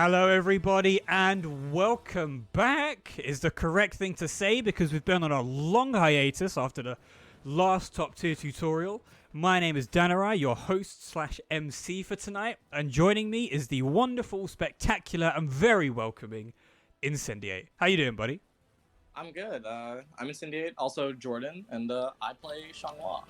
Hello everybody and welcome back is the correct thing to say because we've been on a long hiatus after the last top tier tutorial. My name is Danarai, your host slash MC for tonight, and joining me is the wonderful, spectacular and very welcoming Incendiate. How you doing, buddy? I'm good. I'm Incendiate, also Jordan, and I play Xianghua.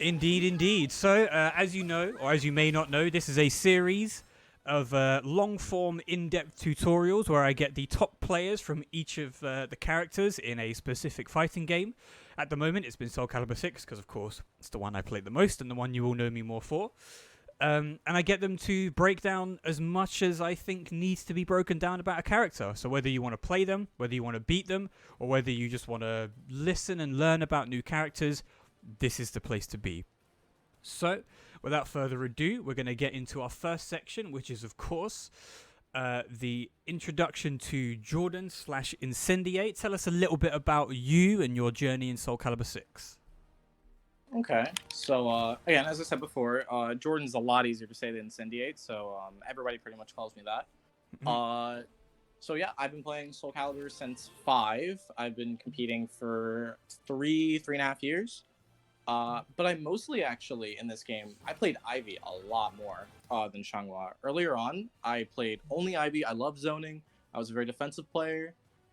Indeed, indeed. So, as you know, or as you may not know, this is a series of long-form, in-depth tutorials where I get the top players from each of the characters in a specific fighting game. At the moment, it's been Soulcalibur 6, because of course, it's the one I played the most and the one you all know me more for. And I get them to break down as much as I think needs to be broken down about a character. So whether you want to play them, whether you want to beat them, or whether you just want to listen and learn about new characters, this is the place to be. So, without further ado, we're going to get into our first section, which is, of course, the introduction to Jordan slash Incendiate. Tell us a little bit about you and your journey in Soulcalibur 6. Okay, so again, as I said before, Jordan's a lot easier to say than Incendiate, so everybody pretty much calls me that. So yeah, I've been playing Soulcalibur since 5. I've been competing for 3.5 years. But I mostly actually, in this game, I played Ivy a lot more than Xianghua. Earlier on, I played only Ivy. I love zoning. I was a very defensive player.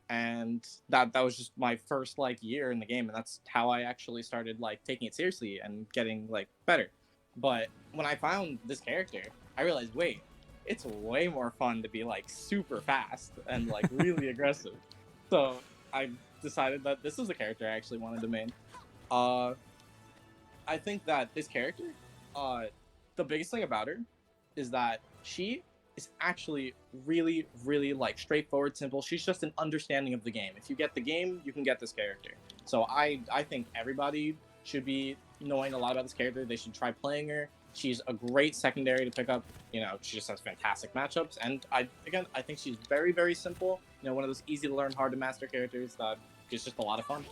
And that was just my first, year in the game. And that's how I actually started, taking it seriously and getting, better. But when I found this character, I realized, wait, it's way more fun to be, super fast and, really aggressive. So I decided that this is the character I actually wanted to main. I think that this character, the biggest thing about her is that she is actually really, really straightforward, simple. She's just an understanding of the game. If you get the game, you can get this character. So I think everybody should be knowing a lot about this character. They should try playing her. She's a great secondary to pick up. She just has fantastic matchups. And I think she's very, very simple. One of those easy to learn, hard to master characters that is just a lot of fun.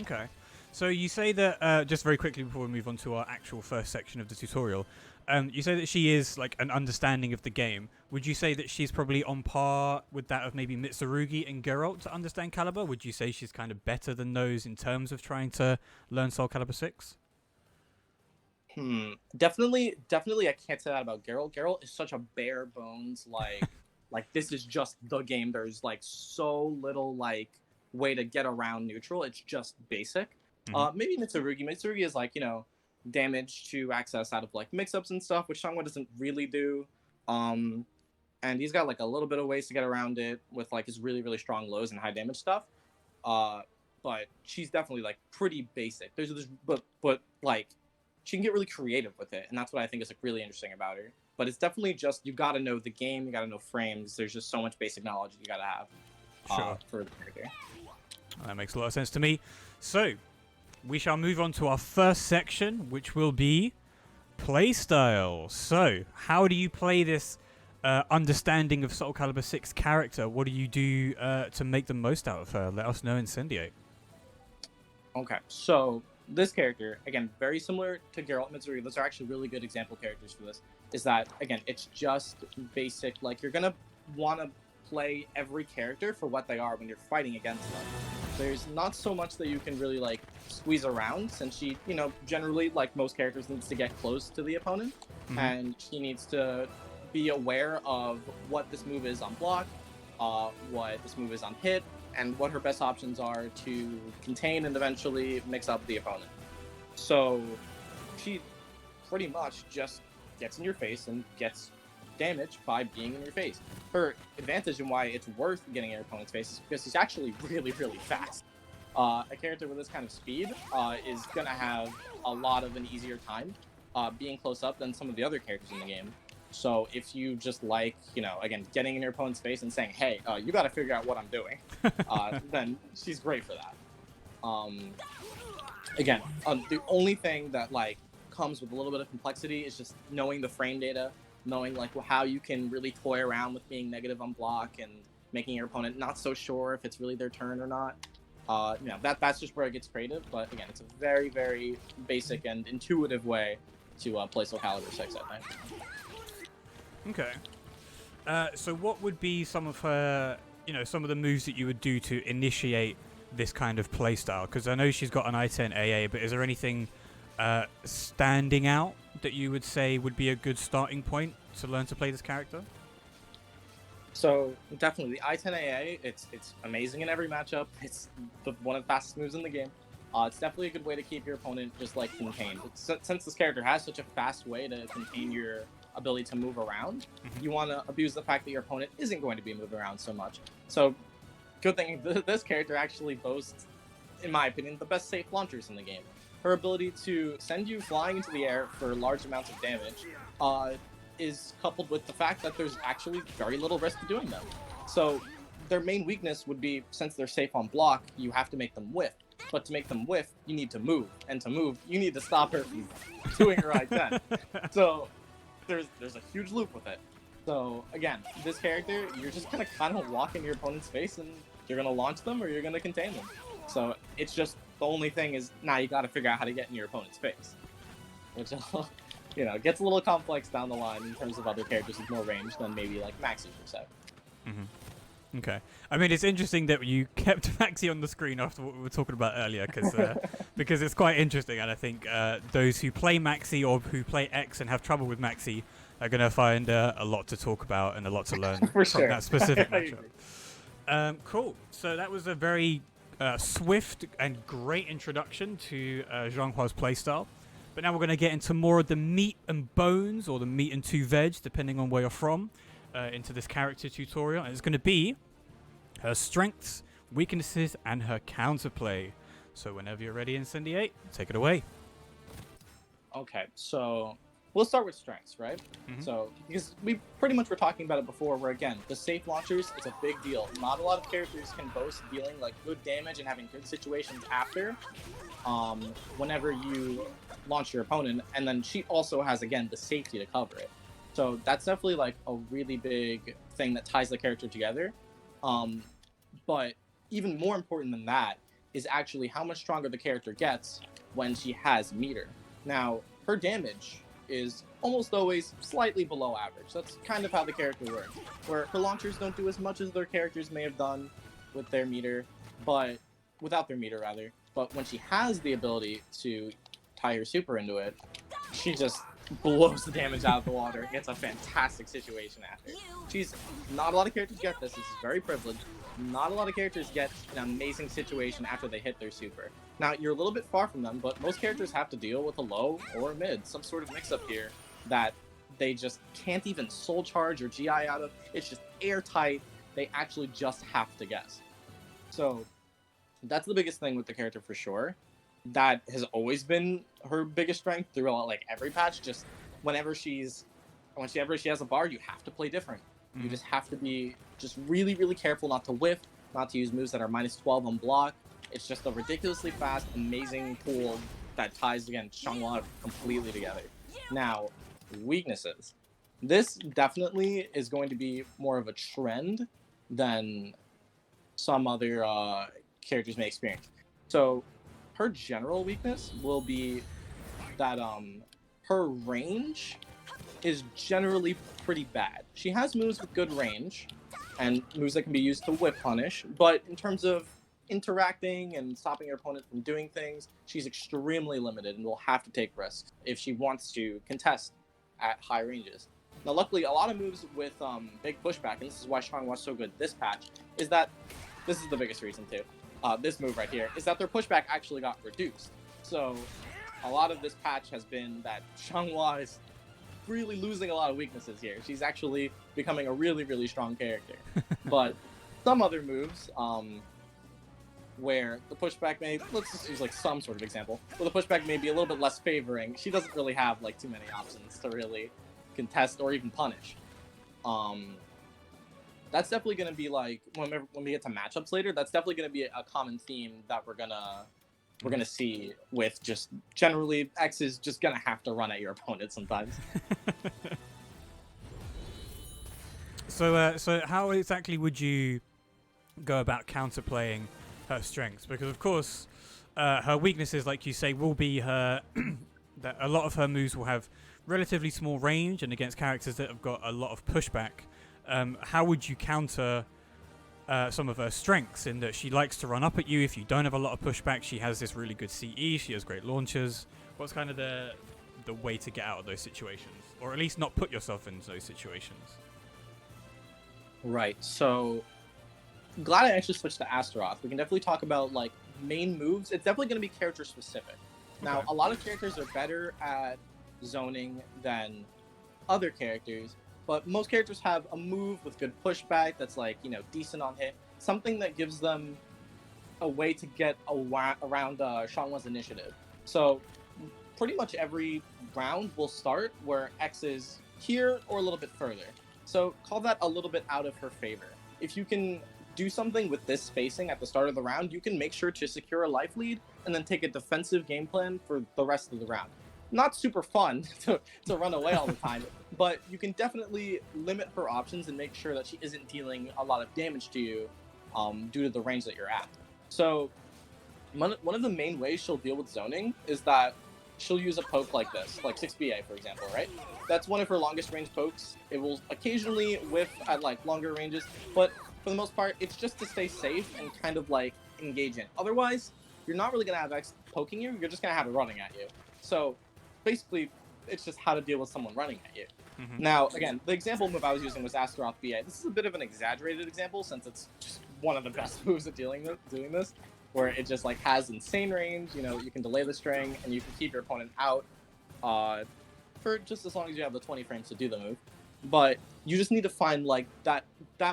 Okay. So you say that, just very quickly before we move on to our actual first section of the tutorial, you say that she is an understanding of the game. Would you say that she's probably on par with that of maybe Mitsurugi and Geralt to understand Calibur? Would you say she's kind of better than those in terms of trying to learn Soulcalibur 6? Definitely I can't say that about Geralt. Geralt is such a bare bones, this is just the game. There's so little way to get around neutral. It's just basic. Maybe Mitsurugi. Mitsurugi is damage to access out of mix-ups and stuff, which Xianghua doesn't really do. And he's got a little bit of ways to get around it with his really, really strong lows and high damage stuff. But she's definitely pretty basic. But she can get really creative with it, and that's what I think is really interesting about her. But it's definitely just you got to know the game, you got to know frames. There's just so much basic knowledge you got to have for the character. That makes a lot of sense to me. So, we shall move on to our first section, which will be Playstyle. So, how do you play this understanding of Soulcalibur 6 character? What do you do to make the most out of her? Let us know, Incendiate. Okay, so this character, again, very similar to Geralt and Mitsurugi. Those are actually really good example characters for this. Is that, again, it's just basic. You're going to want to play every character for what they are when you're fighting against them. There's not so much that you can really squeeze around, since she, generally, most characters, needs to get close to the opponent, and she needs to be aware of what this move is on block, what this move is on hit, and what her best options are to contain and eventually mix up the opponent. So she pretty much just gets in your face and gets damage by being in your face. Her advantage and why it's worth getting in your opponent's face is because he's actually really, really fast. A character with this kind of speed is going to have a lot of an easier time being close up than some of the other characters in the game. So if you just again, getting in your opponent's face and saying, hey, you got to figure out what I'm doing, then she's great for that. Again, the only thing that comes with a little bit of complexity is just knowing the frame data, knowing how you can really toy around with being negative on block and making your opponent not so sure if it's really their turn or not. That's just where it gets creative. But again, it's a very, very basic and intuitive way to play Soulcalibur 6, I think. Okay. So what would be some of her, some of the moves that you would do to initiate this kind of playstyle? Because I know she's got an I-10 AA, but is there anything standing out that you would say would be a good starting point to learn to play this character? So definitely the I-10 AA, it's amazing in every matchup. It's one of the fastest moves in the game. It's definitely a good way to keep your opponent just like contained. Since this character has such a fast way to contain your ability to move around, you want to abuse the fact that your opponent isn't going to be moving around so much. So good thing this character actually boasts, in my opinion, the best safe launchers in the game. Her ability to send you flying into the air for large amounts of damage is coupled with the fact that there's actually very little risk to doing them. So their main weakness would be, since they're safe on block, you have to make them whiff. But to make them whiff, you need to move. And to move, you need to stop her from doing her I-10. So there's a huge loop with it. So again, this character, you're just gonna kind of walk in your opponent's face and you're gonna launch them or you're gonna contain them. So it's just, the only thing is now you gotta figure out how to get in your opponent's face. Which, gets a little complex down the line in terms of other characters with more range than maybe like Maxi per se. Okay. I mean, it's interesting that you kept Maxi on the screen after what we were talking about earlier, because it's quite interesting, and I think those who play Maxi or who play X and have trouble with Maxi are going to find a lot to talk about and a lot to learn from that specific matchup. Cool. So that was a very swift and great introduction to Xianghua's playstyle. But now we're going to get into more of the meat and bones, or the meat and two veg, depending on where you're from, into this character tutorial. And it's going to be her strengths, weaknesses, and her counterplay. So whenever you're ready, Incendiate, take it away. Okay, so we'll start with strengths, right? So, because we pretty much were talking about it before, where again, the safe launchers is a big deal. Not a lot of characters can boast dealing like good damage and having good situations after, whenever you launch your opponent, and then she also has, again, the safety to cover it. So that's definitely like a really big thing that ties the character together. But even more important than that is actually how much stronger the character gets when she has meter. Now, her damage is almost always slightly below average. That's kind of how the character works, where her launchers don't do as much as their characters may have done with their meter, but without their meter rather. But when she has the ability to tie her super into it, she just blows the damage out of the water and gets a fantastic situation after. Not a lot of characters get this. This is very privileged. Not a lot of characters get an amazing situation after they hit their super. Now, you're a little bit far from them, but most characters have to deal with a low or a mid, some sort of mix-up here that they just can't even soul charge or GI out of. It's just airtight. They actually just have to guess. So that's the biggest thing with the character for sure. That has always been her biggest strength throughout like every patch. Just whenever she has a bar, you have to play different. You just have to be just really, really careful not to whiff, not to use moves that are -12 on block. It's just a ridiculously fast, amazing pool that ties, again, Xianghua completely together. Now, weaknesses. This definitely is going to be more of a trend than some other characters may experience. So her general weakness will be that her range is generally pretty bad. She has moves with good range and moves that can be used to whip punish, but in terms of interacting and stopping her opponent from doing things, she's extremely limited and will have to take risks if she wants to contest at high ranges. Now, luckily, a lot of moves with big pushback, and this is why Xianghua was so good this patch, is that this is the biggest reason too. This move right here is that their pushback actually got reduced. So a lot of this patch has been that Xianghua is really losing a lot of weaknesses here. She's actually becoming a really, really strong character. But some other moves, where the pushback may, let's just use like some sort of example, where the pushback may be a little bit less favoring, she doesn't really have like too many options to really contest or even punish. That's definitely going to be like, when we get to matchups later, that's definitely going to be a common theme that we're gonna see with just generally X is just gonna have to run at your opponent sometimes. So how exactly would you go about counterplaying her strengths? Because of course, her weaknesses, like you say, will be her that a lot of her moves will have relatively small range, and against characters that have got a lot of pushback, how would you counter some of her strengths in that she likes to run up at you if you don't have a lot of pushback? She has this really good CE. She has great launchers. What's kind of the way to get out of those situations, or at least not put yourself in those situations? Right. So glad I actually switched to Astaroth. We can definitely talk about like main moves. It's definitely going to be character specific. Now, Okay. a lot of characters are better at zoning than other characters, but most characters have a move with good pushback that's like, decent on hit, something that gives them a way to get around Xianghua's initiative. So pretty much every round will start where X is here or a little bit further. So call that a little bit out of her favor. If you can do something with this spacing at the start of the round, you can make sure to secure a life lead and then take a defensive game plan for the rest of the round. Not super fun to run away all the time, but you can definitely limit her options and make sure that she isn't dealing a lot of damage to you due to the range that you're at. So one of the main ways she'll deal with zoning is that she'll use a poke like this, like 6BA, for example, right? That's one of her longest range pokes. It will occasionally whiff at like longer ranges, but for the most part, it's just to stay safe and kind of like engage in. Otherwise, you're not really going to have X poking you, you're just going to have it running at you. So basically, it's just how to deal with someone running at you. Mm-hmm. Now, again, the example move I was using was Astaroth BA. This is a bit of an exaggerated example since it's just one of the best moves at doing this, where it just like has insane range. You can delay the string and you can keep your opponent out for just as long as you have the 20 frames to do the move. But you just need to find like that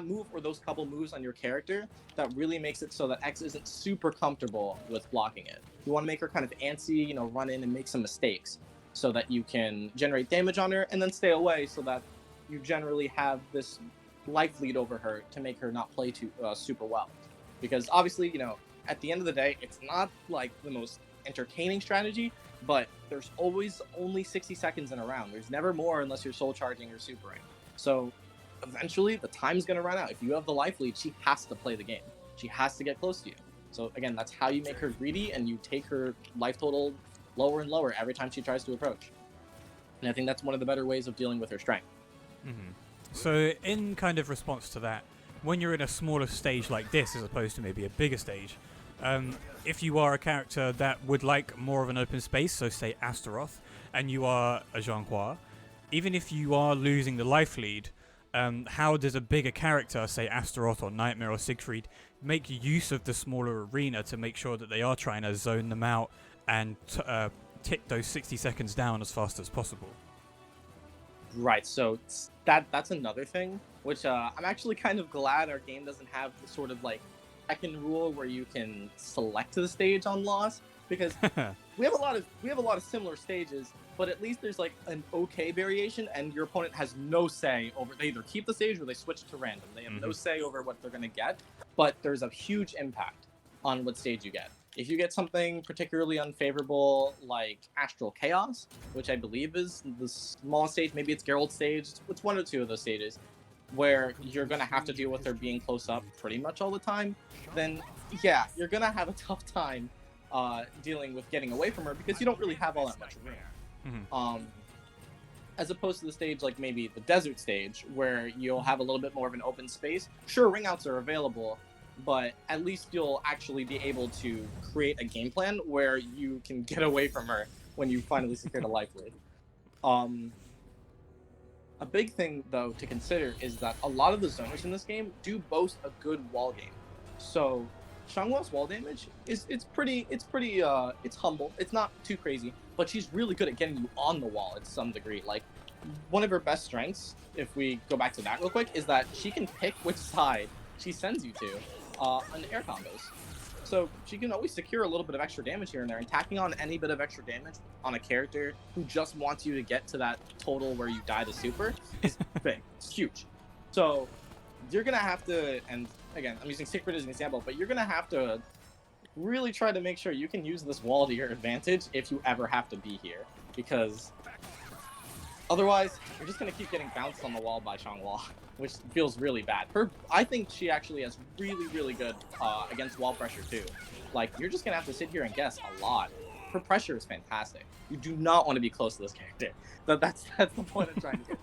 move or those couple moves on your character that really makes it so that X isn't super comfortable with blocking it. You want to make her kind of antsy, run in and make some mistakes so that you can generate damage on her and then stay away so that you generally have this life lead over her to make her not play too super well. Because obviously, at the end of the day, it's not like the most entertaining strategy, but there's always only 60 seconds in a round. There's never more unless you're soul charging or supering. So eventually the time's going to run out. If you have the life lead, she has to play the game. She has to get close to you. So again, that's how you make her greedy and you take her life total lower and lower every time she tries to approach. And I think that's one of the better ways of dealing with her strength. Mm-hmm. So in kind of response to that, when you're in a smaller stage like this as opposed to maybe a bigger stage, if you are a character that would like more of an open space, so say Astaroth, and you are a Xianghua, even if you are losing the life lead, how does a bigger character, say Astaroth or Nightmare or Siegfried, make use of the smaller arena to make sure that they are trying to zone them out and tick those 60 seconds down as fast as possible? Right, so that's another thing, which I'm actually kind of glad our game doesn't have the sort of like second rule where you can select the stage on loss, because we have a lot of similar stages, but at least there's like an okay variation, and your opponent has no say over. They either keep the stage or they switch to random. They have no say over what they're gonna get, but there's a huge impact on what stage you get. If you get something particularly unfavorable like Astral Chaos, which I believe is the smallest stage, maybe it's Geralt stage, it's one or two of those stages, where you're going to have to deal with her being close up pretty much all the time, then yeah, you're going to have a tough time dealing with getting away from her because you don't really have all that much room. Mm-hmm. As opposed to the stage like maybe the desert stage, where you'll have a little bit more of an open space. Sure, ring outs are available, but at least you'll actually be able to create a game plan where you can get away from her when you finally secure the life lead. A big thing, though, to consider is that a lot of the zoners in this game do boast a good wall game. So Xianghua's wall damage it's humble. It's not too crazy, but she's really good at getting you on the wall at some degree. Like, one of her best strengths, if we go back to that real quick, is that she can pick which side she sends you to on air combos. So she can always secure a little bit of extra damage here and there, and tacking on any bit of extra damage on a character who just wants you to get to that total where you die to super is big. It's huge. So you're going to have to, and again, I'm using Siegfried as an example, but you're going to have to really try to make sure you can use this wall to your advantage if you ever have to be here, because otherwise, you're just going to keep getting bounced on the wall by Xianghua, which feels really bad. I think she actually has really, really good against wall pressure, too. Like, you're just going to have to sit here and guess a lot. Her pressure is fantastic. You do not want to be close to this character. That's the point I'm trying to get to.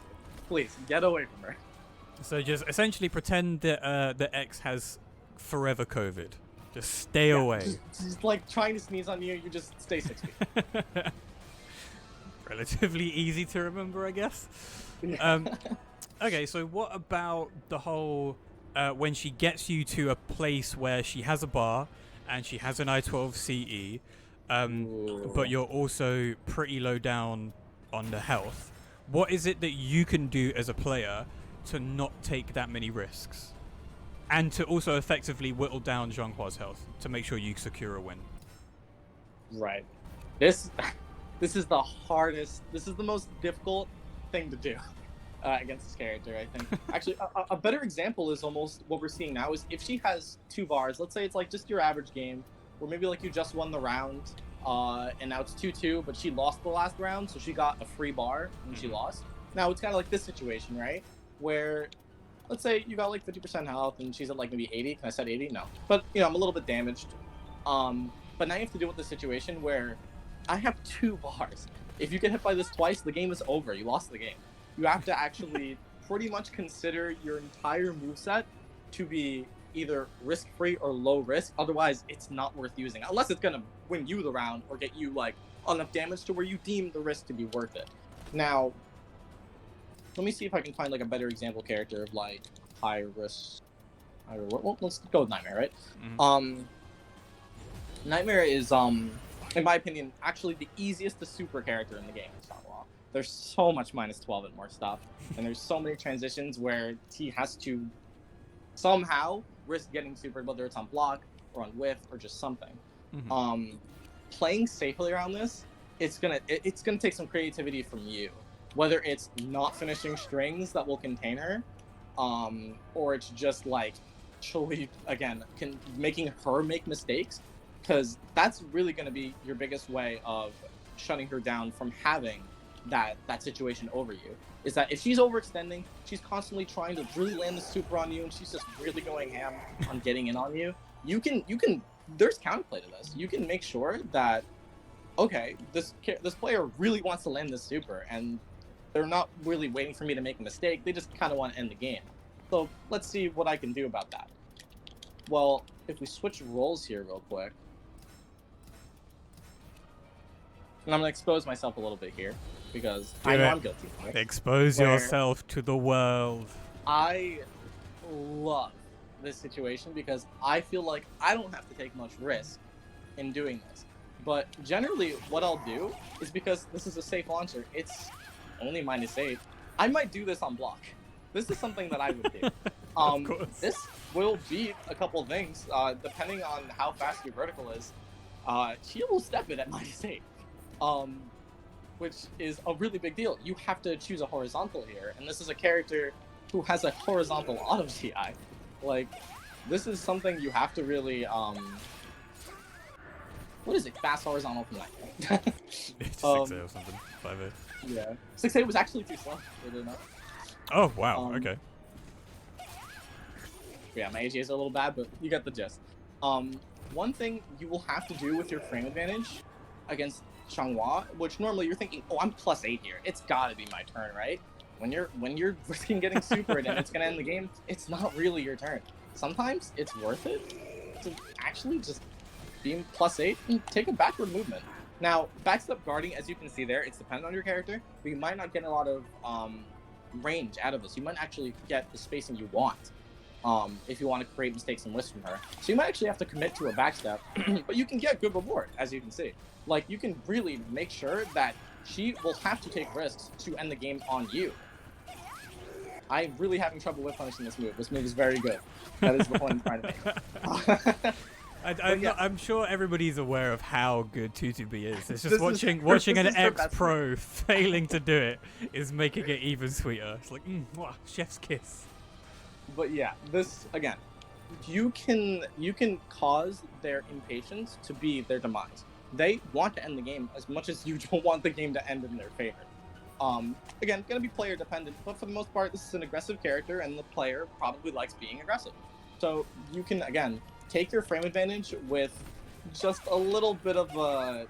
Please, get away from her. So just essentially pretend that the X has forever COVID. Just stay away. Just like trying to sneeze on you, you just stay 6 feet. Relatively easy to remember, I guess. Yeah. Okay, so what about the whole when she gets you to a place where she has a bar and she has an I-12 CE, but you're also pretty low down on the health? What is it that you can do as a player to not take that many risks? And to also effectively whittle down Xianghua's health to make sure you secure a win. Right. This is the hardest. This is the most difficult thing to do against this character, I think. Actually, a better example is almost what we're seeing now is if she has 2 bars. Let's say it's like just your average game, where maybe like you just won the round, and now it's 2-2, but she lost the last round, so she got a free bar when she lost. Now it's kind of like this situation, right? Where let's say you got like 50% health and she's at like maybe 80. Can I set 80? No. But, you know, I'm a little bit damaged. But now you have to deal with the situation where I have 2 bars. If you get hit by this twice, the game is over. You lost the game. You have to actually pretty much consider your entire moveset to be either risk-free or low risk. Otherwise, it's not worth using. Unless it's going to win you the round or get you like enough damage to where you deem the risk to be worth it. Now, let me see if I can find like a better example character of like high risk. Well, let's go with Nightmare, right? Mhm. Nightmare is in my opinion actually the easiest to super character in the game. Xianghua. There's so much -12 and more stuff, and there's so many transitions where he has to somehow risk getting supered, whether it's on block or on whiff or just something. Playing safely around this, it's gonna take some creativity from you. Whether it's not finishing strings that will contain her, or it's just like actually again making her make mistakes, because that's really going to be your biggest way of shutting her down from having that situation over you. Is that if she's overextending, she's constantly trying to really land the super on you, and she's just really going ham on getting in on you. You can there's counterplay to this. You can make sure that okay, this player really wants to land this super, and they're not really waiting for me to make a mistake. They just kind of want to end the game. So let's see what I can do about that. Well, if we switch roles here real quick, and I'm going to expose myself a little bit here, because I know I'm guilty. Right? Expose yourself to the world. I love this situation because I feel like I don't have to take much risk in doing this. But generally, what I'll do is, because this is a safe launcher, it's only -8. I might do this on block. This is something that I would do. This will beat a couple things, depending on how fast your vertical is. She will step it at -8, which is a really big deal. You have to choose a horizontal here, and this is a character who has a horizontal auto CI. Like, this is something you have to really, what is it? Fast horizontal from that. It's 6A or something. 5A. Yeah. 6A was actually too slow, weirdly enough. Oh, wow. Okay. Yeah, my AGA is a little bad, but you get the gist. One thing you will have to do with your frame advantage against Xianghua, which normally you're thinking, oh, I'm +8 here. It's gotta be my turn, right? When you're risking getting supered and it's gonna end the game, it's not really your turn. Sometimes it's worth it to actually just being +8 and take a backward movement. Now, backstep guarding, as you can see there, it's dependent on your character, but you might not get a lot of range out of this. You might actually get the spacing you want if you want to create mistakes and whiffs from her. So you might actually have to commit to a backstep, but you can get good reward, as you can see. Like, you can really make sure that she will have to take risks to end the game on you. I'm really having trouble with punishing this move. This move is very good. That is the point I'm trying to make. I'm sure everybody's aware of how good 2-2B is. It's just watching an ex-pro failing to do it is making it even sweeter. It's like, wow, chef's kiss. But yeah, this again, you can cause their impatience to be their demise. They want to end the game as much as you don't want the game to end in their favor. Again, gonna be player dependent, but for the most part, this is an aggressive character, and the player probably likes being aggressive. So you can, again, take your frame advantage with just a little bit of a,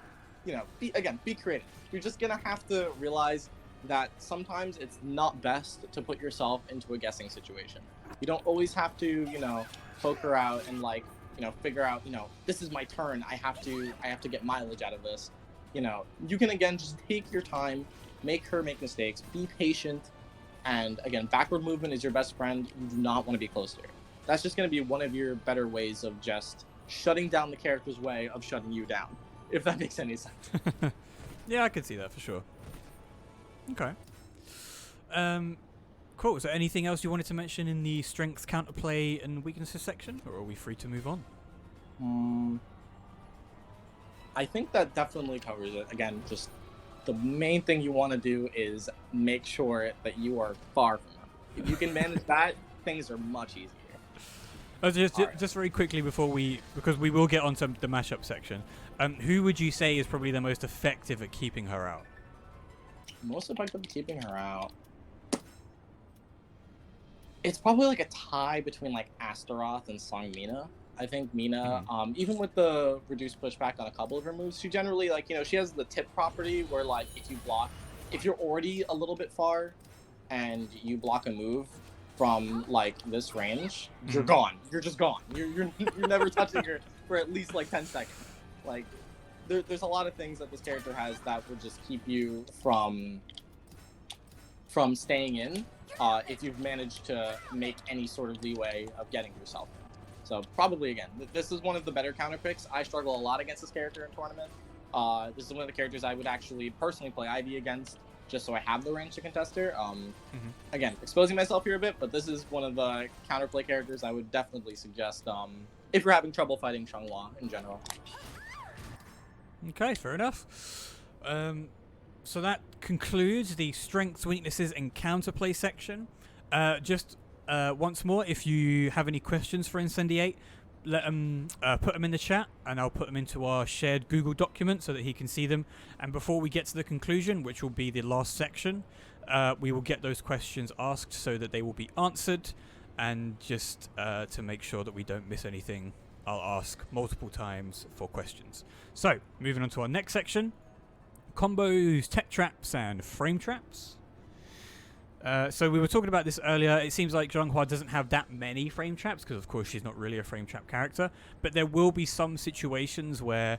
be creative. You're just gonna have to realize that sometimes it's not best to put yourself into a guessing situation. You don't always have to, poke her out and like, figure out, this is my turn. I have to get mileage out of this. You can again just take your time, make her make mistakes, be patient, and again, backward movement is your best friend. You do not want to be close to her. That's just going to be one of your better ways of just shutting down the character's way of shutting you down, if that makes any sense. Yeah, I can see that for sure. Okay. Cool. So anything else you wanted to mention in the strengths, counterplay, and weaknesses section, or are we free to move on? I think that definitely covers it. Again, just the main thing you want to do is make sure that you are far from them. If you can manage that, things are much easier. Just very quickly because we will get onto the mashup section. Who would you say is probably the most effective at keeping her out? Most effective at keeping her out. It's probably like a tie between like Astaroth and Song Mina. I think Mina, even with the reduced pushback on a couple of her moves, she generally she has the tip property where like if you're already a little bit far, and you block a move from like this range, you're gone. You're just gone. You're never touching her for at least like 10 seconds. Like there's a lot of things that this character has that would just keep you from staying in if you've managed to make any sort of leeway of getting yourself in. So probably again, this is one of the better counter picks. I struggle a lot against this character in tournament. This is one of the characters I would actually personally play Ivy against, just so I have the range to contest her. Again, exposing myself here a bit, but this is one of the counterplay characters I would definitely suggest if you're having trouble fighting Xianghua in general. Okay, fair enough. So that concludes the strengths, weaknesses, and counterplay section. Once more, if you have any questions for Incendiate, put them in the chat, and I'll put them into our shared Google document so that he can see them. And before we get to the conclusion, which will be the last section, we will get those questions asked so that they will be answered. And just to make sure that we don't miss anything, I'll ask multiple times for questions. So, moving on to our next section. Combos, tech traps, and frame traps. So we were talking about this earlier. It seems like Xianghua doesn't have that many frame traps because, of course, she's not really a frame trap character. But there will be some situations where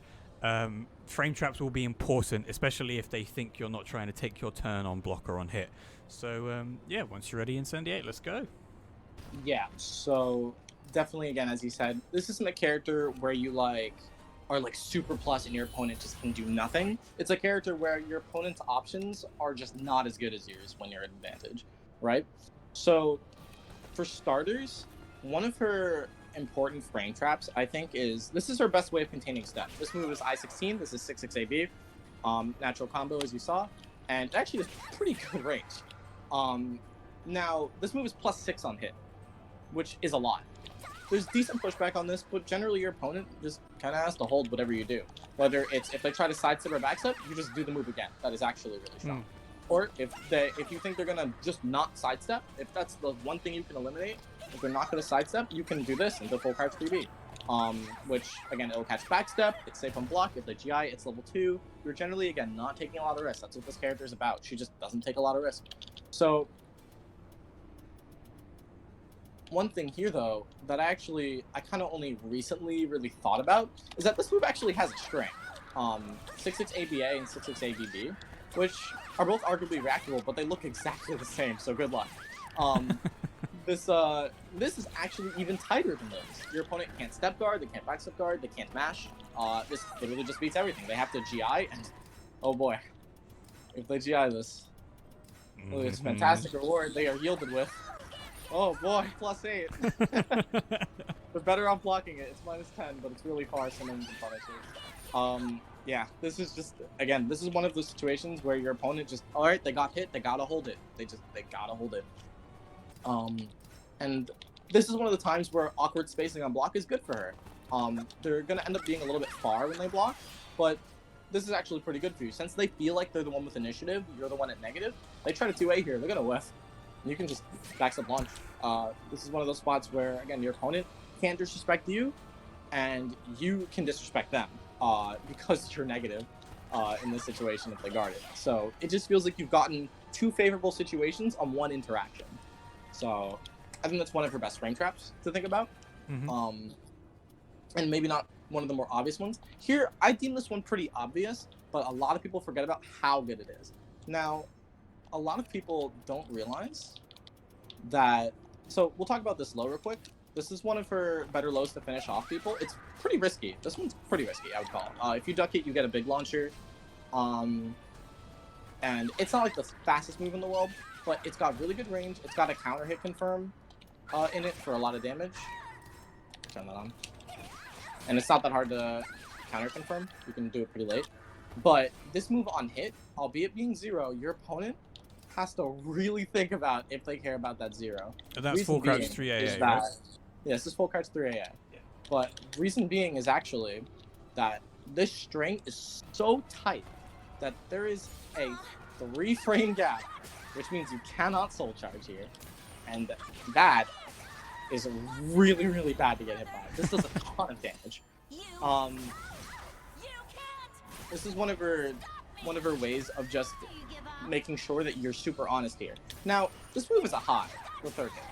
frame traps will be important, especially if they think you're not trying to take your turn on block or on hit. So, yeah, once you're ready, Incendiate, let's go. Yeah, so definitely, again, as you said, this isn't a character where you are super plus and your opponent just can do nothing. It's a character where your opponent's options are just not as good as yours when you're at advantage, right? So for starters, one of her important frame traps, I think, this is her best way of containing step. This move is I-16, this is 6-6 AB, natural combo as you saw, and it actually has pretty good range. Now, this move is +6 on hit, which is a lot. There's decent pushback on this, but generally your opponent just kind of has to hold whatever you do. Whether it's if they try to sidestep or backstep, you just do the move again. That is actually really strong. Or if you think they're gonna just not sidestep, if that's the one thing you can eliminate, if they're not gonna sidestep, you can do this and go full crouch 3B. Which again, it'll catch backstep, it's safe on block. If they GI, it's level 2. You're generally again not taking a lot of risk. That's what this character is about. She just doesn't take a lot of risk. So one thing here, though, that I kind of only recently really thought about is that this move actually has a string. 6-6 ABA and 6-6 ABB, which are both arguably reactable, but they look exactly the same, so good luck. This is actually even tighter than those. Your opponent can't step guard, they can't back step guard, they can't mash. This literally just beats everything. They have to GI, and oh boy, if they GI this, look, it's a fantastic reward they are yielded with. Oh boy, +8. They're better off blocking it. It's -10, but it's really far, so no one can punish it. Yeah, this is just, again, this is one of those situations where your opponent just, alright, they got hit, they gotta hold it. They gotta hold it. And this is one of the times where awkward spacing on block is good for her. They're gonna end up being a little bit far when they block, but this is actually pretty good for you. Since they feel like they're the one with initiative, you're the one at negative, they try to 2A here, they're gonna whiff. You can just backstep launch. This is one of those spots where, again, your opponent can't disrespect you, and you can disrespect them because you're negative. in this situation if they guard it. So it just feels like you've gotten two favorable situations on one interaction. So I think that's one of her best frame traps to think about. And maybe not one of the more obvious ones. Here, I deem this one pretty obvious, but a lot of people forget about how good it is. Now, a lot of people don't realize that... So we'll talk about this low real quick. This is one of her better lows to finish off people. It's pretty risky. This one's pretty risky, I would call it. If you duck it, you get a big launcher. And it's not like the fastest move in the world, but it's got really good range. It's got a counter hit confirm in it for a lot of damage. Turn that on. And it's not that hard to counter confirm. You can do it pretty late. But this move on hit, albeit being 0, your opponent has to really think about if they care about that 0. And that's full crouch 3AA, right? Yeah, this is full crouch 3AA. Yeah. But reason being is actually that this string is so tight that there is a 3-frame gap, which means you cannot soul charge here. And that is really, really bad to get hit by. This does a ton of damage. This is one of her ways of just making sure that you're super honest here. Now, this move is a high with third hit.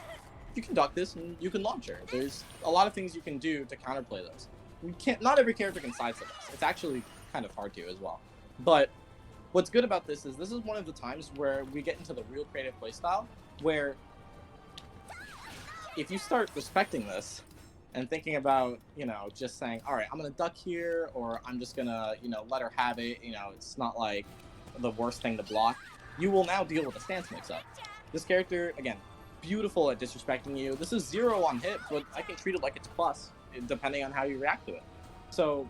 You can duck this and you can launch her. There's a lot of things you can do to counterplay this. Not every character can sidestep this. It's actually kind of hard to as well. But what's good about this is one of the times where we get into the real creative playstyle, where if you start respecting this and thinking about, just saying, all right, I'm going to duck here, or I'm just going to, let her have it, it's not like the worst thing to block, you will now deal with a stance mix-up. This character, again, beautiful at disrespecting you. This is 0 on hit, but I can treat it like it's plus, depending on how you react to it. So,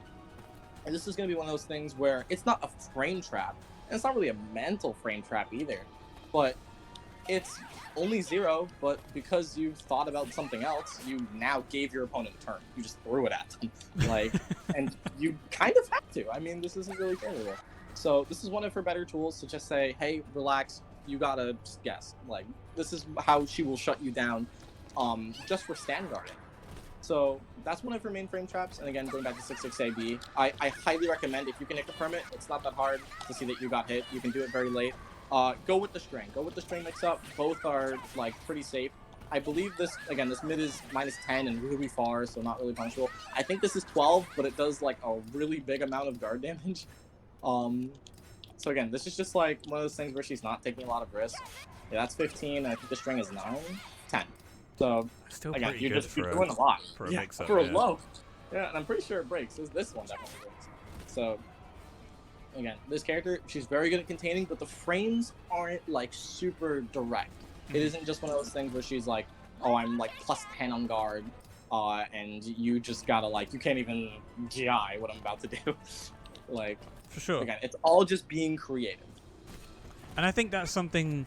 and this is going to be one of those things where it's not a frame trap, and it's not really a mental frame trap either, but it's only 0, but because you've thought about something else, you now gave your opponent a turn. You just threw it at them. And you kind of have to. I mean, this isn't really fair to her. So this is one of her better tools to just say, hey, relax, you gotta just guess. This is how she will shut you down just for stand guarding. So that's one of her main frame traps. And again, going back to 6-6-AB, I highly recommend, if you can hit confirm it, it's not that hard to see that you got hit. You can do it very late. Go with the string. Go with the string mix-up. Both are, pretty safe. I believe this mid is -10 and really far, so not really punishable. I think this is 12, but it does, a really big amount of guard damage. So again, this is just, one of those things where she's not taking a lot of risk. Yeah, that's 15, I think the string is 9, 10. So, still again, pretty you're good just for doing a lot. For a mix-up, for a low. Yeah, and I'm pretty sure it breaks. This one definitely breaks. So... Again, this character, she's very good at containing, but the frames aren't, super direct. It isn't just one of those things where she's like, oh, I'm, +10 on guard, and you just gotta, you can't even GI what I'm about to do. For sure. Again, it's all just being creative. And I think that's something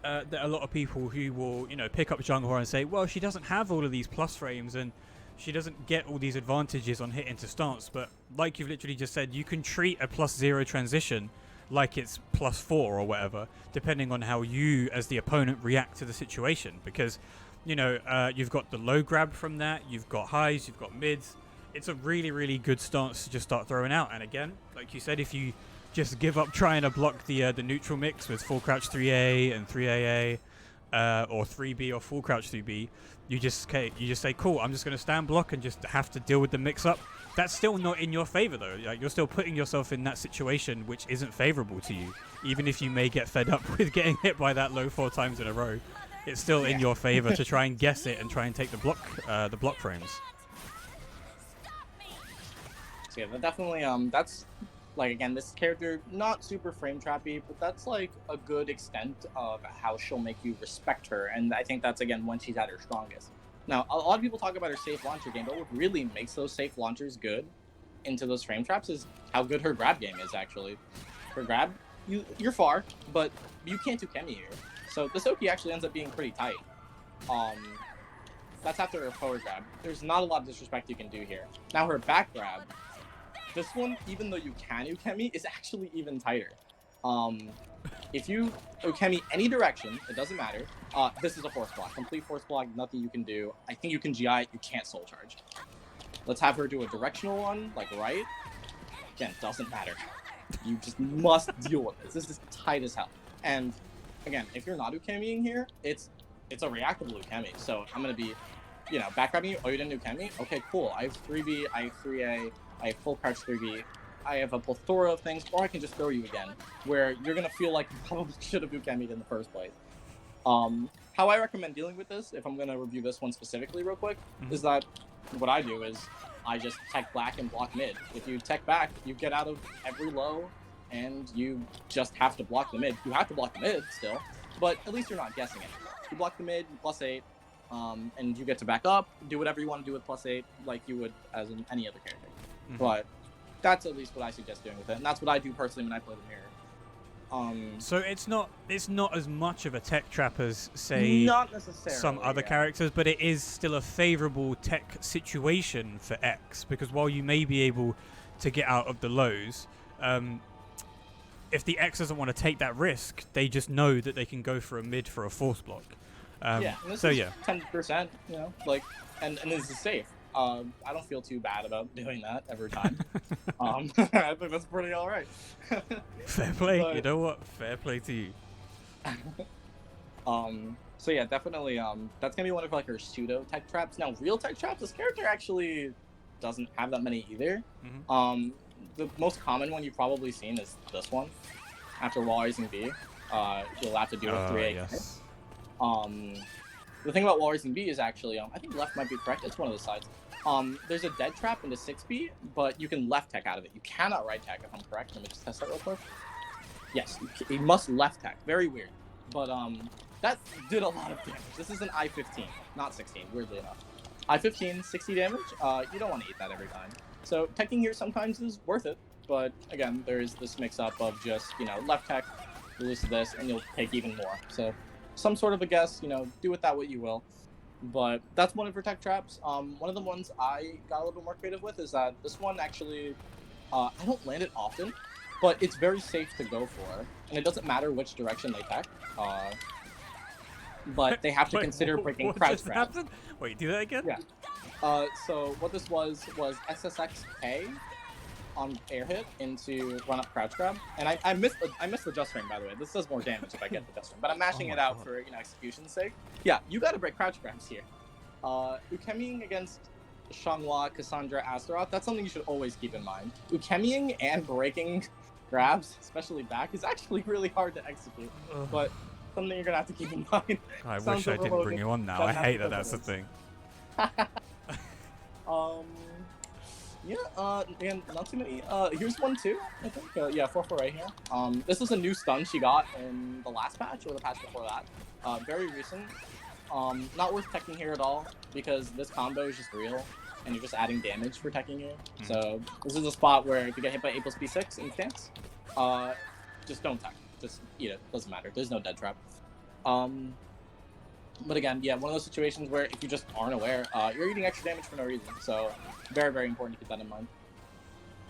that a lot of people who will, pick up Xianghua and say, well, she doesn't have all of these plus frames, and she doesn't get all these advantages on hit into stance, but like you've literally just said, you can treat a +0 transition like it's +4 or whatever, depending on how you as the opponent react to the situation, because you've got the low grab from that, you've got highs, you've got mids. It's a really, really good stance to just start throwing out. And again, like you said, if you just give up trying to block the neutral mix with full crouch 3A and 3AA, or 3B or full crouch 3B, you just say, cool, I'm just going to stand block and just have to deal with the mix-up. That's still not in your favor, though. You're still putting yourself in that situation which isn't favorable to you. Even if you may get fed up with getting hit by that low 4 times in a row, it's still in your favor to try and guess it and try and take the block frames. So yeah, definitely, that's... again, this character, not super frame trappy, but that's, a good extent of how she'll make you respect her, and I think that's, again, when she's at her strongest. Now, a lot of people talk about her safe launcher game, but what really makes those safe launchers good into those frame traps is how good her grab game is, actually. Her grab, you're far, but you can't do Kemi here. So the Soki actually ends up being pretty tight. That's after her forward grab. There's not a lot of disrespect you can do here. Now her back grab, this one, even though you can Ukemi, is actually even tighter. If you Ukemi any direction, it doesn't matter. This is a force block. Complete force block, nothing you can do. I think you can GI, you can't soul charge. Let's have her do a directional one, right. Again, doesn't matter. You just must deal with this. This is tight as hell. And again, if you're not ukemiing here, it's a reactable ukemi. So I'm gonna be, backgrabbing you. Oh, you didn't ukemi? Okay, cool. I have 3B, I have 3A, I have full crouch 3B. I have a plethora of things, or I can just throw you again, where you're gonna feel like you probably should have ukemied in the first place. How I recommend dealing with this, if I'm gonna review this one specifically real quick, is that what I do is I just tech back and block mid. If you tech back, you get out of every low, and you just have to block the mid. You have to block the mid still, but at least you're not guessing anymore. You block the mid, +8, and you get to back up, do whatever you want to do with +8, like you would as in any other character. But that's at least what I suggest doing with it, and that's what I do personally when I play the mirror. So it's not as much of a tech trap as, say, not necessarily, some other characters, but it is still a favorable tech situation for X, because while you may be able to get out of the lows, if the X doesn't want to take that risk, they just know that they can go for a mid for a force block. And this is 10%, and this is safe. I don't feel too bad about doing that every time. I think that's pretty all right. Fair play. But, you know what? Fair play to you. So yeah, definitely. That's gonna be one of like her pseudo tech traps. Now, real tech traps. This character actually doesn't have that many either. The most common one you've probably seen is this one. After wall raising B, you'll have to do a 3A. Yes. The thing about wall raising B is actually, I think left might be correct. It's one of the sides. There's a dead trap into 6B, but you can left tech out of it. You cannot right tech, if I'm correct. Let me just test that real quick. Yes, you must left tech. Very weird. But that did a lot of damage. This is an I-15, not 16, weirdly enough. I-15, 60 damage. You don't want to eat that every time. So teching here sometimes is worth it. But again, there's this mix-up of just, left tech, release this, and you'll take even more. So some sort of a guess, do with that what you will. But that's one of her tech traps. One of the ones I got a little bit more creative with is that this one actually, I don't land it often, but it's very safe to go for. And it doesn't matter which direction they tech. But they have to consider breaking crouch grabs. Wait, do that again? Yeah. So what this was SSXK on air hit into run up crouch grab, and I missed the just frame, by the way. This does more damage if I get the just frame, but I'm mashing it out for execution's sake. Yeah, you gotta break crouch grabs here. Ukemiing against Xianghua, Cassandra, Astaroth, that's something you should always keep in mind. Ukemiing and breaking grabs, especially back, is actually really hard to execute, but something you're gonna have to keep in mind. I wish I didn't bring you on now. I hate that that's the thing. And not too many. Here's one too, I think. 4-4 right here. This is a new stun she got in the last patch or the patch before that. Very recent. Not worth teching here at all because this combo is just real and you're just adding damage for teching here. So this is a spot where if you get hit by A plus B6 in stance, just don't tech. Just eat it. Doesn't matter. There's no dead trap. But again, yeah, one of those situations where if you just aren't aware, you're eating extra damage for no reason. So very, very important to keep that in mind.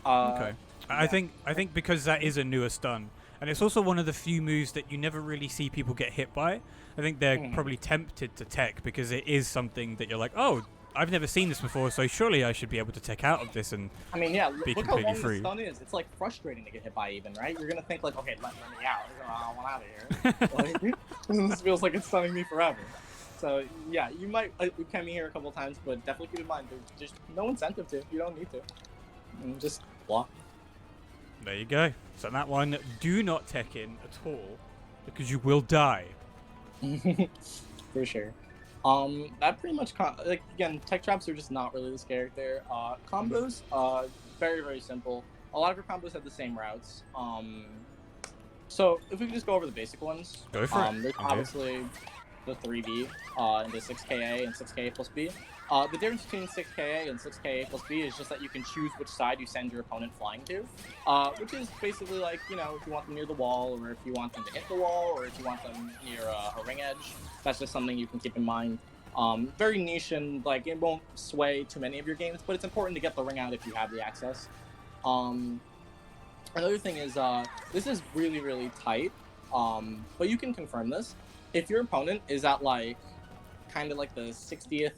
Okay. I think because that is a newer stun, and it's also one of the few moves that you never really see people get hit by. I think they're probably tempted to tech because it is something that you're like, oh, I've never seen this before, so surely I should be able to tech out of this and be look completely how long free. The stun is. It's like frustrating to get hit by even, right? You're gonna think like, okay, let me out. I want out of here. This feels like it's stunning me forever. So yeah, you might ukemi here a couple times, but definitely keep in mind there's no incentive to. You don't need to. Just block. There you go. So that one, do not tech in at all because you will die. For sure. That pretty much again, tech traps are just not really this character. Combos, very, very simple. A lot of her combos have the same routes. So if we could just go over the basic ones. Go for it. There's obviously the 3B into 6KA and 6KA plus B. The difference between 6KA and 6KA plus B is just that you can choose which side you send your opponent flying to, which is basically like, if you want them near the wall, or if you want them to hit the wall, or if you want them near a ring edge. That's just something you can keep in mind. Very niche and it won't sway too many of your games, but it's important to get the ring out if you have the access. Another thing is, this is really, really tight, but you can confirm this. If your opponent is at kind of the 60th,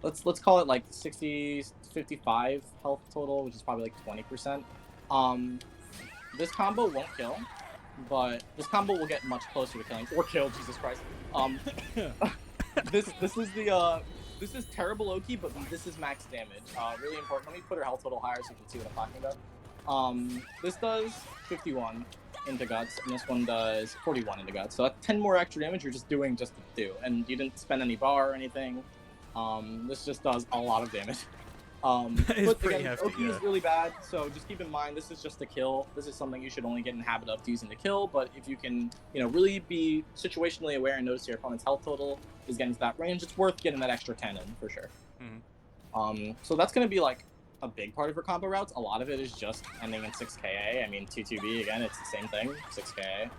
let's call it 60, 55 health total, which is probably 20%. this combo won't kill, but this combo will get much closer to killing or kill. Jesus Christ. This is terrible Loki, but this is max damage. Really important. Let me put her health total higher so you can see what I'm talking about. This does 51 into guts, and this one does 41 into guts. So that's 10 more extra damage you're just doing just to do, and you didn't spend any bar or anything. This just does a lot of damage. But again, hefty, OP is really bad, so just keep in mind this is just a kill. This is something you should only get in the habit of using to kill, but if you can, really be situationally aware and notice your opponent's health total is getting to that range, it's worth getting that extra 10 in, for sure. So that's going to be, like, a big part of her combo routes. A lot of it is just ending in 6KA. I mean, 2-2B, again, it's the same thing, 6KA.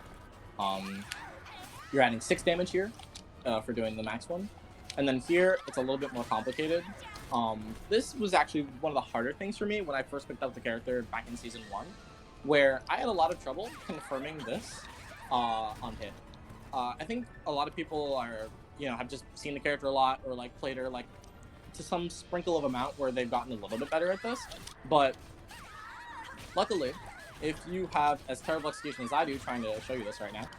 You're adding 6 damage here for doing the max one. And then here, it's a little bit more complicated. This was actually one of the harder things for me when I first picked up the character back in Season 1, where I had a lot of trouble confirming this on hit. I think a lot of people are, have just seen the character a lot or, like, played her, like, to some sprinkle of amount where they've gotten a little bit better at this. But luckily, if you have as terrible execution as I do, trying to show you this right now,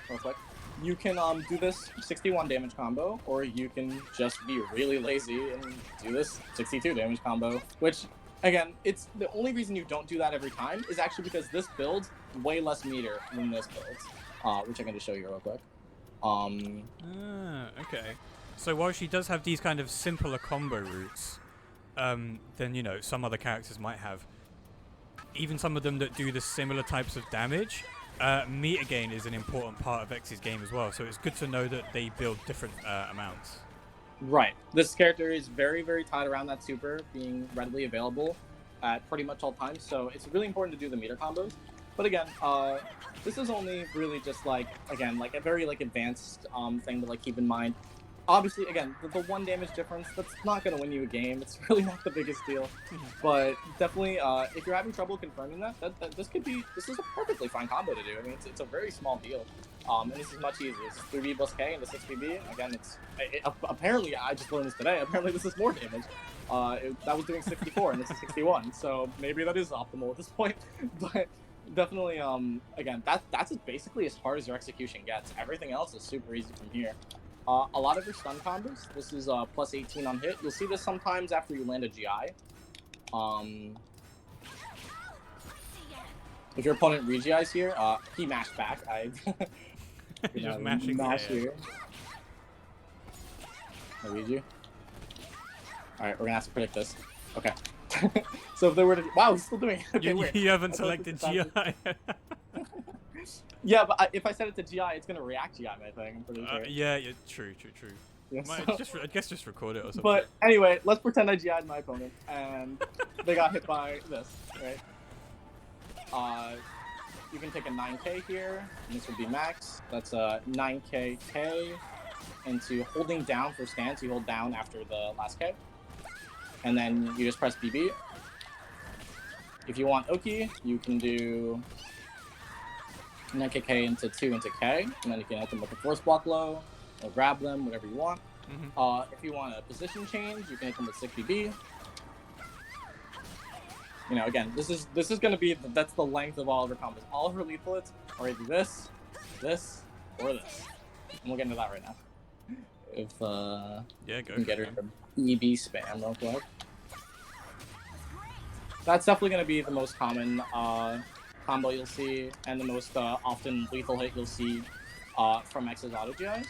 real quick, you can do this 61 damage combo, or you can just be really lazy and do this 62 damage combo, which, again, it's the only reason you don't do that every time is actually because this builds way less meter than this builds, which I'm going to show you real quick. Okay. So while she does have these kind of simpler combo routes, than, some other characters might have, even some of them that do the similar types of damage, meter gain is an important part of X's game as well, so it's good to know that they build different amounts. Right. This character is very, very tied around that super being readily available at pretty much all times, so it's really important to do the meter combos. But again, this is only really just, like, again, like, a very, like, advanced thing to, like, keep in mind. Obviously, again, the 1 damage difference, that's not going to win you a game. It's really not the biggest deal. But definitely, if you're having trouble confirming that this is a perfectly fine combo to do. I mean, it's a very small deal. And this is much easier. It's 3B plus K into 6BB. Again, apparently, I just learned this today. Apparently, this is more damage. That was doing 64, and this is 61. So maybe that is optimal at this point. But definitely, again, that's basically as hard as your execution gets. Everything else is super easy from here. A lot of your stun combos, this is plus 18 on hit. You'll see this sometimes after you land a GI. If your opponent re-GIs here, he mashed back. He's just mashing mash here. I read you. Alright, we're gonna have to predict this. Okay. So if they were to... Wow, he's still doing it. Okay, you haven't selected GI. Yeah, but if I set it to GI, it's gonna react GI, I think. I'm pretty sure. Yeah, true. Yeah, I guess just record it or something. But anyway, let's pretend I GI'd my opponent, and they got hit by this, right? You can take a 9K here, and this would be max. That's a 9K into holding down for stance. You hold down after the last K, and then you just press BB. If you want Oki, you can do 9K into 2 into K, and then you can hit them with a force block low, or grab them, whatever you want. If you want a position change, you can hit them with 6BB. Again, this is going to be, that's the length of all of her combos. All of her lethal hits are either this, or this. And we'll get into that right now. If, yeah, go you can get her to EB spam real quick. That's definitely going to be the most common combo you'll see, and the most often lethal hit you'll see from X's auto GIs.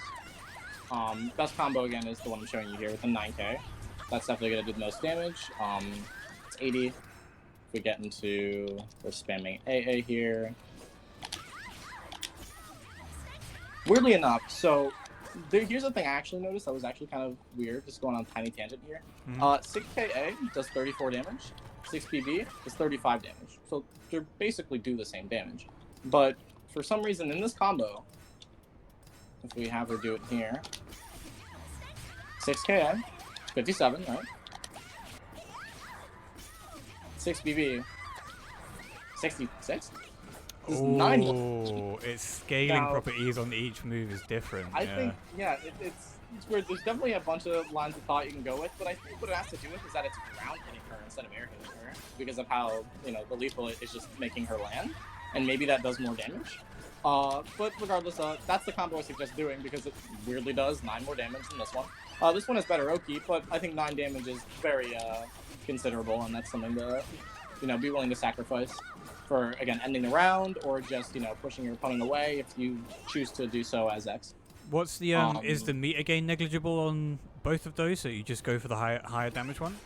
Best combo, again, is the one I'm showing you here with the 9K. That's definitely going to do the most damage. It's 80. If we get into, we're spamming AA here. Weirdly enough, so here's the thing I actually noticed that was actually kind of weird, just going on a tiny tangent here. 6KA does 34 damage. 6BB is 35 damage. So they basically do the same damage. But for some reason in this combo, if we have her do it here, 6KA, 57, right? 6BB, 66? Does 9 more Oh, its scaling Now- properties on each move is different. I think, yeah, it's weird. There's definitely a bunch of lines of thought you can go with, but I think what it has to do with is that it's ground hitting her instead of air hitting her, because of how, you know, the lethal is just making her land, and maybe that does more damage. But regardless, that's the combo I suggest doing, because it weirdly does 9 more damage than this one. This one is better Oki, but I think 9 damage is very considerable, and that's something to, you know, be willing to sacrifice for, again, ending the round, or just, you know, pushing your opponent away if you choose to do so as X. What's the is the meter gain negligible on both of those? So you just go for the higher damage one?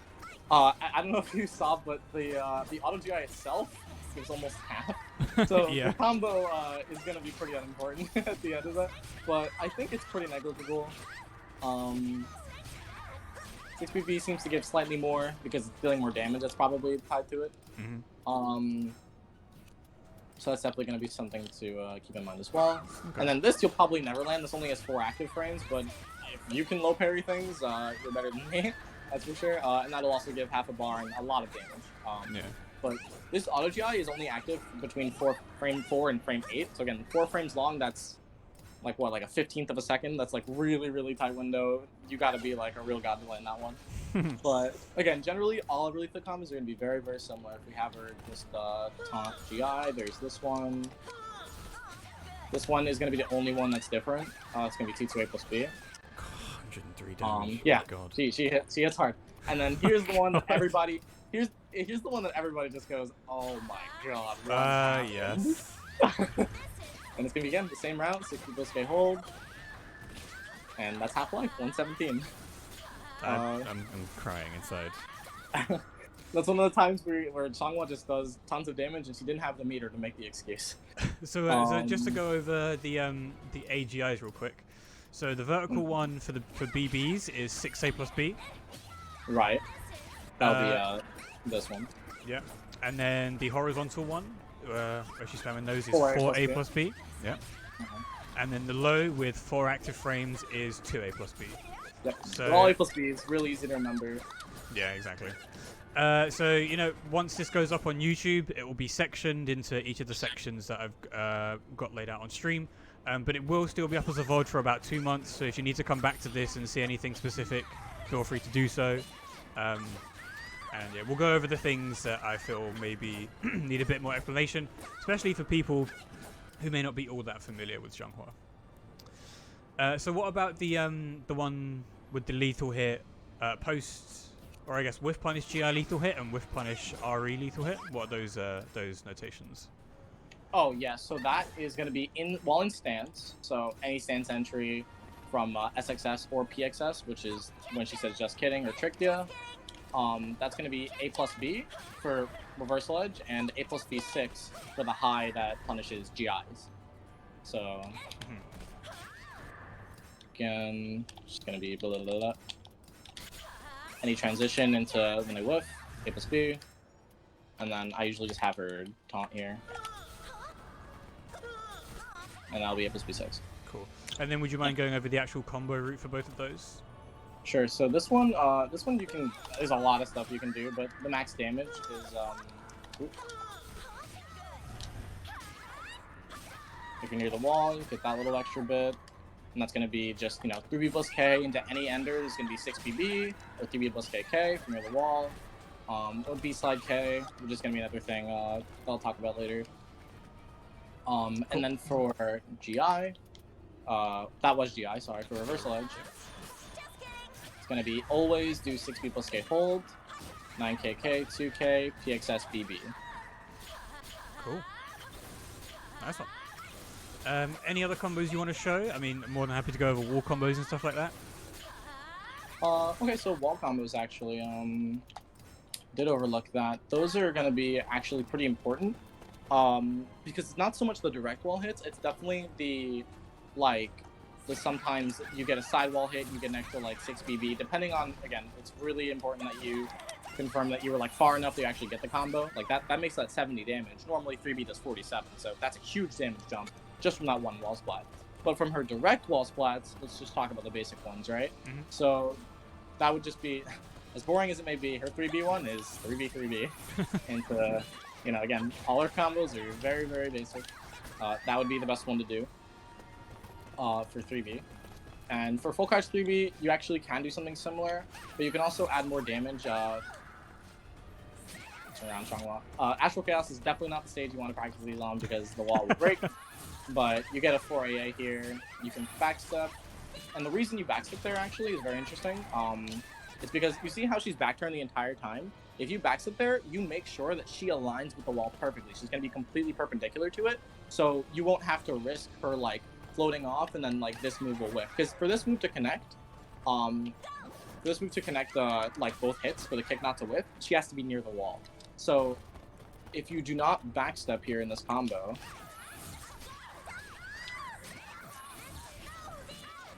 I don't know if you saw, but the auto GI itself is almost half. So Yeah. the combo is going to be pretty unimportant at the end of that. But I think it's pretty negligible. 6BB seems to give slightly more because it's dealing more damage. That's probably tied to it. Mm-hmm. So that's definitely going to be something to keep in mind as well. Okay. And then this you'll probably never land. This only has 4 active frames, but if you can low parry things, you're better than me. That's for sure. And that'll also give half a bar and a lot of damage. Yeah. But this auto GI is only active between frame 4 and frame 8. So again, 4 frames long, that's like what, like a 15th of a second? That's like really, really tight window. You gotta be like a real god to land that one. But again, generally all really thick combos are gonna be very, very similar. If we have her just taunt GI, there's this one. This one is gonna be the only one that's different. It's gonna be T2A plus B. 103 damage. Yeah, Oh, God. she hits hard. And then here's the one that everybody here's the one that everybody just goes, oh my god. run. Yes. And it's gonna be again the same round, 60 Biscay hold. And that's half-life, 117. I'm crying inside. That's one of the times where Xianghua just does tons of damage and she didn't have the meter to make the excuse. So just to go over the AGIs real quick. So the vertical one for BBs is 6A plus B. Right. That'll be this one. Yeah. And then the horizontal one, where she's spamming those, is 4A 4A plus plus B. Yeah. And then the low with 4 active frames is 2A plus B. Yep. So all A plus B is really easy to remember. Yeah, exactly. So, you know, once this goes up on YouTube, it will be sectioned into each of the sections that I've got laid out on stream. But it will still be up as a VOD for about 2 months, so if you need to come back to this and see anything specific, feel free to do so. And yeah, we'll go over the things that I feel maybe need a bit more explanation, especially for people who may not be all that familiar with Xianghua. So what about the one with the lethal hit post, or I guess with punish GI lethal hit and with punish RE lethal hit? What are those notations? Oh yeah, so that is going to be while in stance. So any stance entry from SXS or PXS, which is when she says just kidding or tricked ya. That's going to be A plus B for reversal edge and A plus B6 for the high that punishes GIs. So again, just going to be blah, blah, blah, blah. Any transition into when they whiff, A plus B, and then I usually just have her taunt here. And that'll be A plus B6. Cool. And then would you mind going over the actual combo route for both of those? Sure. So this one you can. There's a lot of stuff you can do, but the max damage is if you're near the wall, you get that little extra bit, and that's gonna be just 3B plus K into any ender. There's gonna be 6BB or 3B plus KK from near the wall. Or B slide K, which is gonna be another thing I'll talk about later. And then for GI, that was GI. Sorry, for reversal edge. It's going to be always do 6B plus K hold, 9KK, 2K, PXS, BB. Cool. Nice one. Any other combos you want to show? I mean, I'm more than happy to go over wall combos and stuff like that. Okay, so wall combos actually, did overlook that. Those are going to be actually pretty important. Because it's not so much the direct wall hits, it's definitely the sometimes you get a sidewall hit, you get an extra 6BB, depending on, again, it's really important that you confirm that you were far enough to actually get the combo. That makes that 70 damage. Normally 3B does 47, so that's a huge damage jump just from that one wall splat. But from her direct wall splats, let's just talk about the basic ones, right? Mm-hmm. So that would just be, as boring as it may be, her 3B one is 3B into you know, again, all our combos are very, very basic. That would be the best one to do for 3B. And for full charge 3B, you actually can do something similar, but you can also add more damage. Around Xianghua. Astral Chaos is definitely not the stage you want to practice these on because the wall will break. But you get a 4AA here. You can backstep, and the reason you backstep there actually is very interesting. It's because you see how she's back turned the entire time. If you backstep there, you make sure that she aligns with the wall perfectly. She's going to be completely perpendicular to it, so you won't have to risk her like floating off and then like this move will whiff. Because for this move to connect, like both hits for the kick not to whiff, she has to be near the wall. So if you do not backstep here in this combo,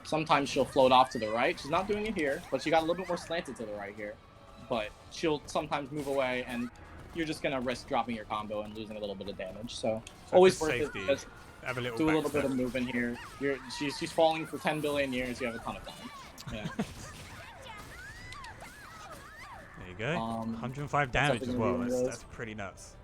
sometimes she'll float off to the right. She's not doing it here, but she got a little bit more slanted to the right here. But she'll sometimes move away, and you're just gonna risk dropping your combo and losing a little bit of damage. So always worth it. Just have a little do a little bit of movement here. She's falling for 10 billion years. You have a ton of time. Yeah. There you go. 105 damage as well. That's pretty nuts.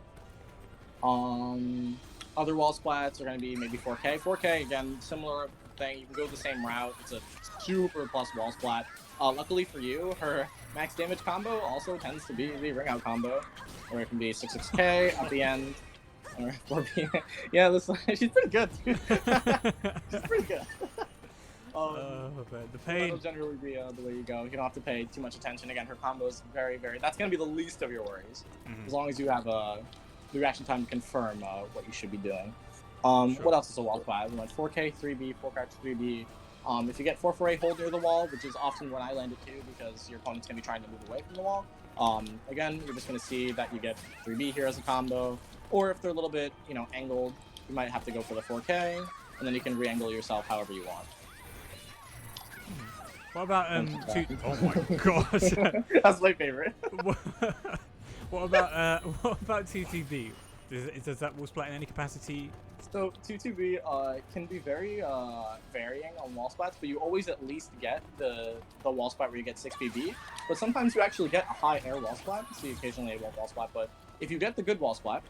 Other wall splats are gonna be maybe 4K. 4K again, similar thing. You can go the same route. It's a super plus wall splat. Luckily for you, her max damage combo also tends to be the ring out combo, or it can be 6K at the end. Or 4B. Yeah, she's pretty good. She's pretty good. But the pain. That'll generally be the way you go. You don't have to pay too much attention. Again, her combo is very, very. That's gonna be the least of your worries, as long as you have the reaction time to confirm what you should be doing. Sure. What else is a wall splat? We went 4K, 3B, 4K, 3B. If you get 4-4A hold near the wall, which is often when I land it too, because your opponent's gonna be trying to move away from the wall. Again, you're just gonna see that you get 3B here as a combo. Or if they're a little bit, you know, angled, you might have to go for the 4K, and then you can re-angle yourself however you want. What about oh my gosh. That's my favorite. what about 2TB? Does that wall splat in any capacity? So 2TB can be very varying on wall splats, but you always at least get the wall splat where you get 6BB. But sometimes you actually get a high air wall splat, so you occasionally get wall splat. But if you get the good wall splat,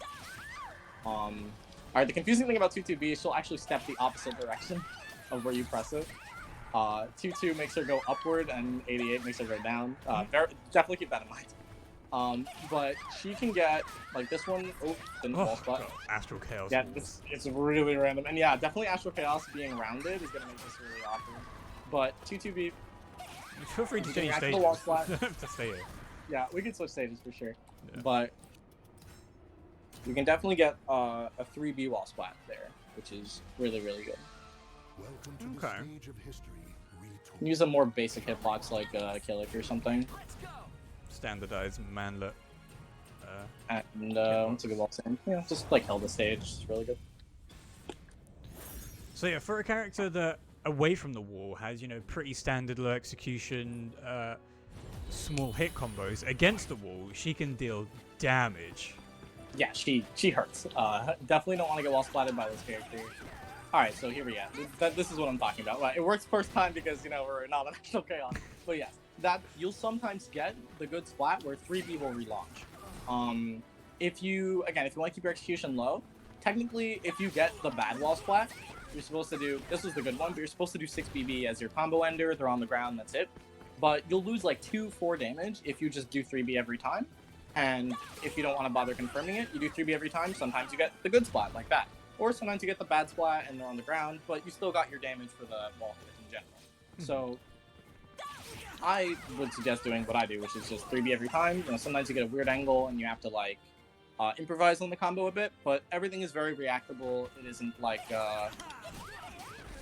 alright, the confusing thing about 2TB is she'll actually step the opposite direction of where you press it. 2-2 makes her go upward, and 88 makes her go down. Definitely keep that in mind. But she can get, like this one, didn't wall spot. God, Astral Chaos. Yeah, it's really random. And yeah, definitely Astral Chaos being rounded is going to make this really awkward. But 2-2B... Feel free to change stages. To stay here. Yeah, we can switch stages for sure. Yeah. But you can definitely get a 3B wall splat there, which is really good. Welcome to the stage of history. Use a more basic hitbox like Killick or something. Standardized manlet. And what's a good wall stand? Yeah, just like held the stage. It's really good. So yeah, for a character that away from the wall has, you know, pretty standard low execution, small hit combos, against the wall, she can deal damage. Yeah, she hurts. Definitely don't want to get wall splatted by this character. Alright, so here we go. This is what I'm talking about. Right, it works first time because, you know, we're not an actual chaos. But yes, that you'll sometimes get the good splat where 3B will relaunch. If you want to keep your execution low, technically, if you get the bad wall splat, you're supposed to do, this was the good one, but you're supposed to do 6BB as your combo ender, they're on the ground, that's it. But you'll lose like 2-4 damage if you just do 3B every time. And if you don't want to bother confirming it, you do 3B every time, sometimes you get the good splat like that. Or sometimes you get the bad splat and they're on the ground, but you still got your damage for the wall hit in general. So I would suggest doing what I do, which is just 3B every time. You know, sometimes you get a weird angle and you have to like improvise on the combo a bit, but everything is very reactable. It isn't like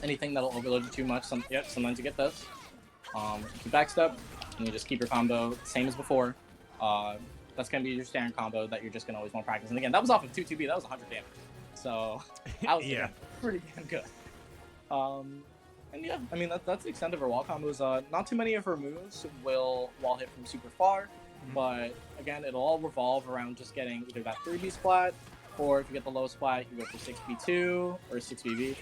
anything that'll overload you too much. Sometimes you get this. You backstep and you just keep your combo same as before. That's gonna be your standard combo that you're just gonna always want to practice. And again, that was off of 2-2B. That was 100 damage. So that was pretty damn good. And yeah, I mean that's the extent of her wall combos. Not too many of her moves will wall hit from super far, but again, it'll all revolve around just getting either that 3B splat, or if you get the low splat, you go for 6B2 or 6BB.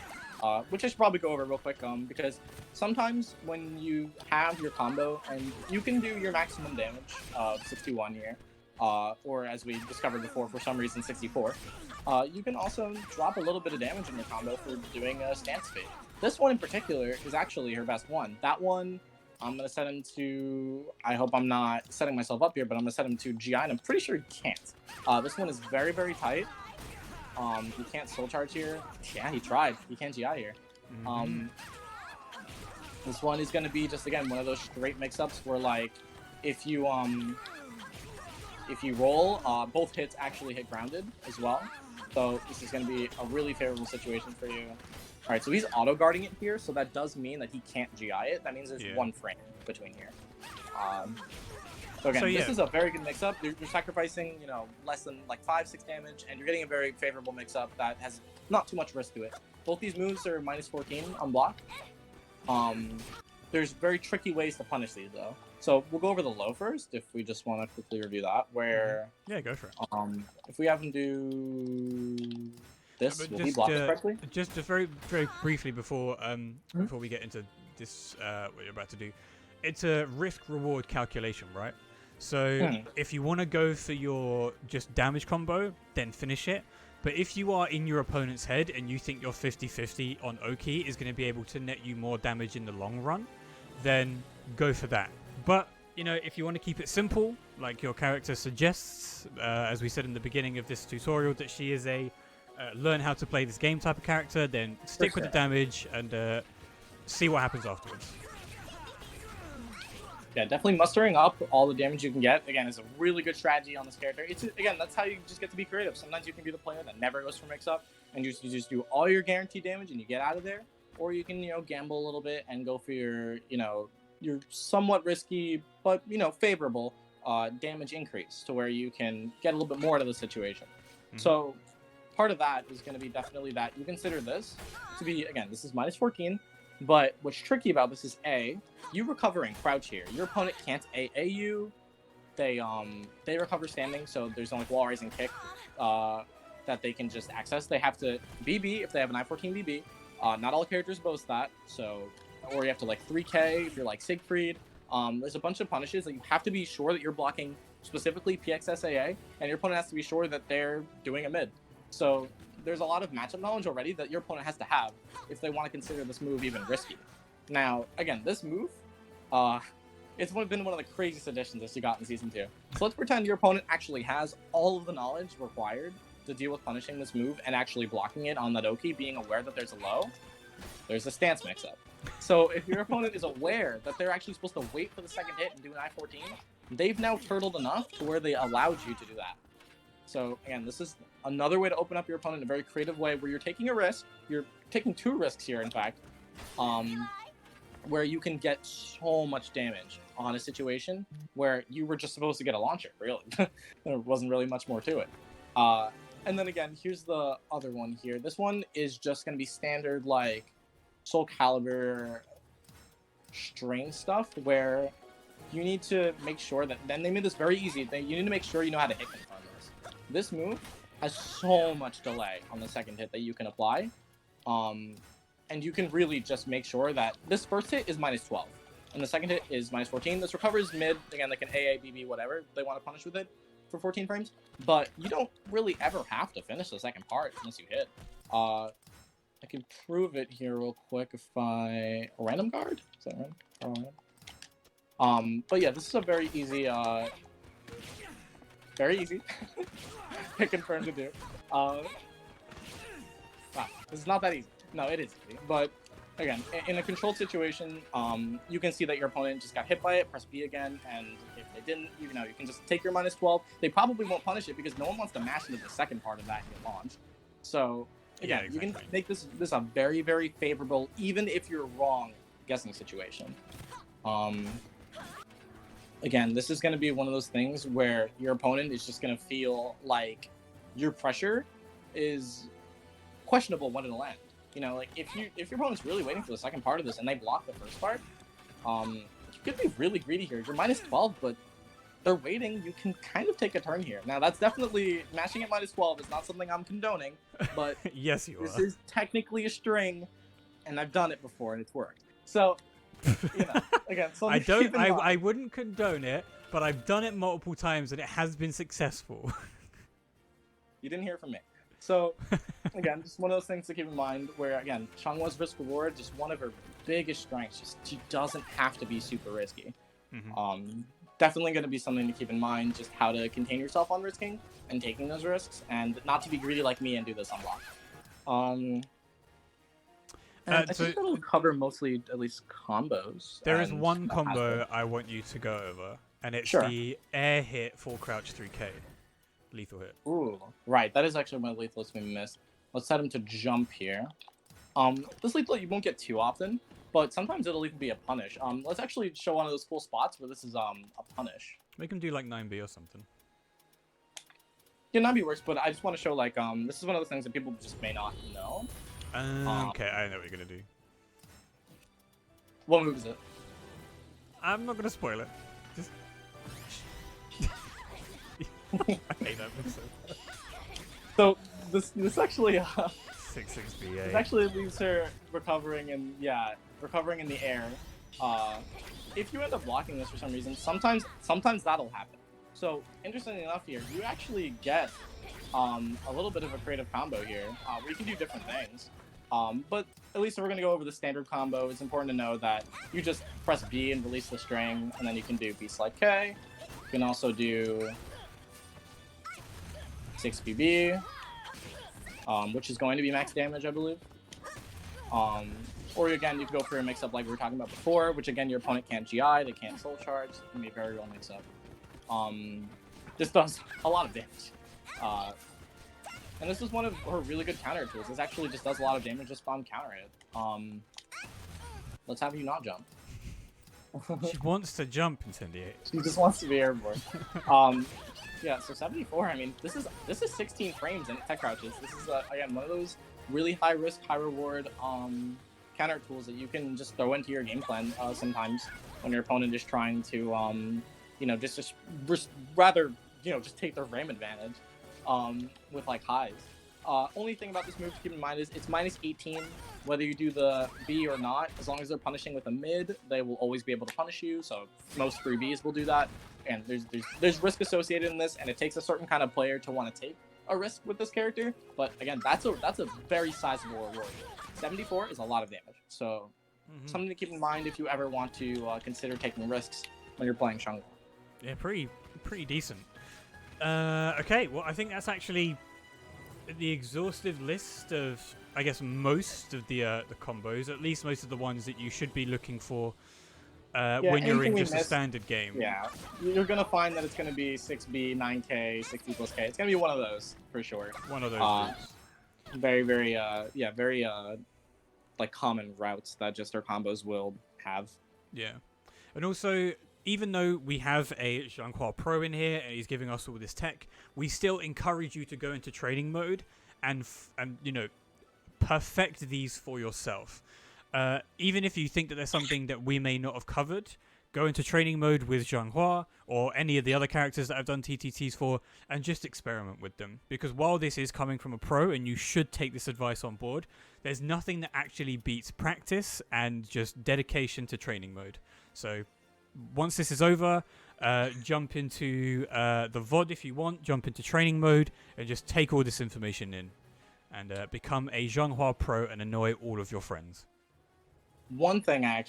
Which I should probably go over real quick, because sometimes when you have your combo and you can do your maximum damage of 61 here, or as we discovered before, for some reason 64. You can also drop a little bit of damage in your combo for doing a stance fade. This one in particular is actually her best one. That one, I'm going to set him to... I hope I'm not setting myself up here, but I'm going to set him to GI, and I'm pretty sure he can't. This one is very, very tight. He can't soul charge here. Yeah, he tried. He can't GI here. This one is going to be just, again, one of those straight mix-ups where, like, if you roll, both hits actually hit grounded as well. So this is going to be a really favorable situation for you. All right, so he's auto-guarding it here, so that does mean that he can't GI it. That means there's one frame between here. So again, this is a very good mix-up. You're sacrificing, you know, less than like 5-6 damage, and you're getting a very favorable mix-up that has not too much risk to it. Both these moves are -14 on block. There's very tricky ways to punish these, though. So we'll go over the low first, if we just want to quickly review that. Where yeah, go for it. If we have him do this, will he block it correctly? Just very briefly before before we get into this, what you're about to do, it's a risk-reward calculation, right? So if you want to go for your just damage combo, then finish it. But if you are in your opponent's head and you think your 50-50 on Oki is going to be able to net you more damage in the long run, then go for that. But, you know, if you want to keep it simple, like your character suggests, as we said in the beginning of this tutorial, that she is a learn how to play this game type of character, then stick with the damage and see what happens afterwards. Yeah, definitely mustering up all the damage you can get, again, is a really good strategy on this character. It's, again, that's how you just get to be creative. Sometimes you can be the player that never goes for mix-up, and you just do all your guaranteed damage and you get out of there. Or you can, you know, gamble a little bit and go for your, you know, your somewhat risky, but, you know, favorable damage increase to where you can get a little bit more out of the situation. So part of that is going to be definitely that you consider this to be, again, this is -14. But what's tricky about this is you recover and crouch here. Your opponent can't AA you. They recover standing, so there's no like wall rising kick that they can just access. They have to BB if they have an I-14 BB. Not all characters boast that, so or you have to like 3K if you're like Siegfried. There's a bunch of punishes that you have to be sure that you're blocking specifically PXSAA, and your opponent has to be sure that they're doing a mid. So there's a lot of matchup knowledge already that your opponent has to have if they want to consider this move even risky. Now, again, this move, it's been one of the craziest additions that you got in Season 2. So let's pretend your opponent actually has all of the knowledge required to deal with punishing this move and actually blocking it on that Oki, being aware that there's a low. There's a stance mix-up. So if your opponent is aware that they're actually supposed to wait for the second hit and do an I-14, they've now turtled enough to where they allowed you to do that. So again, this is another way to open up your opponent in a very creative way where you're taking a risk. You're taking 2 risks here, in fact, where you can get so much damage on a situation where you were just supposed to get a launcher, really. There wasn't really much more to it. And then again, here's the other one here. This one is just going to be standard, like, Soulcalibur strain stuff where you need to make sure that, then they made this very easy. You need to make sure you know how to hit confirm this. This move has so much delay on the second hit that you can apply. And you can really just make sure that this first hit is -12. And the second hit is -14. This recovers mid, again, like an AA, BB, whatever they want to punish with it for 14 frames. But you don't really ever have to finish the second part unless you hit. I can prove it here real quick if I... Random guard? Is that right? But yeah, this is a very easy hit confirm to do. Wow, this is not that easy. No, it is easy. But again, in a controlled situation, you can see that your opponent just got hit by it, press B again, and if they didn't, you know, you can just take your -12. They probably won't punish it because no one wants to mash into the second part of that hit launch. So again, you can make this a very, very favorable, even if you're wrong, guessing situation. Again, this is going to be one of those things where your opponent is just going to feel like your pressure is questionable when it'll end. You know, like if your opponent's really waiting for the second part of this and they block the first part, you could be really greedy here. You're -12, but they're waiting. You can kind of take a turn here. Now, that's definitely mashing at -12 is not something I'm condoning, but yes, you this are. is technically a string, and I've done it before and it's worked. So You know, again, I something to keep in mind. I wouldn't condone it, but I've done it multiple times and it has been successful. You didn't hear it from me. So, again, just one of those things to keep in mind where, again, Xianghua's risk reward, just one of her biggest strengths. Just she doesn't have to be super risky. Definitely going to be something to keep in mind, just how to contain yourself on risking and taking those risks, and not to be greedy like me and do this unlock. I think that'll cover mostly, at least, combos. There is one combo I want you to go over, and it's the air hit, full crouch 3K. Lethal hit. Ooh, right. That is actually one of the lethals we missed. Let's set him to jump here. This lethal you won't get too often, but sometimes it'll even be a punish. Let's actually show one of those cool spots where this is a punish. Make him do like 9B or something. Yeah, 9B works, but I just want to show like this is one of those things that people just may not know. Okay, I know what you're gonna do. What move is it? I'm not gonna spoil it. Just. I hate that move so. This actually 6-6-BA. This actually leaves her recovering in the air. If you end up blocking this for some reason, sometimes that'll happen. So interestingly enough, here you actually get a little bit of a creative combo here where you can do different things. But at least if we're gonna go over the standard combo, it's important to know that you just press B and release the string, and then you can do B slide K. You can also do 6BB. Which is going to be max damage, I believe. Or again, you can go for a mix-up like we were talking about before, which again, your opponent can't GI, they can't soul charge. It can be a very real mix-up. This does a lot of damage. And this is one of her really good counter tools. This actually just does a lot of damage, just spawn counter it. Let's have you not jump. She wants to jump, Incendiate. She just wants to be airborne. Yeah, so 74, I mean, this is 16 frames and it tech crouches. This is, again, one of those really high risk, high reward counter tools that you can just throw into your game plan sometimes when your opponent is trying to, you know, just rather, you know, just take their frame advantage with, like, highs. Only thing about this move to keep in mind is it's minus 18, whether you do the B or not. As long as they're punishing with a mid, they will always be able to punish you, so most free Bs will do that. And there's risk associated in this, and it takes a certain kind of player to want to take a risk with this character. But again, that's a very sizable reward. 74 is a lot of damage, so something to keep in mind if you ever want to consider taking risks when you're playing Xianghua. Yeah, pretty decent. Okay, well I think that's actually the exhaustive list of, I guess, most of the combos, at least most of the ones that you should be looking for. When you're in just a standard game. Yeah, you're going to find that it's going to be 6B, 9K, 60 plus K. It's going to be one of those, for sure. One of those very, very, like, common routes that just our combos will have. Yeah. And also, even though we have a Xianghua Pro in here, and he's giving us all this tech, we still encourage you to go into training mode and you know, perfect these for yourself. Even if you think that there's something that we may not have covered, go into training mode with Xianghua or any of the other characters that I've done TTTs for and just experiment with them. Because while this is coming from a pro and you should take this advice on board, there's nothing that actually beats practice and just dedication to training mode. So once this is over, jump into the VOD if you want, jump into training mode and just take all this information in and become a Xianghua pro and annoy all of your friends. One thing I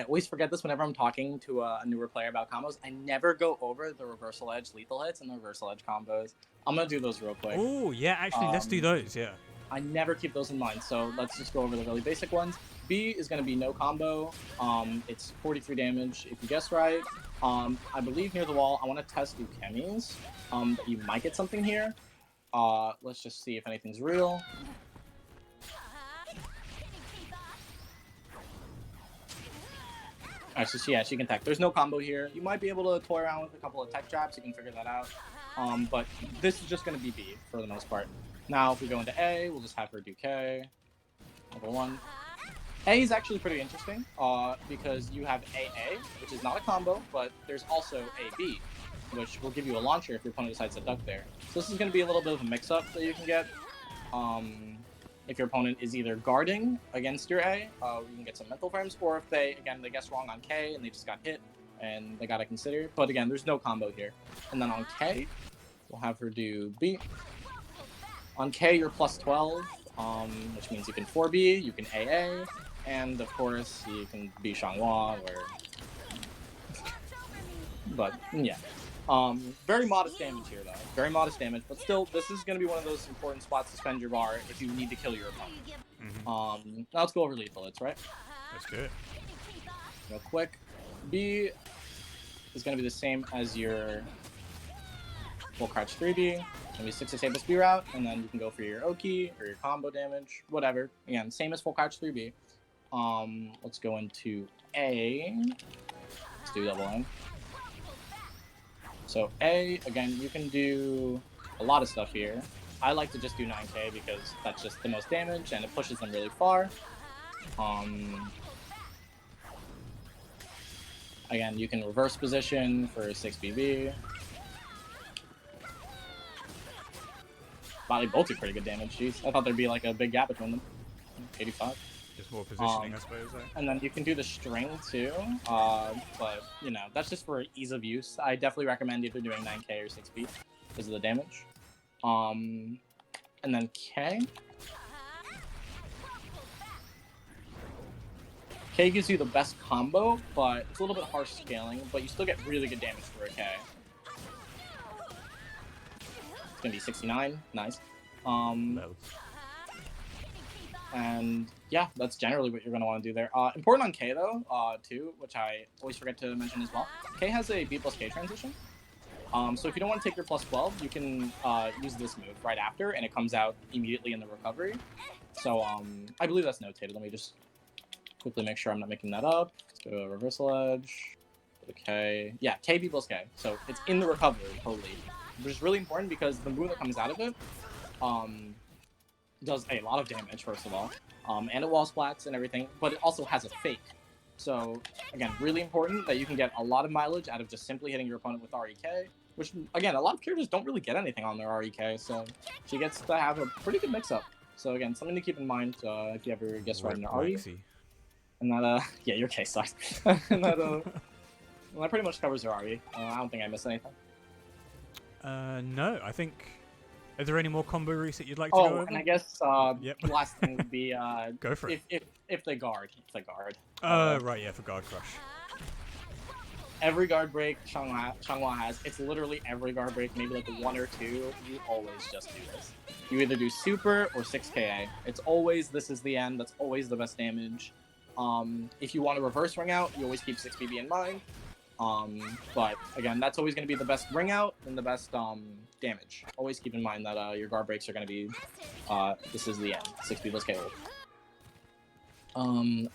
always forget this whenever I'm talking to a newer player about combos. I never go over the reversal edge lethal hits and the reversal edge combos. I'm going to do those real quick. Oh, yeah, actually, let's do those, yeah. I never keep those in mind, so let's just go over the really basic ones. B is going to be no combo. It's 43 damage if you guess right. I believe near the wall, I want to test Ukemi's. You might get something here. Let's just see if anything's real. Alright, so yeah, she can tech. There's no combo here. You might be able to toy around with a couple of tech traps. You can figure that out. But this is just going to be B for the most part. Now, if we go into A, we'll just have her do K. Level 1. A is actually pretty interesting because you have AA, which is not a combo, but there's also AB, which will give you a launcher if your opponent decides to duck there. So this is going to be a little bit of a mix-up that you can get. if your opponent is either guarding against your A, you can get some mental frames, or if they guess wrong on K and they just got hit and they gotta consider. But again, there's no combo here. And then on K, we'll have her do B. On K, you're plus 12, which means you can 4B, you can AA, and of course you can be Xianghua or. But yeah. Very modest damage here, though. Very modest damage, but still, this is going to be one of those important spots to spend your bar if you need to kill your opponent. Now let's go over lethal hits, right? Let's do it. Real quick. B is going to be the same as your full crouch 3B. It's going to be 6 disable B route, and then you can go for your Oki or your combo damage, whatever. Again, same as full crouch 3B. Let's go into A. Let's do double aim. So A, again, you can do a lot of stuff here. I like to just do 9k because that's just the most damage and it pushes them really far. Again, you can reverse position for 6BB. Wow, they both do pretty good damage, jeez. I thought there'd be like a big gap between them. 85. Just more positioning, I suppose. And then you can do the string too, but you know, that's just for ease of use. I definitely recommend either doing 9k or 6B because of the damage. And then K. K gives you the best combo, but it's a little bit harsh scaling, but you still get really good damage for a K. It's gonna be 69, nice. And yeah, that's generally what you're going to want to do there. Important on K though, too, which I always forget to mention as well. K has a B plus K transition. So if you don't want to take your plus 12, you can use this move right after, and it comes out immediately in the recovery. So I believe that's notated. Let me just quickly make sure I'm not making that up. Let's go to reversal edge. Okay, yeah, K B plus K. So it's in the recovery totally, which is really important because the move that comes out of it, does a lot of damage, first of all, and it wall splats and everything, but it also has a fake. So, again, really important that you can get a lot of mileage out of just simply hitting your opponent with REK, which, again, a lot of characters don't really get anything on their REK, so she gets to have a pretty good mix-up. So, again, something to keep in mind if you ever guess right in your RE. And that, yeah, your case sucks. And that, well, that pretty much covers her RE. I don't think I missed anything. No, I think... Are there any more combo routes that you'd like to go over? Oh, and I guess the last thing would be go for it. If they guard. If they guard. Right, yeah, for guard crush. Every guard break Xianghua has, it's literally every guard break, maybe like 1 or 2, you always just do this. You either do super or 6KA. It's always, this is the end, that's always the best damage. If you want to reverse ring out, you always keep 6BB in mind. But again, that's always going to be the best ring out and the best damage. Always keep in mind that your guard breaks are going to be this is the end. 6B plus KO.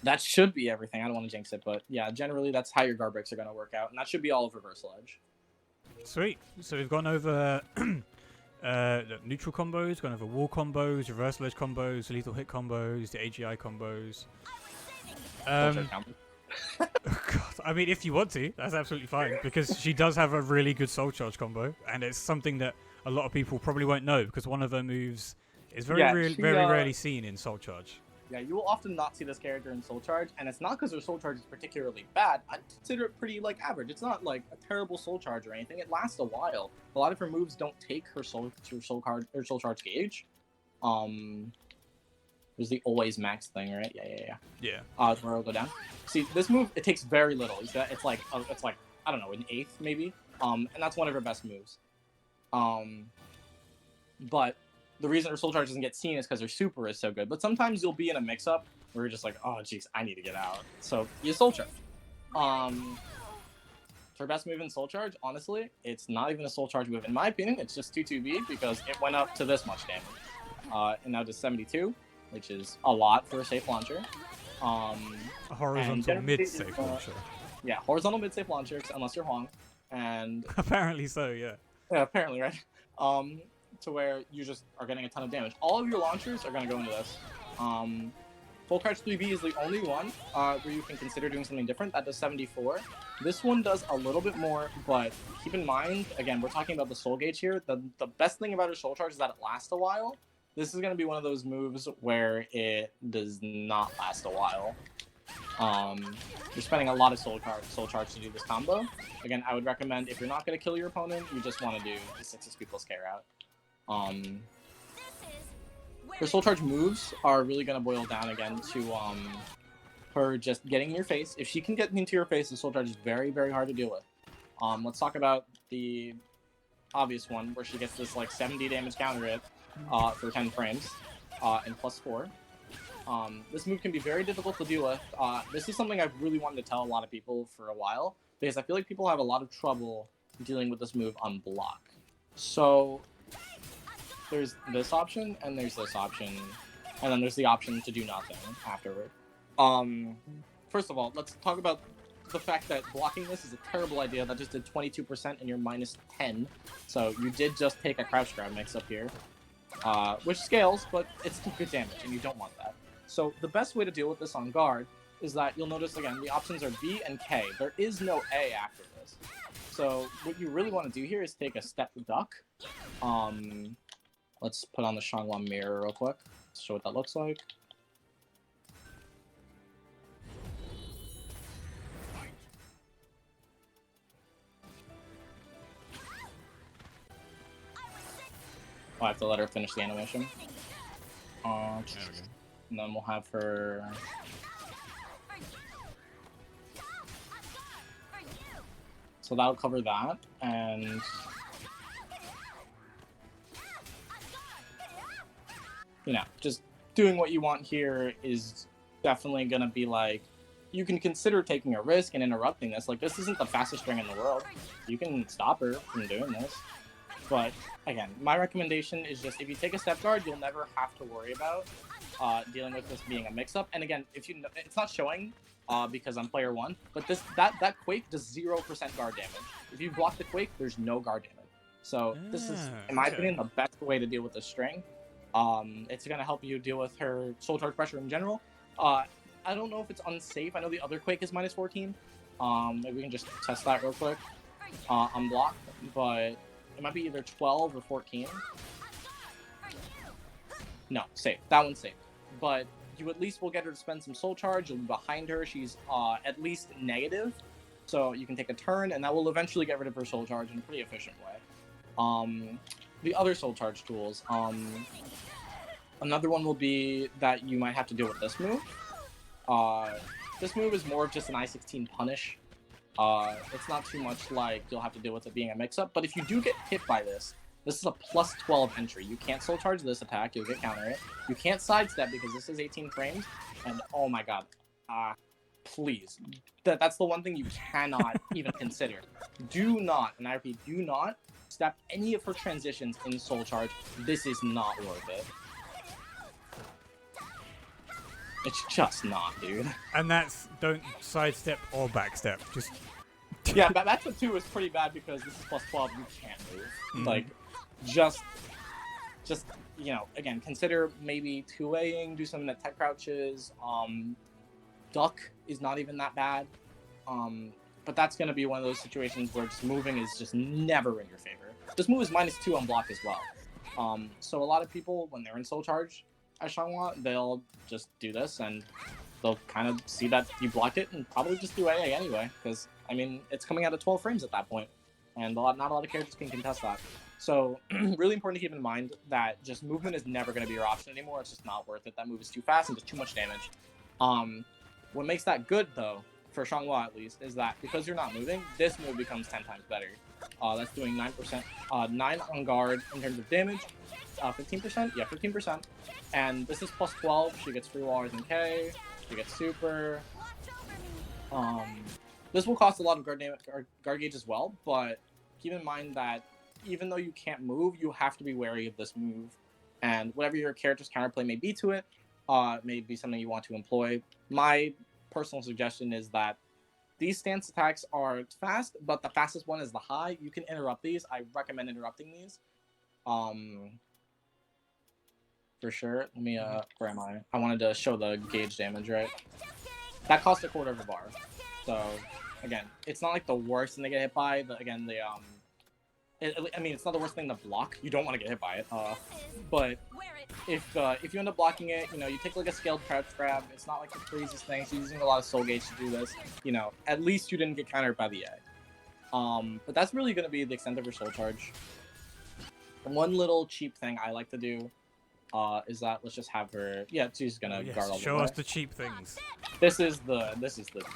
That should be everything. I don't want to jinx it, but yeah, generally that's how your guard breaks are going to work out, and that should be all of reversal edge. Sweet. So we've gone over neutral combos, gone over wall combos, reversal edge combos, lethal hit combos, the AGI combos. God, I mean, if you want to, that's absolutely fine, because she does have a really good soul charge combo, and it's something that a lot of people probably won't know, because one of her moves is very rarely seen in soul charge. Yeah, you will often not see this character in soul charge, and it's not because her soul charge is particularly bad. I consider it pretty, like, average. It's not, like, a terrible soul charge or anything. It lasts a while. A lot of her moves don't take her soul charge gauge. There's the always max thing, right? Yeah. Where it'll go down. See, this move, it takes very little. It's like I don't know, an eighth maybe. And that's one of her best moves. But the reason her soul charge doesn't get seen is because her super is so good. But sometimes you'll be in a mix-up where you're just like, oh jeez, I need to get out. So you soul charge. Her best move in soul charge, honestly, it's not even a soul charge move in my opinion. It's just 2-2B because it went up to this much damage. And now to 72. Which is a lot for a safe launcher. A horizontal mid-safe launcher. Yeah, horizontal mid-safe launcher, unless you're Huang. And apparently so, yeah. Yeah, apparently, right? To where you just are getting a ton of damage. All of your launchers are going to go into this. Full Crouch 3B is the only one where you can consider doing something different. That does 74. This one does a little bit more, but keep in mind, again, we're talking about the soul gauge here. The best thing about her soul charge is that it lasts a while. this is going to be one of those moves where it does not last a while. You're spending a lot of soul charge to do this combo. Again, I would recommend if you're not going to kill your opponent, you just want to do the 6 people scare out. Her soul charge moves are really going to boil down again to her just getting in your face. If she can get into your face, the soul charge is very, very hard to deal with. Let's talk about the obvious one where she gets this like 70 damage counter hit for 10 frames and +4. This move can be very difficult to deal with. This is something I've really wanted to tell a lot of people for a while, because I feel like people have a lot of trouble dealing with this move on block. So there's this option, and there's this option, and then there's the option to do nothing afterward. First of all, let's talk about the fact that blocking this is a terrible idea. That just did 22% and you're -10. So you did just take a crouch grab mix up here, which scales, but it's still good damage, and you don't want that. So the best way to deal with this on guard is that you'll notice, again, the options are B and K. There is no A after this. So what you really want to do here is take a step duck. Let's put on the Xianghua mirror real quick to show what that looks like. Oh, I have to let her finish the animation. And then we'll have her... So that'll cover that, and... You know, just doing what you want here is definitely going to be like... You can consider taking a risk and interrupting this. Like, this isn't the fastest string in the world. You can stop her from doing this. But, again, my recommendation is just, if you take a step guard, you'll never have to worry about dealing with this being a mix-up. And again, if you, it's not showing because I'm player 1, but that Quake does 0% guard damage. If you block the Quake, there's no guard damage. So this is, in my opinion, the best way to deal with this string. It's going to help you deal with her soul charge pressure in general. I don't know if it's unsafe. I know the other Quake is -14. Maybe we can just test that real quick on block, but... It might be either 12 or 14. No, safe. That one's safe. But you at least will get her to spend some soul charge. You'll be behind her. She's at least negative. So you can take a turn, and that will eventually get rid of her soul charge in a pretty efficient way. The other soul charge tools. Another one will be that you might have to deal with this move. This move is more of just an I-16 punish. It's not too much like you'll have to deal with it being a mix-up, but if you do get hit by this, this is a +12 entry. You can't soul charge this attack, you'll get counter it. You can't sidestep because this is 18 frames, and oh my god, please. That's the one thing you cannot even consider. Do not, and I repeat, do not step any of her transitions in soul charge. This is not worth it. It's just not, dude. And that's, don't sidestep or backstep. Just... Yeah, backstep 2 is pretty bad because this is +12, you can't move. Like, just, you know, again, consider maybe 2Aing, do something that tech crouches. Duck is not even that bad. But that's going to be one of those situations where just moving is just never in your favor. This move is -2 on block as well. So a lot of people, when they're in soul charge, as Xianghua, they'll just do this, and they'll kind of see that you blocked it, and probably just do AA anyway, because, I mean, it's coming out of 12 frames at that point, and not a lot of characters can contest that. So, really important to keep in mind that just movement is never going to be your option anymore. It's just not worth it. That move is too fast and just too much damage. What makes that good, though, for Xianghua at least, is that because you're not moving, this move becomes 10 times better. That's doing 9%, 9 on guard in terms of damage, 15%? Yeah, 15%. And this is +12, she gets free wallers and K, she gets super. This will cost a lot of guard gauge as well, but keep in mind that even though you can't move, you have to be wary of this move. And whatever your character's counterplay may be to it, may be something you want to employ. My personal suggestion is that these stance attacks are fast, but the fastest one is the high. You can interrupt these. I recommend interrupting these. For sure. Let me, where am I? I wanted to show the gauge damage, right? That cost a quarter of a bar. So, again, it's not like the worst thing they get hit by. Again, the I mean, it's not the worst thing to block. You don't want to get hit by it. But if you end up blocking it, you know, you take like a scaled crouch grab. It's not like the craziest thing. She's using a lot of soul gates to do this. You know, at least you didn't get countered by the A. But that's really going to be the extent of her soul charge. One little cheap thing I like to do is that let's just have her. Yeah, she's gonna guard all the way. Show us the cheap things. This is the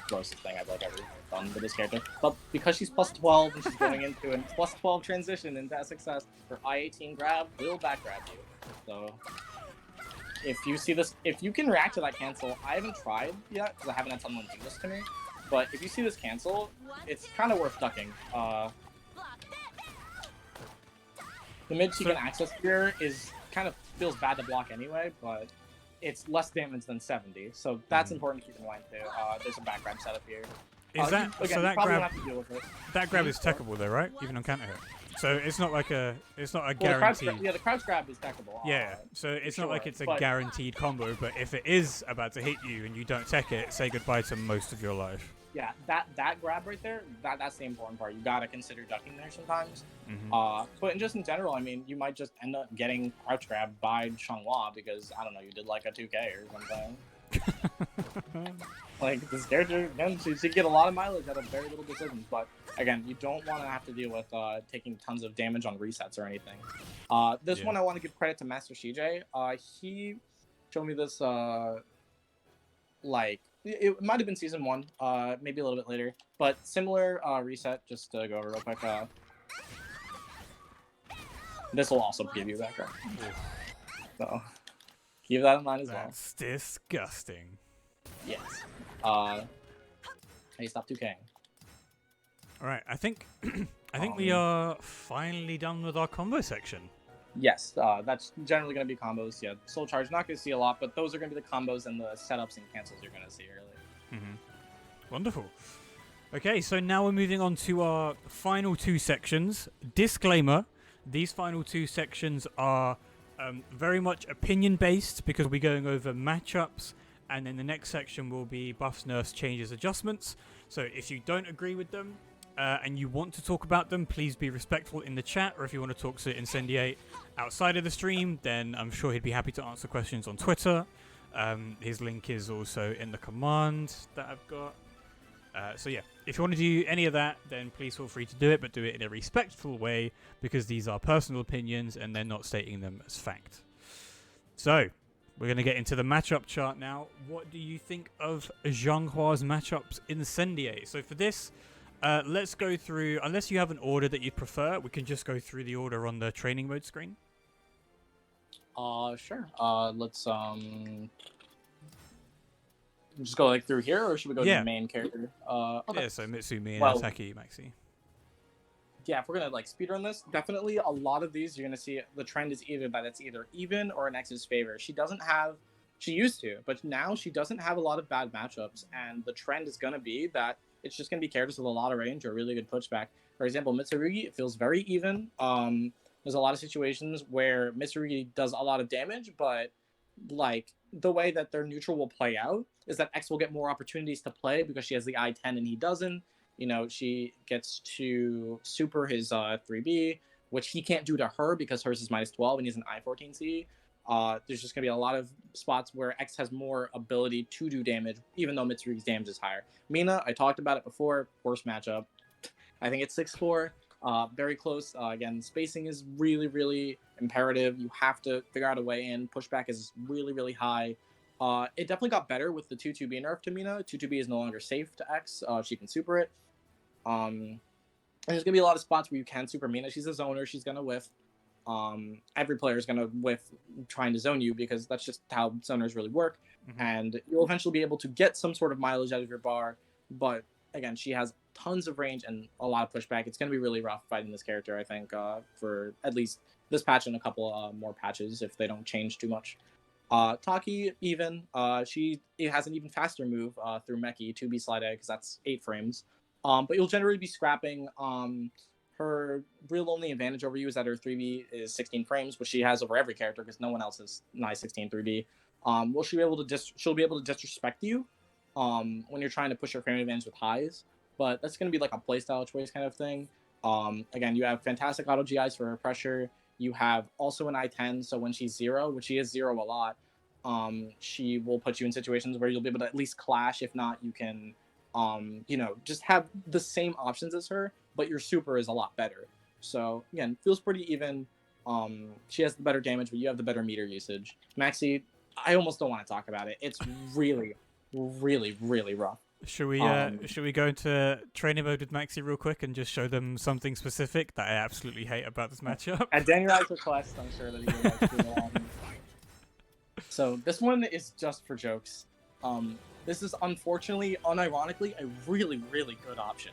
grossest thing I've like ever done with this character. But because she's plus 12 and she's going into a plus 12 transition into SXS, her I-18 grab will back grab you. So if you see this, if you can react to that cancel, I haven't tried yet because I haven't had someone do this to me. But if you see this cancel, it's kind of worth ducking. The mid she can access here is kind of feels bad to block anyway, but it's less damage than 70, so that's important to keep in mind too. There's a back grab setup here. Is that again, so? That probably grab, have to deal with it. that grab is techable though, right? Even on counter hit. So it's not like it's not a Well, guaranteed. the crouch grab is techable. Yeah, so it's not like it's a but- guaranteed combo, but if it is about to hit you and you don't tech it, say goodbye to most of your life. Yeah, that grab right there, that's the important part. You gotta consider ducking there sometimes. Mm-hmm. But just in general, I mean, you might just end up getting crouch grabbed by Xianghua because I don't know, you did like a 2K or something. Like this character, again, she get a lot of mileage out of very little decisions. But again, you don't want to have to deal with taking tons of damage on resets or anything. This one I want to give credit to Master CJ. He showed me this like. It might have been season 1, maybe a little bit later, but similar reset. Just to go over real quick. This will also give you that card, so keep that in mind as well. That's disgusting. Yes. Hey, stop 2K'ing. All right, I think we are finally done with our combo section. Yes, that's generally going to be combos. Yeah, Soul Charge, not going to see a lot, but those are going to be the combos and the setups and cancels you're going to see early. Mm-hmm. Wonderful. Okay, so now we're moving on to our final 2 sections. Disclaimer, these final 2 sections are very much opinion-based because we're going over matchups, and then the next section will be buffs, nerfs, changes, adjustments. So if you don't agree with them, and you want to talk about them, please be respectful in the chat, or if you want to talk to Incendiate outside of the stream, then I'm sure he'd be happy to answer questions on Twitter. His link is also in the command that I've got. So yeah, if you want to do any of that, then please feel free to do it, but do it in a respectful way, because these are personal opinions and they're not stating them as fact. So, we're going to get into the matchup chart now. What do you think of Xianghua's matchups in Incendiate? So for this, let's go through, unless you have an order that you'd prefer, we can just go through the order on the training mode screen. Sure. Let's just go like through here, or should we go to the main character? Okay. Yeah, so Mitsumi and Well, Ataki Maxi. Yeah, if we're gonna like speedrun this, definitely a lot of these you're gonna see the trend is either that it's either even or in X's favor. She used to, but now she doesn't have a lot of bad matchups, and the trend is gonna be that it's just gonna be characters with a lot of range or really good pushback. For example, Mitsurugi, it feels very even. There's a lot of situations where Mitsurugi does a lot of damage, but like the way that their neutral will play out is that X will get more opportunities to play because she has the I-10 and he doesn't. You know, she gets to super his 3B, which he can't do to her because hers is -12 and he's an I-14C. There's just going to be a lot of spots where X has more ability to do damage, even though Mitsurugi's damage is higher. Mina, I talked about it before, worst matchup. I think it's 6-4, very close. Again, spacing is really, really imperative. You have to figure out a way in. Pushback is really, really high. It definitely got better with the 2-2B nerf to Mina. 2-2B is no longer safe to X. She can super it. And there's going to be a lot of spots where you can super Mina. She's a zoner. She's going to whiff. Every player is going to whiff trying to zone you because that's just how zoners really work. Mm-hmm. And you'll eventually be able to get some sort of mileage out of your bar. But again, she has tons of range and a lot of pushback. It's going to be really rough fighting this character, I think, for at least this patch and a couple more patches if they don't change too much. Taki, even, it has an even faster move through Meki, 2B slide A, because that's 8 frames. But you'll generally be scrapping. Her real only advantage over you is that her 3B is 16 frames, which she has over every character because no one else has nice 16 3B. Well, she'll be able to disrespect you when you're trying to push your frame advantage with highs, but that's going to be like a playstyle choice kind of thing. Again, you have fantastic auto GIs for her pressure. You have also an I-10, so when she's 0, which she is 0 a lot, she will put you in situations where you'll be able to at least clash. If not, you can, just have the same options as her, but your super is a lot better. So again, feels pretty even. She has the better damage, but you have the better meter usage. Maxi, I almost don't want to talk about it. It's really, really, really rough. Should we go into training mode with Maxi real quick and just show them something specific that I absolutely hate about this matchup? At Daniel's request, I'm sure that he would like to. So this one is just for jokes. This is unfortunately, unironically, a really, really good option.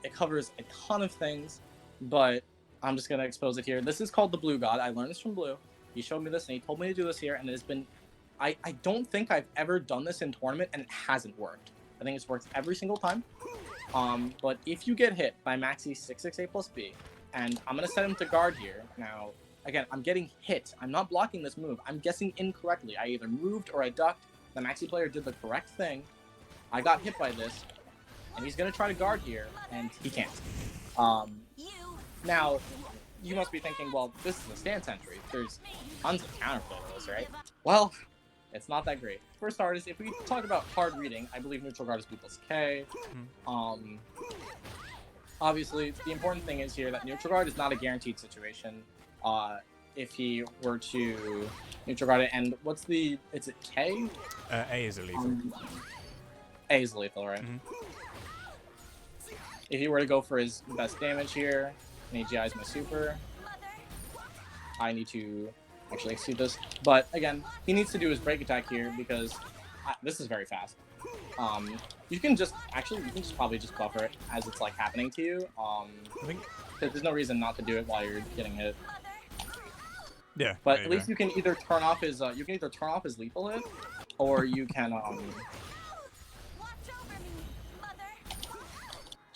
It covers a ton of things, but I'm just gonna expose it here. This is called the Blue God. I learned this from Blue. He showed me this and he told me to do this here, and it has been. I don't think I've ever done this in tournament and it hasn't worked. I think it's worked every single time. But if you get hit by Maxi's 668 plus B, and I'm going to set him to guard here. Now, again, I'm getting hit. I'm not blocking this move. I'm guessing incorrectly. I either moved or I ducked. The Maxi player did the correct thing. I got hit by this, and he's going to try to guard here, and he can't. Now, you must be thinking, well, this is a stance entry. There's tons of counterplay to this, right? Well, it's not that great. For starters, if we talk about hard reading, I believe neutral guard is B plus K. Obviously, the important thing is here that neutral guard is not a guaranteed situation. If he were to neutral guard it, and what's the... Is it K? A is lethal. A is lethal, right? If he were to go for his best damage here, and he GIs my super, I need to actually execute this. But again, he needs to do his break attack here because this is very fast. You can just probably just buffer it as it's like happening to you. I think there's no reason not to do it while you're getting hit. Yeah. But at least you can either turn off his lethal hit, or you can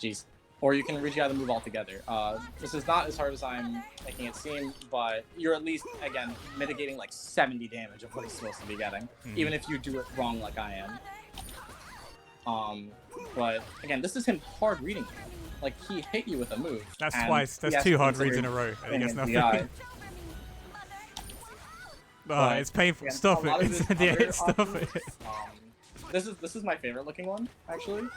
jeez. Or you can re-GI the move altogether. This is not as hard as I'm making it seem, but you're at least, again, mitigating like 70 damage of what he's supposed to be getting, even if you do it wrong like I am. But again, this is him hard reading you. Like, he hit you with a move. That's twice. That's 2 hard reads in a row. I think it's nothing. Oh, it's painful. Again, stop it. Incendiate, stop it. This is my favorite looking one, actually.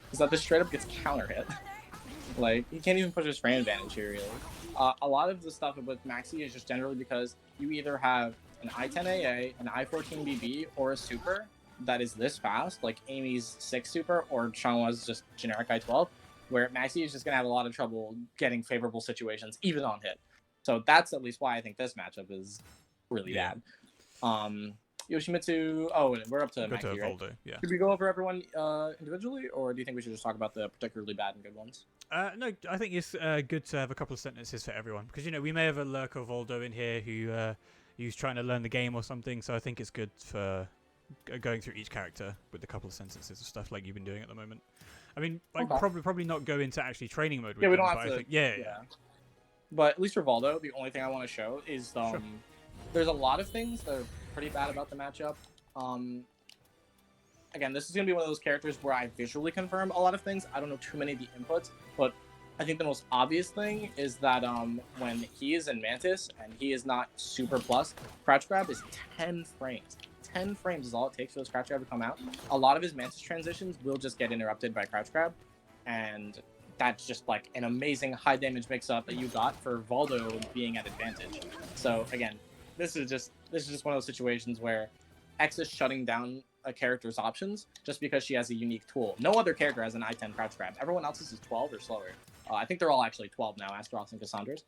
Is that this straight up gets counter hit. Like, he can't even push his frame advantage here, really. A lot of the stuff with Maxi is just generally because you either have an I-10AA, an I-14BB, or a super that is this fast, like Amy's 6 super or Xianghua's just generic I-12, where Maxi is just going to have a lot of trouble getting favorable situations, even on hit. So that's at least why I think this matchup is really bad. Yoshimitsu. Oh, we're up to Maxi, right? Voldo, yeah. Should we go over everyone individually, or do you think we should just talk about the particularly bad and good ones? No, I think it's good to have a couple of sentences for everyone, because we may have a lurker Voldo in here who's trying to learn the game or something. So I think it's good for going through each character with a couple of sentences of stuff like you've been doing at the moment. I mean, like probably not go into actually training mode with them, we don't have to. Yeah. But at least for Voldo, the only thing I want to show is there's a lot of things that are pretty bad about the matchup. Again, this is going to be one of those characters where I visually confirm a lot of things. I don't know too many of the inputs, but I think the most obvious thing is that when he is in Mantis and he is not super plus, crouch grab is 10 frames. 10 frames is all it takes for this crouch grab to come out. A lot of his Mantis transitions will just get interrupted by crouch grab, and that's just like an amazing high damage mix-up that you got for Voldo being at advantage. So again, this is just one of those situations where X is shutting down a character's options just because she has a unique tool. No other character has an I-10 crouch grab. Everyone else's is 12 or slower. I think they're all actually 12 now, Astaroth and Cassandra's.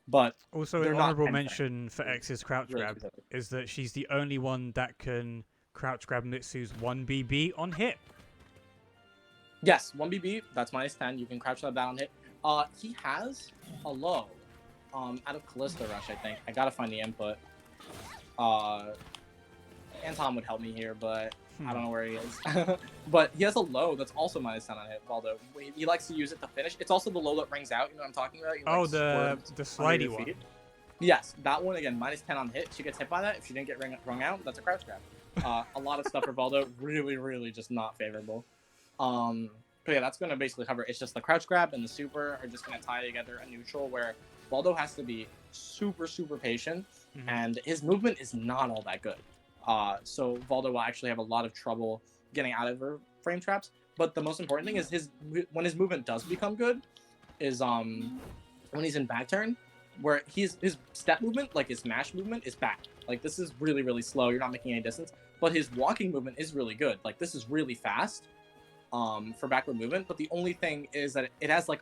But also, an honorable mention for X's crouch grab is that she's the only one that can crouch grab Mitsu's 1BB on hit. Yes, 1BB, that's minus 10. You can crouch grab that on hit. He has a low out of Callista Rush, I think. I gotta find the input. Anton would help me here, but I don't know where he is. But he has a low that's also minus 10 on hit, Valdo. He likes to use it to finish. It's also the low that rings out, you know what I'm talking about? Oh, the slidey one. Yes, that one, again, minus 10 on hit. She gets hit by that. If she didn't get rung out, that's a crouch grab. A lot of stuff for Valdo, really just not favorable. But yeah, that's going to basically cover. It's just the crouch grab and the super are just going to tie together a neutral where Valdo has to be super patient, and his movement is not all that good. So Valdo will actually have a lot of trouble getting out of her frame traps. But the most important thing is when his movement does become good, is when he's in back turn, where his step movement, like his smash movement, is bad. Like this is really slow. You're not making any distance. But his walking movement is really good. Like this is really fast for backward movement. But the only thing is that it has like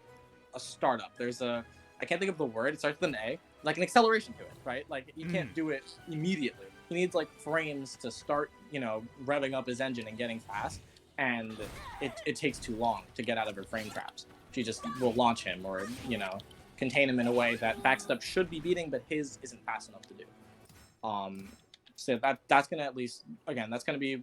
a startup. There's I can't think of the word. It starts with an A, like an acceleration to it, right? Like you can't do it immediately. He needs like frames to start, revving up his engine and getting fast. And it takes too long to get out of her frame traps. She just will launch him or, contain him in a way that backstep should be beating, but his isn't fast enough to do. So that's gonna at least, again, that's gonna be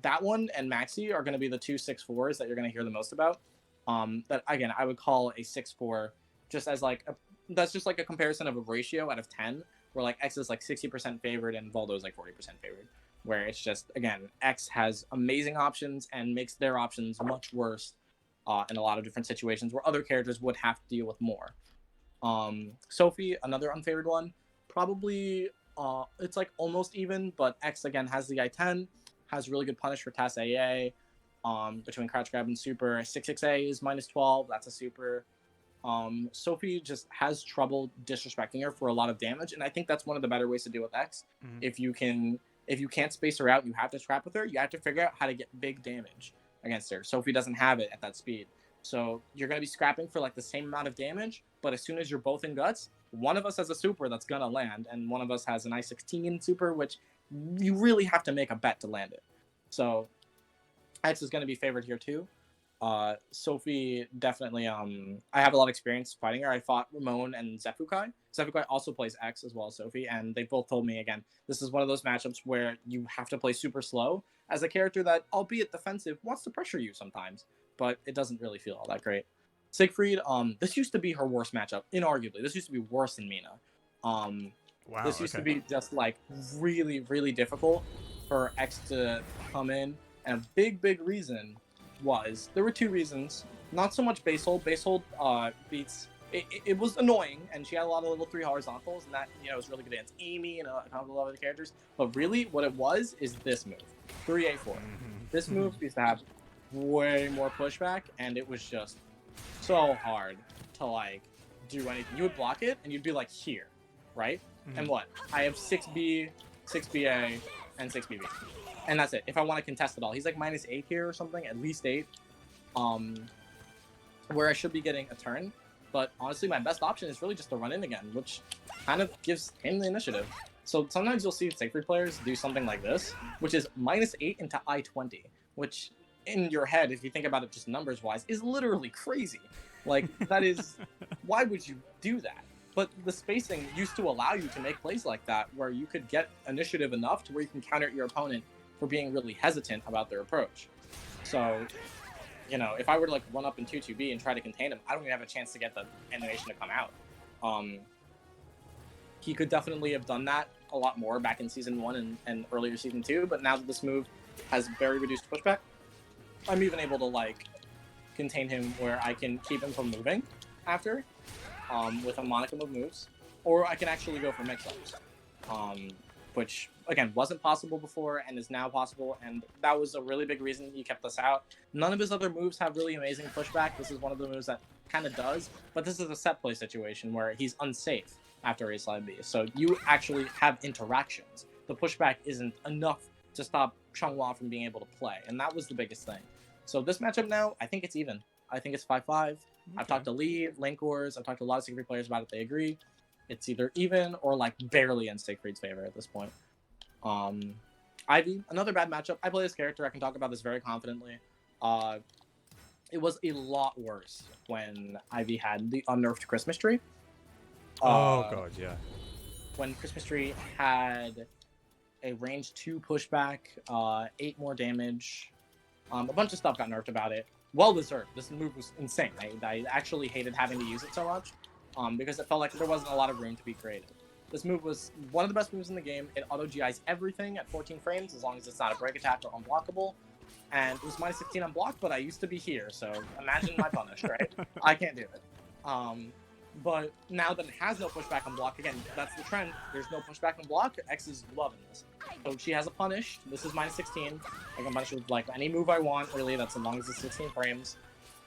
that one and Maxi are gonna be the two 6-4s that you're gonna hear the most about. That again I would call a 6-4 just as like that's just like a comparison of a ratio out of 10, where like X is like 60% favored and Valdo is like 40% favored. Where it's just, again, X has amazing options and makes their options much worse in a lot of different situations where other characters would have to deal with more. Sophie, another unfavored one, probably it's like almost even, but X again has the I-10, has really good punish for TAS AA, between crouch grab and super. 6-6A is -12, that's a super. Sophie just has trouble disrespecting her for a lot of damage, and I think that's one of the better ways to deal with X. If you can't space her out, you have to scrap with her. You have to figure out how to get big damage against her. Sophie doesn't have it at that speed. So you're going to be scrapping for like the same amount of damage, but as soon as you're both in guts, one of us has a super that's going to land, and one of us has an I-16 super, which you really have to make a bet to land it. So X is going to be favored here too. Sophie definitely, I have a lot of experience fighting her. I fought Ramon and Zefukai. Zefukai also plays X as well as Sophie, and they both told me, again, this is one of those matchups where you have to play super slow as a character that, albeit defensive, wants to pressure you sometimes, but it doesn't really feel all that great. Siegfried, this used to be her worst matchup, inarguably. This used to be worse than Mina. Wow, this used to be just like really difficult for X to come in, and a big reason was, there were two reasons. Not so much base hold. Base hold beats, it was annoying, and she had a lot of little 3 horizontals, and that was really good against Amy and a couple of other characters. But really, what it was is this move, 3A4. This move used to have way more pushback, and it was just so hard to like do anything. You would block it, and you'd be like here, right? And what? I have 6B, 6BA, and 6BB. And that's it. If I want to contest it all, he's like -8 here or something, at least 8. Where I should be getting a turn, but honestly, my best option is really just to run in again, which kind of gives him the initiative. So sometimes you'll see Siegfried players do something like this, which is -8 into I-20, which in your head, if you think about it just numbers-wise, is literally crazy. Like, that is, why would you do that? But the spacing used to allow you to make plays like that, where you could get initiative enough to where you can counter your opponent for being really hesitant about their approach. So, if I were to like run up in 2-2B and try to contain him, I don't even have a chance to get the animation to come out. He could definitely have done that a lot more back in Season 1 and earlier Season 2, but now that this move has very reduced pushback, I'm even able to like contain him where I can keep him from moving after, with a monicum of moves, or I can actually go for mix-ups. Which, again, wasn't possible before and is now possible, and that was a really big reason he kept us out. None of his other moves have really amazing pushback. This is one of the moves that kind of does, but this is a set play situation where he's unsafe after A slide B. So you actually have interactions. The pushback isn't enough to stop Xianghua from being able to play, and that was the biggest thing. So this matchup now, I think it's even. I think it's 5-5. Okay. I've talked to Lee, Linkors, I've talked to a lot of Siegfried players about it. They agree. It's either even or like barely in Siegfried's favor at this point. Ivy, another bad matchup. I play this character. I can talk about this very confidently. It was a lot worse when Ivy had the unnerfed Christmas tree. God, yeah. When Christmas tree had a range 2 pushback, 8 more damage, a bunch of stuff got nerfed about it. Well deserved. This move was insane. I actually hated having to use it so much. Because it felt like there wasn't a lot of room to be creative. This move was one of the best moves in the game. It auto-GIs everything at 14 frames as long as it's not a break attack or unblockable. And it was minus 16 on block, but I used to be here, so imagine my punish, right? I can't do it. But now that it has no pushback on block, again, that's the trend. There's no pushback on block. X is loving this. So she has a punish. This is minus 16. I can punish with like any move I want, really. That's as long as it's 16 frames.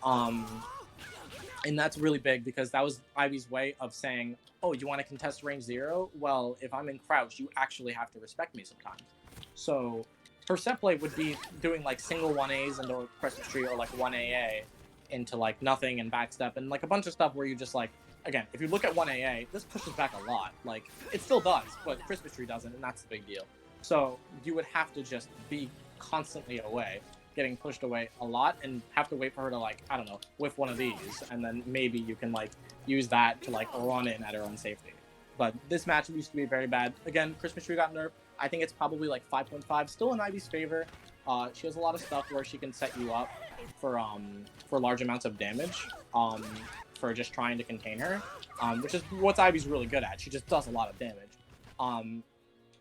And that's really big because that was Ivy's way of saying, oh, you want to contest range 0? Well, if I'm in crouch, you actually have to respect me sometimes. So her set play would be doing like single 1As into Christmas Tree or like 1AA into like nothing and backstep and like a bunch of stuff where you just like, again, if you look at 1AA, this pushes back a lot. Like, it still does, but Christmas Tree doesn't, and that's the big deal. So you would have to just be constantly away, getting pushed away a lot, and have to wait for her to, like, I don't know, whiff one of these, and then maybe you can, like, use that to, like, run in at her own safety. But this match used to be very bad. Again, Christmas Tree got nerfed. I think it's probably, like, 5.5, still in Ivy's favor. She has a lot of stuff where she can set you up for large amounts of damage, for just trying to contain her, which is what Ivy's really good at. She just does a lot of damage.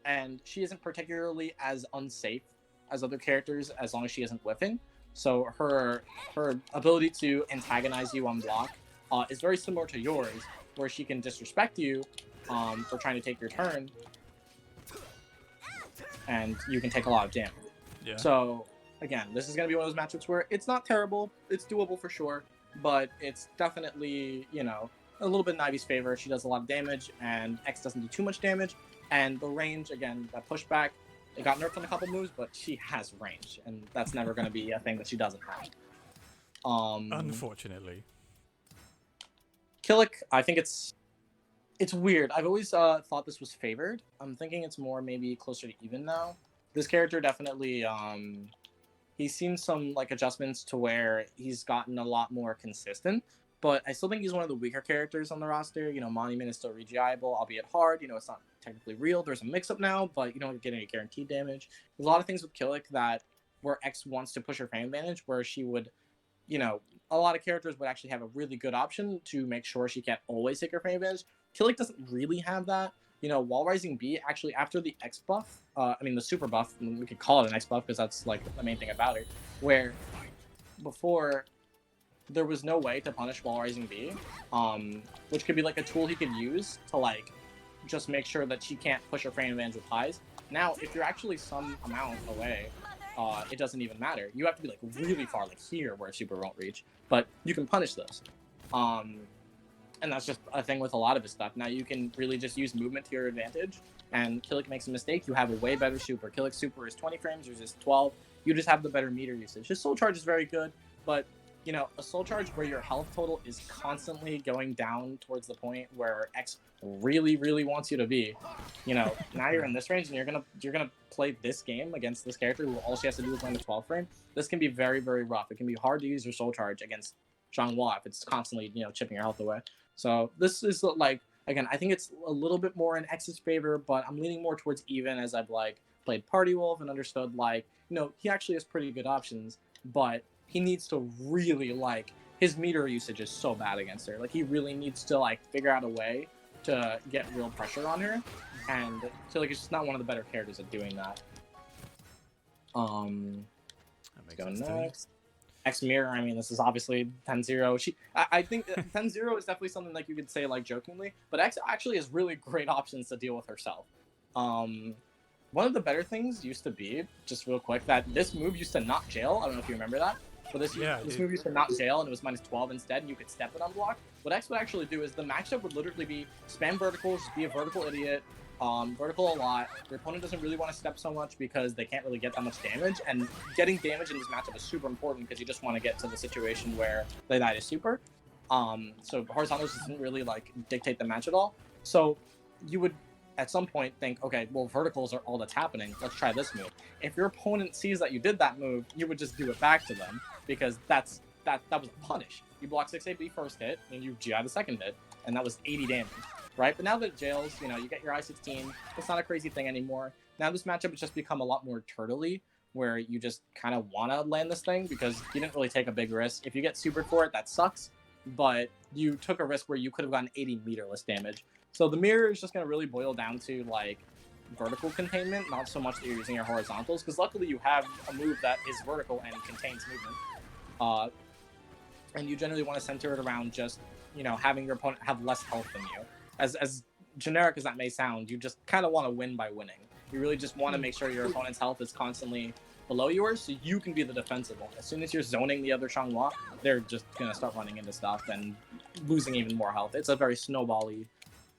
And she isn't particularly as unsafe as other characters as long as she isn't whiffing. So her ability to antagonize you on block is very similar to yours, where she can disrespect you for trying to take your turn, and you can take a lot of damage. Yeah. So again, this is going to be one of those matchups where it's not terrible, it's doable for sure, but it's definitely, you know, a little bit in Ivy's favor. She does a lot of damage, and X doesn't do too much damage. And the range, again, that pushback, it got nerfed on a couple moves, but she has range, and that's never going to be a thing that she doesn't have. Unfortunately. Killick, I think it's weird. I've always thought this was favored. I'm thinking it's more maybe closer to even now. This character definitely, he's seen some like adjustments to where he's gotten a lot more consistent, but I still think he's one of the weaker characters on the roster. You know, Monument is still regiable, albeit hard. You know, it's not technically real. There's a mix-up now, but you don't get any guaranteed damage. There's a lot of things with Killick that where X wants to push her frame advantage, where she would, you know, a lot of characters would actually have a really good option to make sure she can't always take her frame advantage. Killick doesn't really have that. You know, Wall Rising B, actually, after the X buff, I mean, the super buff, and we could call it an X buff because that's, like, the main thing about it, where before there was no way to punish Wall Rising B, which could be, like, a tool he could use to, like, just make sure that she can't push her frame advantage with highs. Now, if you're actually some amount away, it doesn't even matter. You have to be, like, really far, like, here, where super won't reach, but you can punish those. And that's just a thing with a lot of his stuff. Now you can really just use movement to your advantage, and Killick makes a mistake, you have a way better super. Killick's super is 20 frames, yours is 12. You just have the better meter usage. His soul charge is very good, but, you know, a soul charge where your health total is constantly going down towards the point where X really, really wants you to be. You know, now you're in this range, and you're gonna play this game against this character who all she has to do is land a 12 frame. This can be very, very rough. It can be hard to use your soul charge against Xianghua if it's constantly, you know, chipping your health away. So this is like, again, I think it's a little bit more in X's favor, but I'm leaning more towards even as I've like played Party Wolf and understood like, you know, he actually has pretty good options, but he needs to really like, his meter usage is so bad against her. Like he really needs to like figure out a way to get real pressure on her, and so like it's just not one of the better characters at doing that. That makes Go sense next. X Mirror, I mean, this is obviously 10-0. I think 10-0 is definitely something like you could say like jokingly, but X actually has really great options to deal with herself. One of the better things used to be, just real quick, that this move used to not jail. I don't know if you remember that, but this move used to not jail, and it was minus 12 instead, and you could step it on block. What X would actually do is the matchup would literally be spam verticals, just be a vertical idiot, vertical a lot. Your opponent doesn't really want to step so much because they can't really get that much damage, and getting damage in this matchup is super important because you just want to get to the situation where they die to super. So horizontals doesn't really like dictate the match at all. So you would at some point think, okay, well, verticals are all that's happening. Let's try this move. If your opponent sees that you did that move, you would just do it back to them because that was a punish. You block 6AB first hit, and you GI the second hit, and that was 80 damage. Right? But now that it jails, you know, you get your I-16, it's not a crazy thing anymore. Now this matchup has just become a lot more turtley, where you just kind of want to land this thing because you didn't really take a big risk. If you get supered for it, that sucks, but you took a risk where you could have gotten 80 meterless damage. So the mirror is just going to really boil down to like vertical containment, not so much that you're using your horizontals, because luckily you have a move that is vertical and contains movement. And you generally want to center it around just, you know, having your opponent have less health than you. As generic as that may sound, you just kind of want to win by winning. You really just want to make sure your opponent's health is constantly below yours, so you can be the defensive one. As soon as you're zoning the other Xianghua, they're just gonna start running into stuff and losing even more health. It's a very snowbally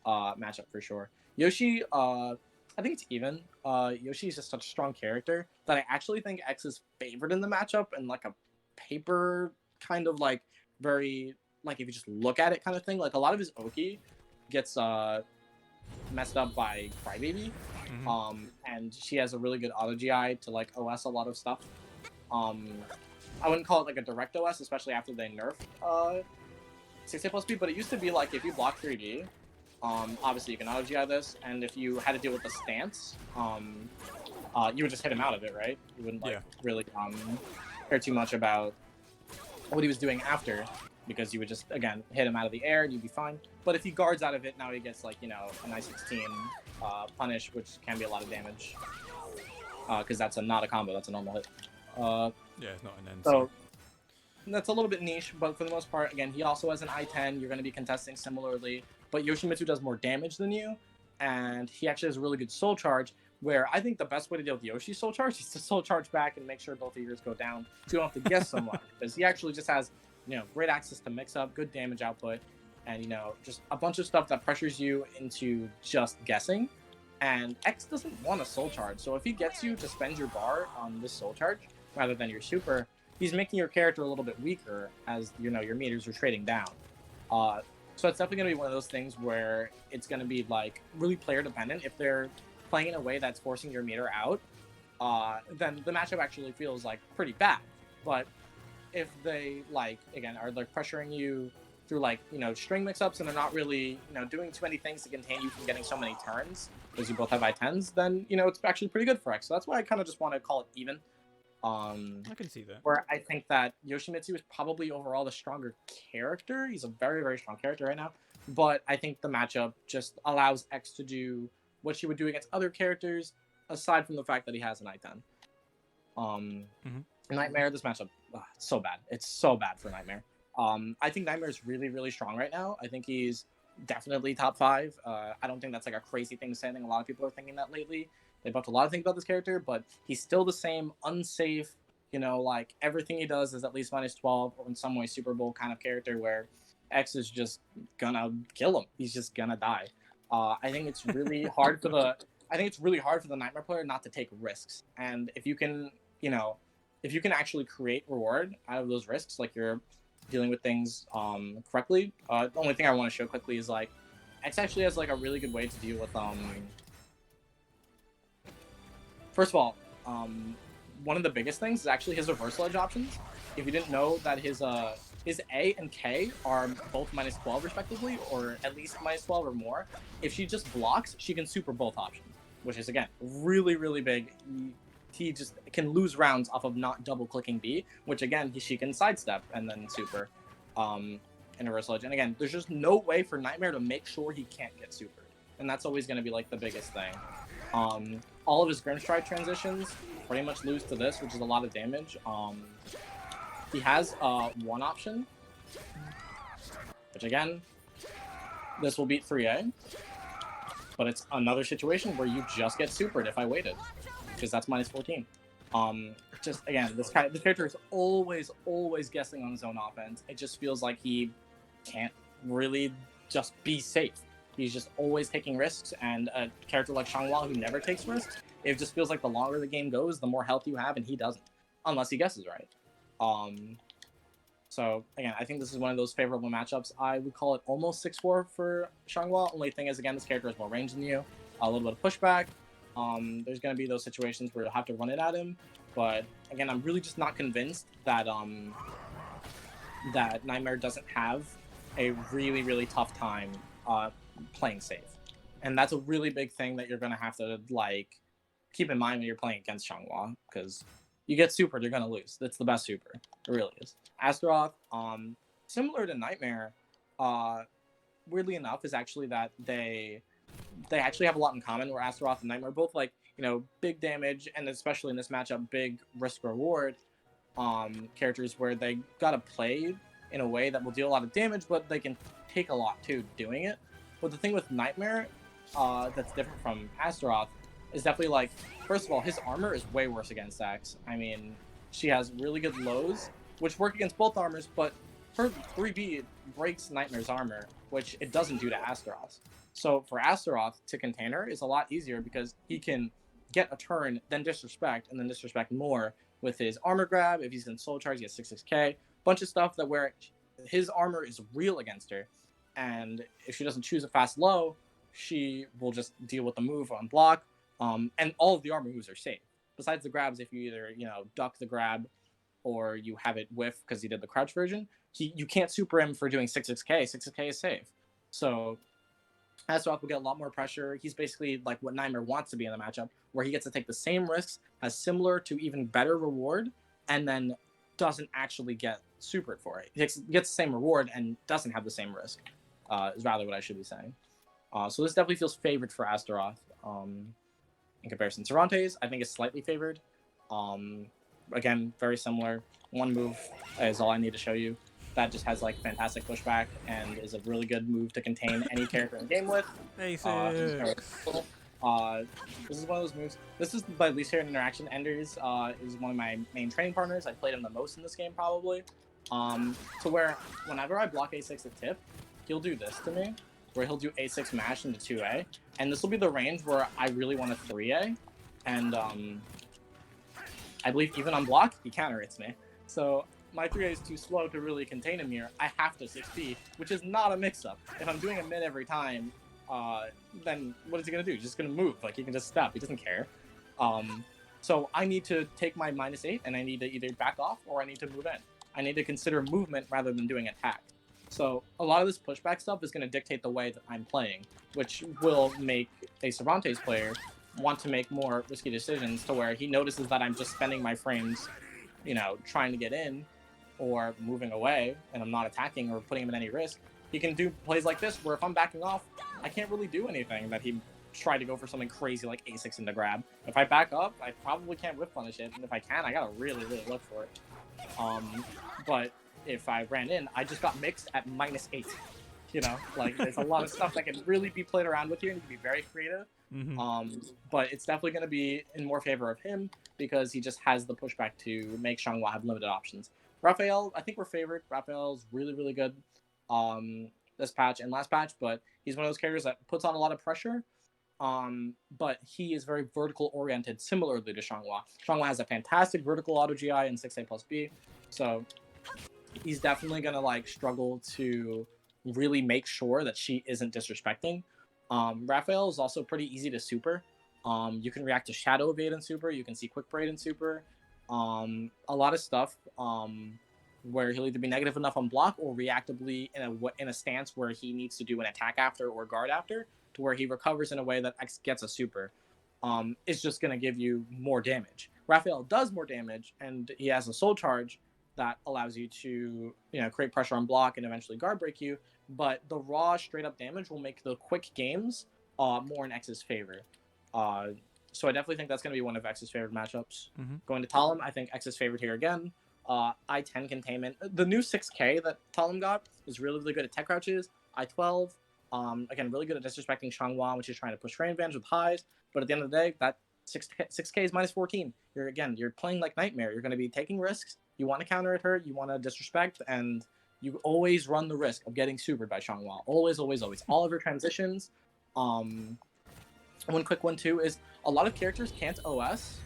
matchup for sure. Yoshi, I think it's even. Yoshi is just such a strong character that I actually think X is favored in the matchup, and like a paper kind of like very like if you just look at it kind of thing. Like a lot of his Oki gets messed up by Crybaby. And she has a really good auto GI to like OS a lot of stuff. I wouldn't call it like a direct OS, especially after they nerfed 6A plus B, but it used to be like if you block 3D, obviously you can auto GI this, and if you had to deal with the stance, you would just hit him out of it, right? You wouldn't like really care too much about what he was doing after, because you would just, again, hit him out of the air and you'd be fine. But if he guards out of it, now he gets like, you know, a nice 16 punish, which can be a lot of damage. Because that's not a combo, that's a normal hit. Yeah, it's not an end. So that's a little bit niche, but for the most part, again, he also has an I-10. You're going to be contesting similarly. But Yoshimitsu does more damage than you, and he actually has a really good soul charge, where I think the best way to deal with Yoshi's soul charge is to soul charge back and make sure both of yours go down, so you don't have to guess so much. Because he actually just has, you know, great access to mix up, good damage output, and, you know, just a bunch of stuff that pressures you into just guessing. And X doesn't want a soul charge, so if he gets you to spend your bar on this soul charge rather than your super, he's making your character a little bit weaker as, you know, your meters are trading down. So it's definitely going to be one of those things where it's going to be like really player dependent. If they're playing in a way that's forcing your meter out, then the matchup actually feels like pretty bad. But if they like, again, are like pressuring you through like, you know, string mix-ups, and they're not really, you know, doing too many things to contain you from getting so many turns, because you both have I-10s, then, you know, it's actually pretty good for X. So that's why I kind of just want to call it even. I can see that. Where I think that Yoshimitsu is probably overall the stronger character. He's a very, very strong character right now. But I think the matchup just allows X to do what she would do against other characters, aside from the fact that he has an I-10. Nightmare, this matchup, it's so bad. It's so bad for Nightmare. I think Nightmare is really, really strong right now. I think he's definitely top 5. I don't think that's like a crazy thing to say. I think a lot of people are thinking that lately. They buffed a lot of things about this character, but he's still the same unsafe, you know, like everything he does is at least -12, or in some way Super Bowl kind of character where X is just gonna kill him. He's just gonna die. I think it's really hard for the Nightmare player not to take risks. And if you can, you know, if you can actually create reward out of those risks, like you're dealing with things correctly. The only thing I want to show quickly is like X actually has like a really good way to deal with first of all, one of the biggest things is actually his reversal edge options. If you didn't know that his A and K are both -12 respectively, or at least -12 or more, if she just blocks, she can super both options, which is, again, really, really big. He just can lose rounds off of not double clicking B, which again, she can sidestep and then super in a reversal edge. And again, there's just no way for Nightmare to make sure he can't get supered. And that's always going to be like the biggest thing. All of his Grimstride transitions pretty much lose to this, which is a lot of damage. He has one option, which again, this will beat 3A, but it's another situation where you just get supered if I waited, because that's -14. Just again, this character is always guessing on his own offense. It just feels like he can't really just be safe. He's just always taking risks, and a character like Xianghua who never takes risks, it just feels like the longer the game goes, the more health you have, and he doesn't, unless he guesses right. So again, I think this is one of those favorable matchups. I would call it almost 6-4 for Xianghua. Only thing is, again, this character has more range than you, a little bit of pushback. There's going to be those situations where you'll have to run it at him, but again, I'm really just not convinced that that Nightmare doesn't have a really, really tough time playing safe. And that's a really big thing that you're going to have to like keep in mind when you're playing against Xianghua, because you get super, you're going to lose. That's the best super. It really is. Astaroth, similar to Nightmare, weirdly enough, is actually that they actually have a lot in common. Where Astaroth and Nightmare are both like, you know, big damage, and especially in this matchup, big risk reward characters where they gotta play in a way that will deal a lot of damage, but they can take a lot too doing it. But the thing with Nightmare that's different from Astaroth is definitely like, first of all, his armor is way worse against Axe. I mean, she has really good lows, which work against both armors, but her 3B breaks Nightmare's armor, which it doesn't do to Astaroth. So for Astaroth to contain her is a lot easier because he can get a turn, then disrespect, and then disrespect more with his armor grab. If he's in soul charge, he has 6k. Bunch of stuff that where his armor is real against her, and if she doesn't choose a fast low, she will just deal with the move on block. And all of the armor moves are safe. Besides the grabs, if you either, you know, duck the grab or you have it whiff because he did the crouch version, you can't super him for doing 6k. 6k is safe. So Astaroth will get a lot more pressure. He's basically like what Nightmare wants to be in the matchup, where he gets to take the same risks, has similar to even better reward, and then doesn't actually get supered for it. He gets the same reward and doesn't have the same risk, is rather what I should be saying. So this definitely feels favored for Astaroth in comparison. Cervantes, I think, is slightly favored. Again, very similar. One move is all I need to show you. That just has like fantastic pushback and is a really good move to contain any character in the game with. Hey, This is one of those moves. This is my least favorite interaction. Enders is one of my main training partners. I played him the most in this game probably. To where whenever I block A6 at tip, he'll do this to me, where he'll do A6 mash into 2A, and this will be the range where I really want a 3A, and I believe even on block, he counter hits me. So my 3A is too slow to really contain him here. I have to 6B, which is not a mix-up. If I'm doing a mid every time, then what is he going to do? He's just going to move. Like, he can just stop. He doesn't care. So I need to take my -8, and I need to either back off or I need to move in. I need to consider movement rather than doing attack. So a lot of this pushback stuff is going to dictate the way that I'm playing, which will make a Cervantes player want to make more risky decisions to where he notices that I'm just spending my frames, you know, trying to get in or moving away, and I'm not attacking or putting him in any risk. He can do plays like this where if I'm backing off, I can't really do anything that he tried to go for something crazy like A6 into grab. If I back up, I probably can't whip punish it, and if I can, I gotta really, really look for it. But if I ran in, I just got mixed at -8. You know, like, there's a lot of stuff that can really be played around with here and you can be very creative. But it's definitely going to be in more favor of him because he just has the pushback to make Xianghua have limited options. Raphael, I think we're favored. Raphael's really, really good this patch and last patch, but he's one of those characters that puts on a lot of pressure. But he is very vertical oriented, similarly to Xianghua. Xianghua has a fantastic vertical auto GI in 6A plus B, so he's definitely going to like struggle to really make sure that she isn't disrespecting. Raphael is also pretty easy to super. You can react to Shadow Evade in super. You can see Quick Braid in super. A lot of stuff where he'll either be negative enough on block or reactively in a stance where he needs to do an attack after or guard after to where he recovers in a way that gets a super. It's just going to give you more damage. Raphael does more damage, and he has a soul charge that allows you to, you know, create pressure on block and eventually guard break you. But the raw straight up damage will make the quick games more in X's favor. So I definitely think that's going to be one of X's favorite matchups. Going to Talon, I think X is favored here again. I-10 containment. The new 6K that Talon got is really, really good at tech crouches. I-12, again, really good at disrespecting Xianghua, which is trying to push frame advantage with highs. But at the end of the day, that 6K is -14. You're playing like Nightmare. You're going to be taking risks. You want to counter at her. You want to disrespect, and you always run the risk of getting supered by Xianghua. Always, always, always. All of her transitions. One quick one too is a lot of characters can't OS.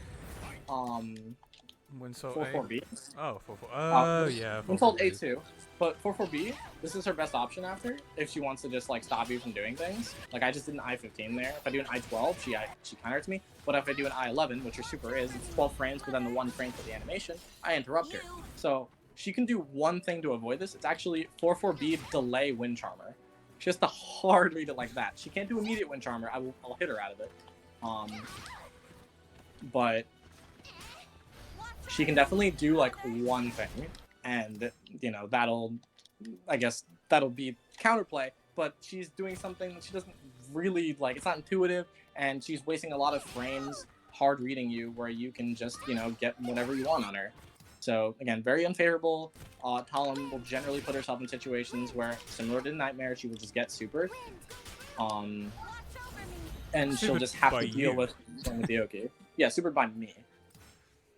Winsol 4-4-B. Oh, 4-4. Oh, yeah. Winsol A2. But 4-4-B, this is her best option after if she wants to just like stop you from doing things. Like, I just did an I-15 there. If I do an I-12, she counters me. But if I do an I-11, which her super is, it's 12 frames, but then the 1 frame for the animation, I interrupt her. So she can do one thing to avoid this. It's actually 4-4-B delay Wind Charmer. She has to hard read it like that. She can't do immediate Wind Charmer. I'll hit her out of it. But she can definitely do like one thing, and you know that'll be Counterplay. but she's doing something that she doesn't really like. It's not intuitive, and she's wasting a lot of frames hard reading you, where you can just, you know, get whatever you want on her. So again, very unfavorable. Talim will generally put herself in situations where, similar to Nightmare, she will just get supered. And she'll just have to deal with playing with the Oki. Yeah, supered by me.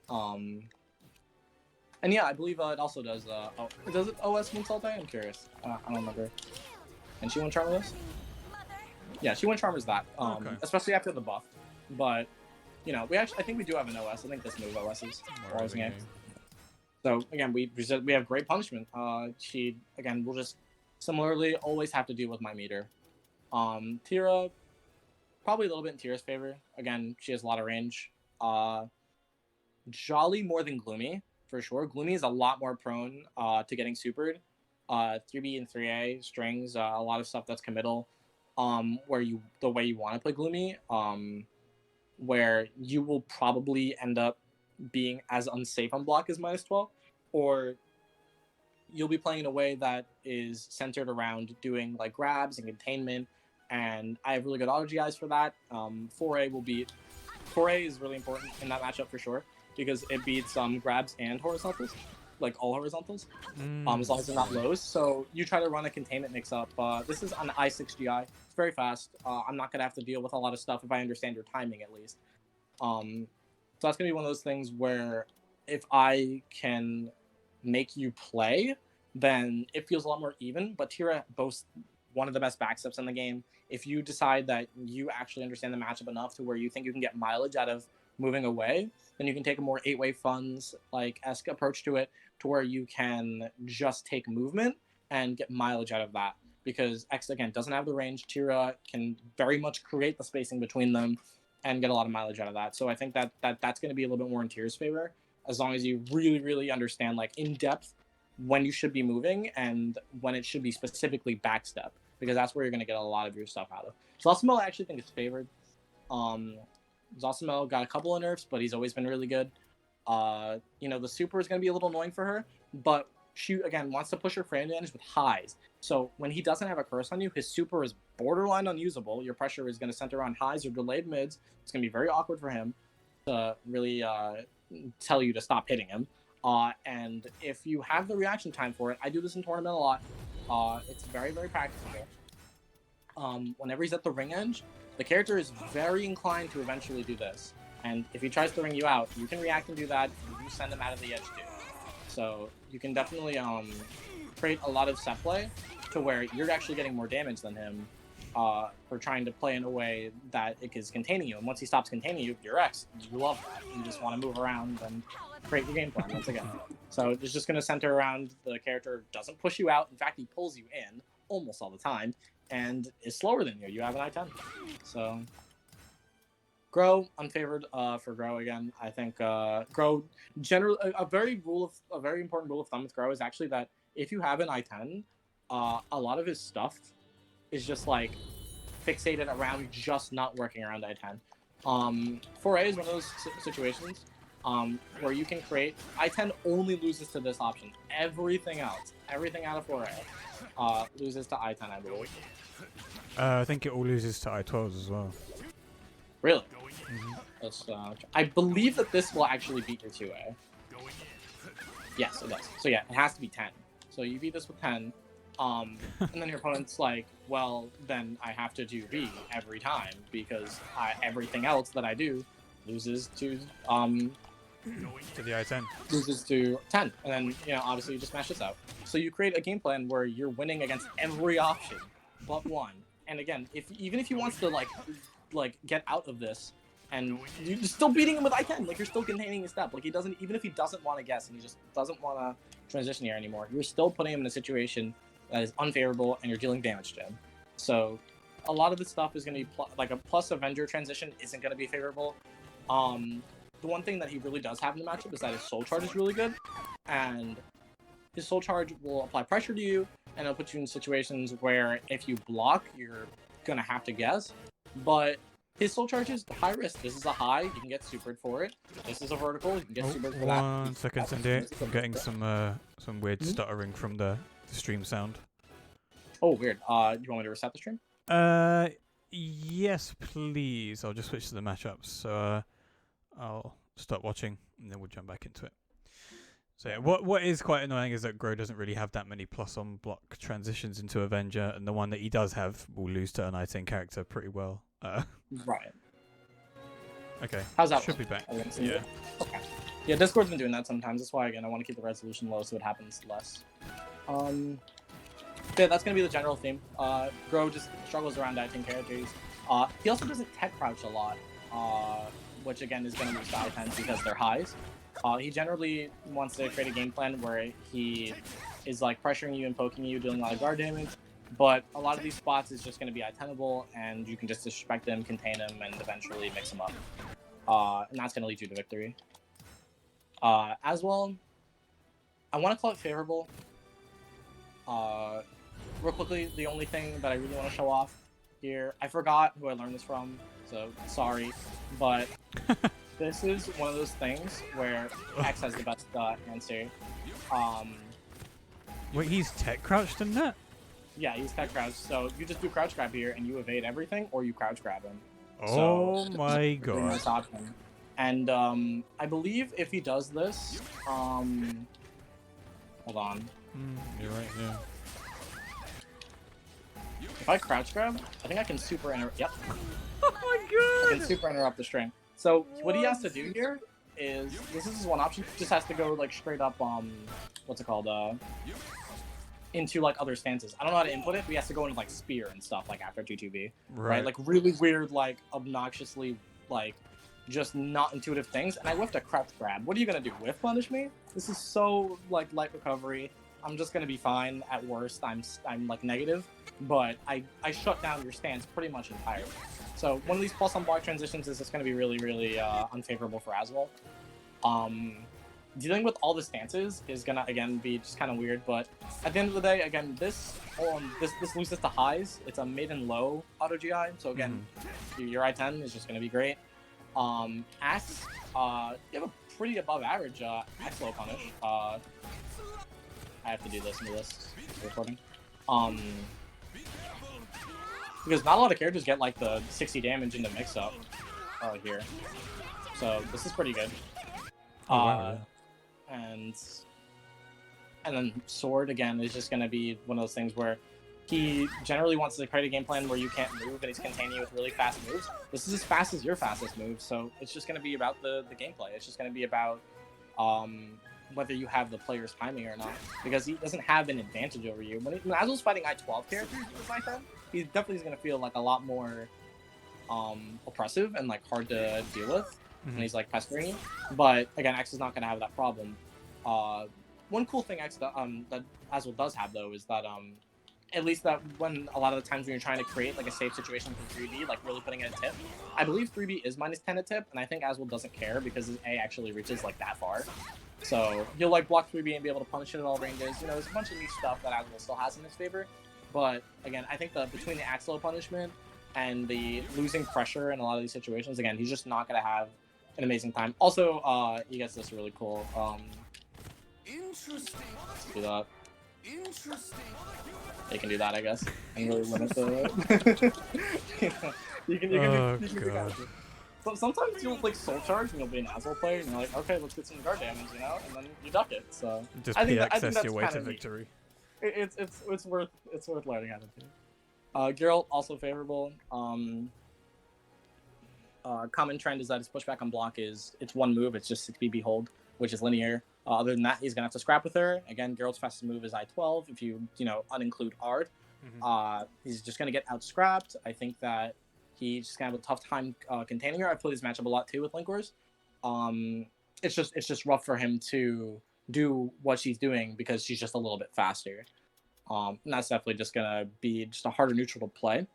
And yeah, I believe it also does. Does it OS Moonsault Day? I'm curious. I don't remember. And she won Charmer this? Yeah, she won Charmer's that. Especially after the buff. But you know, I think we do have an OS. I think this move OS's. So again, we have great punishment. She again will just similarly always have to deal with my meter. Tira, probably a little bit in Tira's favor. Again, she has a lot of range. Jolly more than Gloomy for sure. Gloomy is a lot more prone to getting supered. 3B and 3A strings, a lot of stuff that's committal. Where the way you want to play Gloomy, where you will probably end up being as unsafe on block as -12, or you'll be playing in a way that is centered around doing like grabs and containment, and I have really good auto GIs for that. 4A is really important in that matchup for sure, because it beats grabs and horizontals, like all horizontals, as long as they're not lows. So you try to run a containment mix-up. This is an I6 GI. It's very fast. I'm not going to have to deal with a lot of stuff if I understand your timing at least. So that's going to be one of those things where if I can make you play, then it feels a lot more even. But Tira boasts one of the best backsteps in the game. If you decide that you actually understand the matchup enough to where you think you can get mileage out of moving away, then you can take a more 8-way funds like esque approach to it, to where you can just take movement and get mileage out of that. Because X, again, doesn't have the range. Tira can very much create the spacing between them and get a lot of mileage out of that. So I think that's going to be a little bit more in Tira's favor, as long as you really, really understand, like, in depth when you should be moving and when it should be specifically backstep, because that's where you're going to get a lot of your stuff out of. Zosimo I actually think is favored. Zosimo got a couple of nerfs, but he's always been really good. You know, the super is going to be a little annoying for her, but she, again, wants to push her frame advantage with highs. So when he doesn't have a curse on you, his super is borderline unusable. Your pressure is going to center on highs or delayed mids. It's going to be very awkward for him to really tell you to stop hitting him. And if you have the reaction time for it, I do this in tournament a lot. It's very, very practicable. Whenever he's at the ring edge, the character is very inclined to eventually do this. And if he tries to ring you out, you can react and do that. You send him out of the edge too. So you can definitely create a lot of set play to where you're actually getting more damage than him for trying to play in a way that it is containing you. And once he stops containing you, you're X. You love that. You just want to move around and create your game plan once again. So it's just going to center around the character doesn't push you out. In fact, he pulls you in almost all the time and is slower than you. You have an I-10. So Grow, unfavored for Grow again. I think Grow, generally, a very important rule of thumb with Grow is actually that if you have an I-10, a lot of his stuff is just like fixated around just not working around I-10. 4A is one of those situations where you can create, I-10 only loses to this option. Everything else, everything out of 4A loses to I-10, I believe. I think it all loses to I-12s as well. Really? Let's, I believe that this will actually beat your 2A. Yes, it does. So yeah, it has to be 10. So you beat this with 10, and then your opponent's like, well, then I have to do B every time, because everything else that I do loses to the I-10. Loses to 10. And then, you know, obviously you just smash this out. So you create a game plan where you're winning against every option but one. And again, even if he wants to like get out of this, and you're still beating him with I-10, like you're still containing his step. Like he doesn't, even if he doesn't want to guess and he just doesn't want to transition here anymore, you're still putting him in a situation that is unfavorable and you're dealing damage to him. So a lot of this stuff is going to be like a plus Avenger transition isn't going to be favorable. The one thing that he really does have in the matchup is that his Soul Charge is really good, and his Soul Charge will apply pressure to you, and it'll put you in situations where if you block, you're gonna have to guess. But his Soul Charge is high risk. This is a high, you can get supered for it. This is a vertical, you can get supered for that. 1 second, Incendiate. I'm getting some weird stuttering from the stream sound. Oh, weird. Do you want me to reset the stream? Yes, please. I'll just switch to the matchups. So I'll stop watching and then we'll jump back into it. So yeah, what is quite annoying is that Gro doesn't really have that many plus on block transitions into Avenger, and the one that he does have will lose to an I-10 character pretty well. Right. Okay. How's that? Should be back. Yeah. Okay. Yeah, Discord's been doing that sometimes. That's why, again, I want to keep the resolution low so it happens less. Yeah, that's gonna be the general theme. Gro just struggles around I-10 characters. He also doesn't tech crouch a lot, which again is gonna lose to I-10s because they're highs. He generally wants to create a game plan where he is like pressuring you and poking you, doing a lot of guard damage. But a lot of these spots is just going to be I-10able, and you can just disrespect him, contain him, and eventually mix him up. And that's going to lead you to victory. As well, I want to call it favorable. Real quickly, the only thing that I really want to show off here, I forgot who I learned this from, so sorry, but this is one of those things where X has the best answer. Wait, he's tech crouched in that? Yeah, he's tech crouch, so you just do crouch grab here and you evade everything, or you crouch grab him. Oh so, my god. Nice option. And I believe if he does this, hold on. You're right, yeah. If I crouch grab, I think I can super interrupt. Yep. Oh my I can super interrupt the string. So what he has to do here is, this is his one option, he just has to go like straight up, what's it called, into like other stances. I don't know how to input it, but he has to go into like spear and stuff like after 2-2B. Right? Like really weird, like obnoxiously, like just not intuitive things. And I whiffed a crouch grab. What are you gonna do? Whiff punish me? This is so like light recovery. I'm just gonna be fine. At worst, I'm like negative, but I shut down your stance pretty much entirely. So one of these plus on block transitions is just gonna be really, really unfavorable for Aswell. Dealing with all the stances is gonna again be just kind of weird, but at the end of the day, again, this loses to highs. It's a mid and low auto GI, so again, your I-10 is just gonna be great. Axe, you have a pretty above average Axe low punish. I have to do this into this recording. Because not a lot of characters get like the 60 damage into mix up here, so this is pretty good. And then Sword, again, is just going to be one of those things where he generally wants to create a game plan where you can't move and he's containing you with really fast moves. This is as fast as your fastest move, so it's just going to be about the gameplay. It's just going to be about whether you have the player's timing or not, because he doesn't have an advantage over you. When Azul's fighting I-12 characters like that, he definitely is going to feel like a lot more oppressive and like hard to deal with. And he's like pestering you. But again, X is not going to have that problem. One cool thing X that Azul does have though is that at least that when a lot of the times when you're trying to create like a safe situation for 3B, like really putting in a tip, I believe 3B is -10 a tip, and I think Azul doesn't care because his A actually reaches like that far. So he'll like block 3B and be able to punish it at all ranges. You know, there's a bunch of neat stuff that Azul still has in his favor. But again, I think between the axe low punishment and the losing pressure in a lot of these situations, again, he's just not going to have an amazing time. Also, he gets this really cool. Interesting. Do that. Interesting. They can do that, I guess, and really limit the. you can do. So sometimes you'll like soul charge and you'll be an Azul player, and you're like, okay, let's get some guard damage, you know, and then you duck it. So just I think access your way kind to of victory. It's worth learning how to do. Geralt also favorable. Common trend is that his pushback on block is it's one move, it's just 6BB hold, which is linear. Other than that, he's gonna have to scrap with her. Again, Geralt's fastest move is I-12 if you uninclude Ard. He's just gonna get out scrapped. I think that he's just gonna have a tough time containing her. I've played this matchup a lot too with Linkwars. It's just rough for him to do what she's doing because she's just a little bit faster. And that's definitely just gonna be just a harder neutral to play.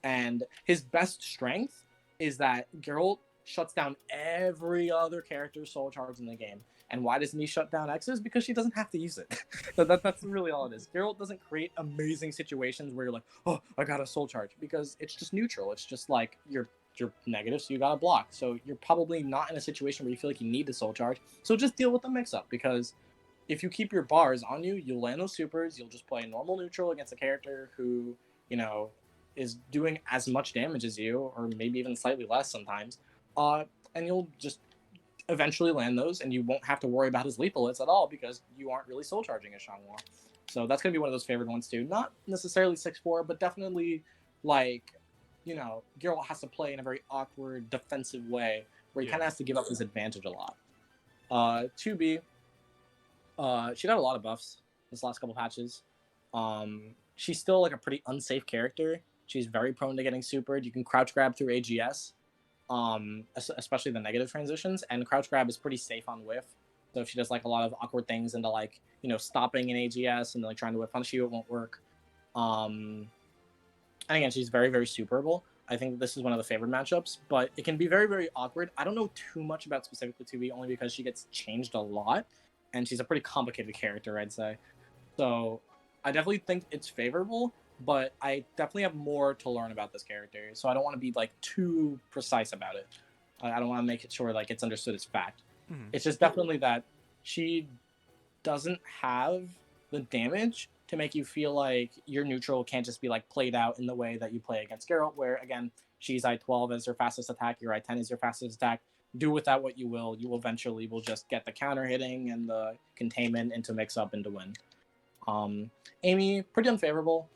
And his best strength is that Geralt shuts down every other character's soul charge in the game. And why doesn't he shut down X's? Because she doesn't have to use it. That's really all it is. Geralt doesn't create amazing situations where you're like, oh, I got a soul charge, because it's just neutral. It's just like you're negative, so you got to block. So you're probably not in a situation where you feel like you need to soul charge. So just deal with the mix-up, because if you keep your bars on you, you'll land those supers. You'll just play normal neutral against a character who, you know, is doing as much damage as you, or maybe even slightly less sometimes. And you'll just eventually land those, and you won't have to worry about his lethal hits at all because you aren't really soul charging a Xianghua. So that's gonna be one of those favored ones too. Not necessarily 6-4, but definitely like, you know, Geralt has to play in a very awkward defensive way where he kind of has to give up his advantage a lot. 2B, she got a lot of buffs this last couple patches. She's still like a pretty unsafe character. She's very prone to getting supered. You can crouch grab through AGS, especially the negative transitions, and crouch grab is pretty safe on whiff. So if she does like a lot of awkward things into like, you know, stopping in AGS and like trying to whiff punish you, it won't work. And again, she's very, very superable. I think this is one of the favorite matchups, but it can be very, very awkward. I don't know too much about specifically 2B, only because she gets changed a lot, and she's a pretty complicated character, I'd say. So I definitely think it's favorable, but I definitely have more to learn about this character, so I don't want to be like too precise about it. I don't want to make it sure like it's understood as fact. It's just definitely that she doesn't have the damage to make you feel like your neutral can't just be like played out in the way that you play against Geralt, where again, she's I-12 as her fastest attack, your I-10 is your fastest attack. Do with that what you will. You eventually will just get the counter hitting and the containment into mix up and to win. Amy, pretty unfavorable.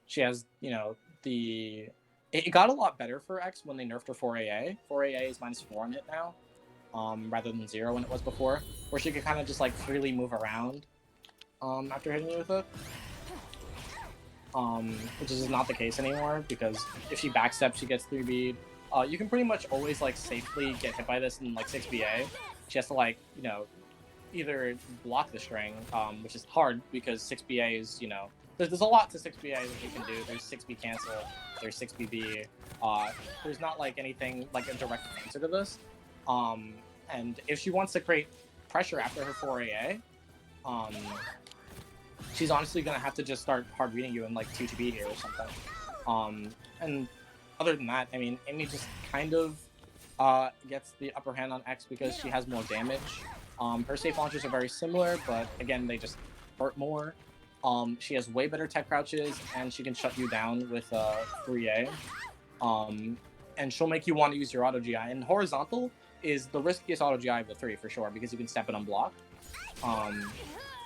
She has, you know, it got a lot better for X when they nerfed her 4AA. 4AA is -4 on it now, rather than 0 when it was before, where she could kind of just like freely move around after hitting you with it. Which is not the case anymore, because if she backsteps, she gets 3B. You can pretty much always like safely get hit by this in like 6BA. She has to like, you know, either block the string, which is hard because 6BA is, you know, there's a lot to 6BA that you can do. There's 6B cancel, there's 6BB. There's not like anything like a direct answer to this. And if she wants to create pressure after her 4AA, she's honestly gonna have to just start hard reading you in like 2TB here or something. And other than that, I mean, Amy just kind of gets the upper hand on X because she has more damage. Her safe launchers are very similar, but again, they just hurt more. She has way better tech crouches, and she can shut you down with 3A. And she'll make you want to use your auto GI. And horizontal is the riskiest auto GI of the 3 for sure, because you can step it on block.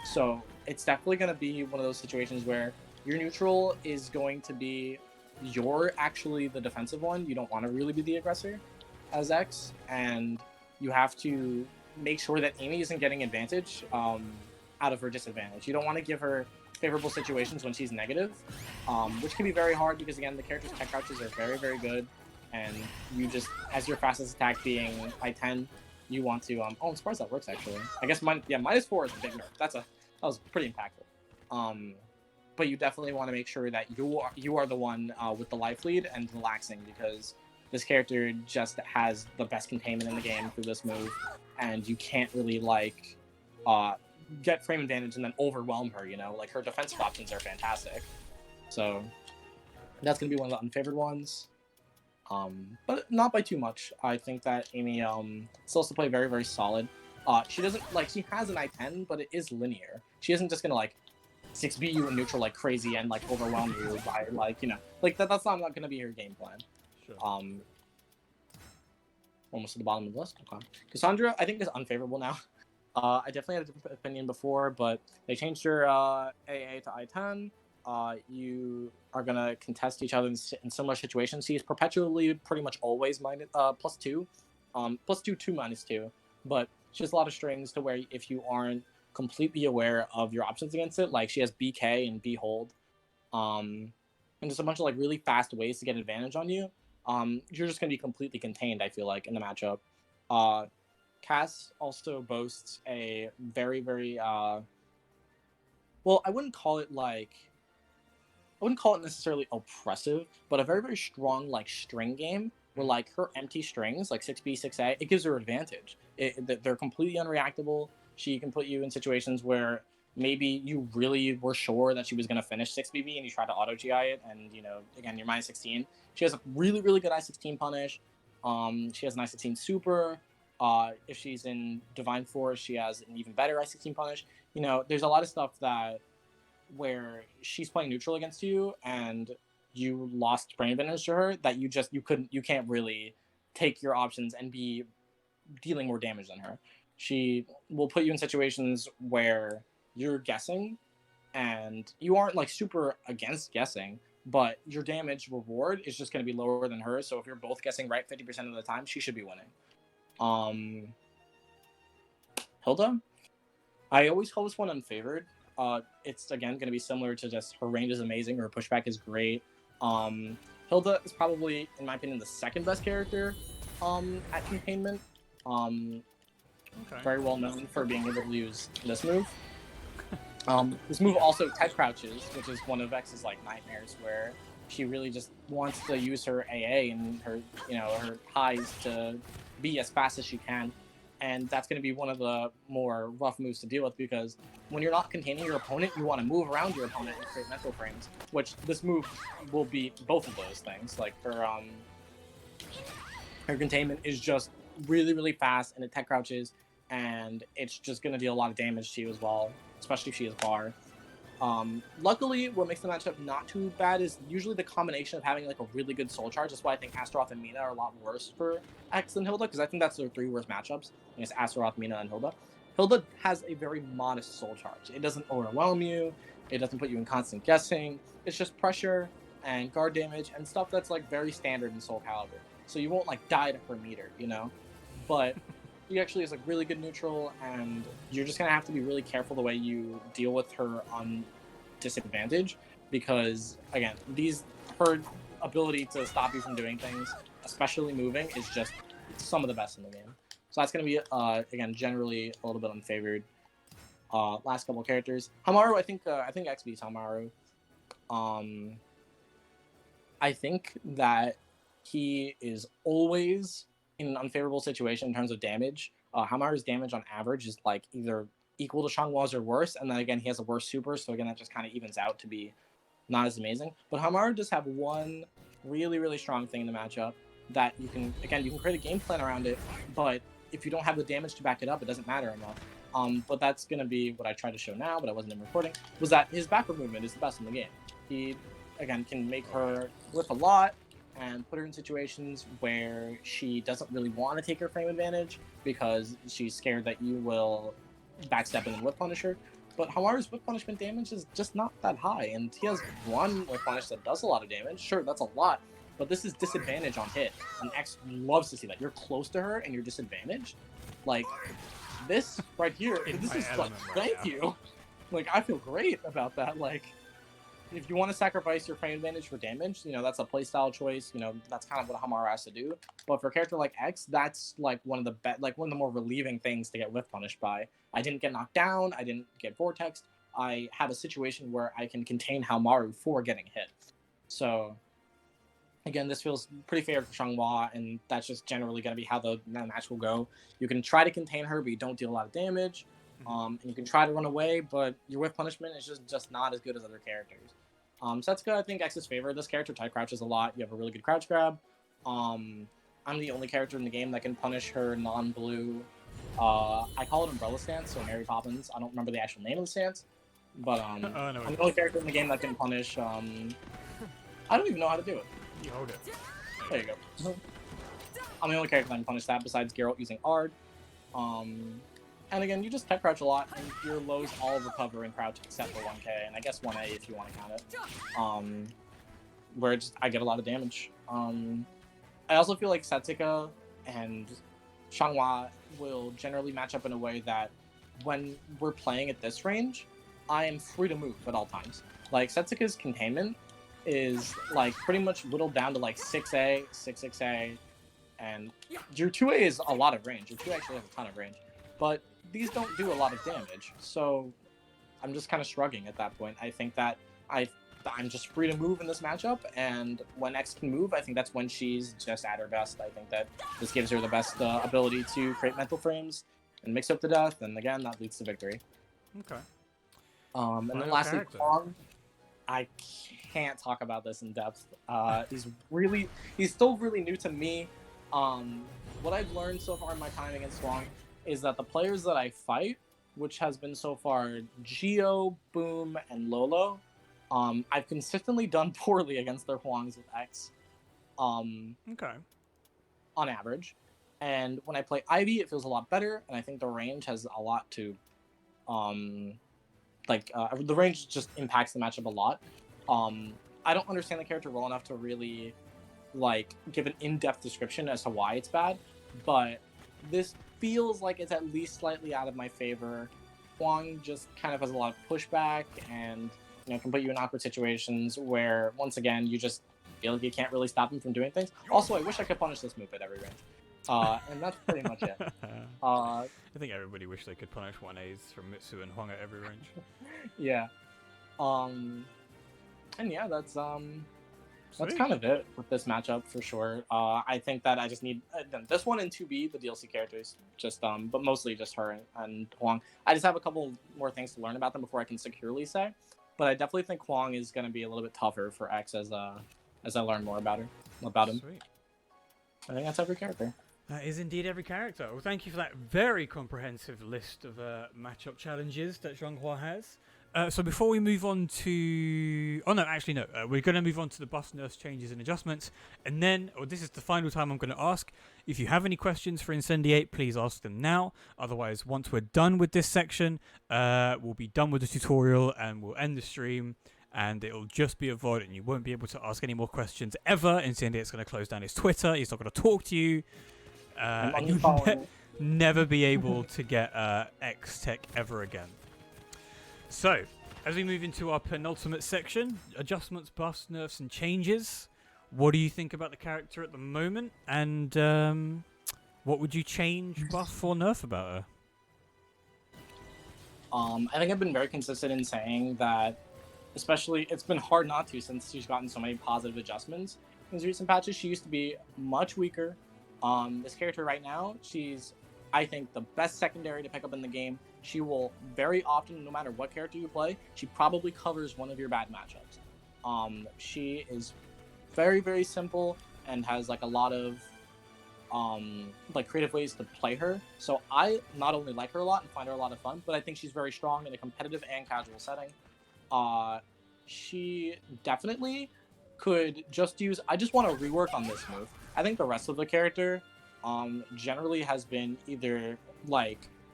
So it's definitely going to be one of those situations where your neutral is going to be, you're actually the defensive one. You don't want to really be the aggressor as X, and you have to make sure that Amy isn't getting advantage out of her disadvantage. You don't want to give her favorable situations when she's negative, which can be very hard because, again, the character's tech crouches are very, very good, and you just, as your fastest attack being I-10, you want to, oh, I'm surprised that works, actually. I guess, -4 is a big nerf. That was pretty impactful. But you definitely want to make sure that you are the one with the life lead and relaxing, because this character just has the best containment in the game through this move, and you can't really, like, get frame advantage and then overwhelm her, you know? Like, her defensive options are fantastic. So that's going to be one of the unfavored ones. But not by too much. I think that Amy still has to play very, very solid. She doesn't, like, she has an I-10, but it is linear. She isn't just going to, like, 6B you in neutral like crazy and, like, overwhelm you by, like, you know, like, that's not going to be her game plan. Sure. Almost at the bottom of the list. Okay. Cassandra, I think, is unfavorable now. I definitely had a different opinion before, but they changed her AA to I-10. You are going to contest each other in similar situations. She's perpetually pretty much always +2. +2 to -2. But she has a lot of strings to where if you aren't completely aware of your options against it, like she has BK and B hold, and just a bunch of like really fast ways to get advantage on you, you're just going to be completely contained, I feel like, in the matchup. Cass also boasts a very, very, well, I wouldn't call it necessarily oppressive, but a very, very strong, like, string game where, like, her empty strings, like 6B, 6A, it gives her advantage. They're completely unreactable. She can put you in situations where maybe you really were sure that she was going to finish 6BB and you try to auto GI it, and, you know, again, you're -16. She has a really, really good I-16 punish. She has an I-16 super. If she's in Divine Force, she has an even better I-16 punish. You know, there's a lot of stuff that where she's playing neutral against you and you lost brain advantage to her that you can't really take your options and be dealing more damage than her. She will put you in situations where you're guessing and you aren't like super against guessing, but your damage reward is just going to be lower than hers. So if you're both guessing right 50% of the time, she should be winning. Hilda, I always call this one unfavored. It's again going to be similar to just her range is amazing, her pushback is great. Hilda is probably, in my opinion, the second best character at containment. Very well known for being able to use this move. This move also tech crouches, which is one of X's like nightmares, where she really just wants to use her AA and her, her highs to be as fast as she can, and that's going to be one of the more rough moves to deal with because when you're not containing your opponent, you want to move around your opponent and create mental frames, which this move will be both of those things. Like her containment is just really, really fast and it tech crouches, and it's just going to deal a lot of damage to you as well, especially if she is bar. Luckily, what makes the matchup not too bad is usually the combination of having like a really good soul charge. That's why I think Astaroth and Mina are a lot worse for X than Hilda, because I think that's their three worst matchups. I guess Astaroth, Mina, and Hilda. Hilda has a very modest soul charge. It doesn't overwhelm you. It doesn't put you in constant guessing. It's just pressure and guard damage and stuff that's like very standard in Soulcalibur. So you won't like die to her meter, But she actually is like really good neutral, and you're just gonna have to be really careful the way you deal with her on disadvantage, because again, her ability to stop you from doing things, especially moving, is just some of the best in the game. So that's gonna be again generally a little bit unfavored. Last couple of characters, Hamaru. I think X beats Hamaru. I think that he is always in an unfavorable situation in terms of damage. Hamaru's damage on average is like either equal to Xianghua's or worse, and then again he has a worse super, so again that just kind of evens out to be not as amazing. But Hamaru does have one really, really strong thing in the matchup that you can create a game plan around it, but if you don't have the damage to back it up, it doesn't matter enough. But that's going to be what I tried to show now, but I wasn't in recording, was that his backward movement is the best in the game. He, again, can make her whiff a lot and put her in situations where she doesn't really want to take her frame advantage because she's scared that you will backstep and whip punish her. But Hamaru's whip punishment damage is just not that high, and he has one whip punish that does a lot of damage. Sure, that's a lot, but this is disadvantage on hit, and X loves to see that. You're close to her and you're disadvantaged. Like, this right here, this is like, thank you. Like, I feel great about that. Like, if you want to sacrifice your frame advantage for damage, that's a playstyle choice. That's kind of what Hamaru has to do. But for a character like X, that's like one of the more relieving things to get whiff punished by. I didn't get knocked down. I didn't get vortexed. I have a situation where I can contain Hamaru for getting hit. So, again, this feels pretty fair for Xianghua, and that's just generally going to be how the match will go. You can try to contain her, but you don't deal a lot of damage. And you can try to run away, but your whiff punishment is just not as good as other characters. So that's good. I think X's favor. This character type crouches a lot. You have a really good crouch grab. I'm the only character in the game that can punish her non-blue. I call it Umbrella Stance, so Mary Poppins. I don't remember the actual name of the stance, but I'm the only character in the game that can punish. I don't even know how to do it. You hold it. There you go. I'm the only character that can punish that besides Geralt using Ard. And again, you just tech crouch a lot, and your lows all recover and crouch except for 1k, and I guess 1a if you want to count it. Where I get a lot of damage. I also feel like Setsuka and Xianghua will generally match up in a way that when we're playing at this range, I am free to move at all times. Like, Setsuka's containment is like pretty much whittled down to like 6A, 6A, and your 2A is a lot of range. Your 2 actually has a ton of range. But these don't do a lot of damage, so I'm just kind of shrugging at that point. I think that I'm just free to move in this matchup, and when X can move, I think that's when she's just at her best. I think that this gives her the best ability to create mental frames and mix up the death, and again, that leads to victory. Okay. And then lastly, Kong. I can't talk about this in depth. He's still really new to me. What I've learned so far in my time against Huang is that the players that I fight, which has been so far Geo, Boom, and Lolo, I've consistently done poorly against their Huangs with X. Okay. On average. And when I play Ivy, it feels a lot better, and I think the range has a lot to, the range just impacts the matchup a lot. I don't understand the character well enough to really, give an in-depth description as to why it's bad, but this feels like it's at least slightly out of my favor. Huang just kind of has a lot of pushback, and can put you in awkward situations where, once again, you just feel like you can't really stop him from doing things. Also, I wish I could punish this move at every range. And that's pretty much it. I think everybody wished they could punish 1As from Mitsu and Huang at every range. Yeah. And yeah, that's kind of it with this matchup for sure. I think that I just need this one and 2B, the DLC characters, but mostly just her and Huang. I just have a couple more things to learn about them before I can securely say. But I definitely think Huang is going to be a little bit tougher for X as I learn more about him. Sweet. I think that's every character. That is indeed every character. Well, thank you for that very comprehensive list of matchup challenges that Xianghua has. So before we move on to... Oh, no, actually, no. We're going to move on to the buff, nerfs, changes, and adjustments. And then, this is the final time I'm going to ask. If you have any questions for Incendiate, please ask them now. Otherwise, once we're done with this section, we'll be done with the tutorial and we'll end the stream. And it'll just be a VOD and you won't be able to ask any more questions ever. Incendiate's going to close down his Twitter. He's not going to talk to you. And you'll never be able to get X Tech ever again. So, as we move into our penultimate section, adjustments, buffs, nerfs, and changes, what do you think about the character at the moment? And what would you change, buff, or nerf about her? I think I've been very consistent in saying that, especially, it's been hard not to since she's gotten so many positive adjustments in these recent patches. She used to be much weaker. This character right now, she's, I think, the best secondary to pick up in the game. She will very often, no matter what character you play, she probably covers one of your bad matchups. She is very, very simple and has a lot of creative ways to play her. So I not only like her a lot and find her a lot of fun, but I think she's very strong in a competitive and casual setting. She definitely could just use... I just want to rework on this move. I think the rest of the character generally has been either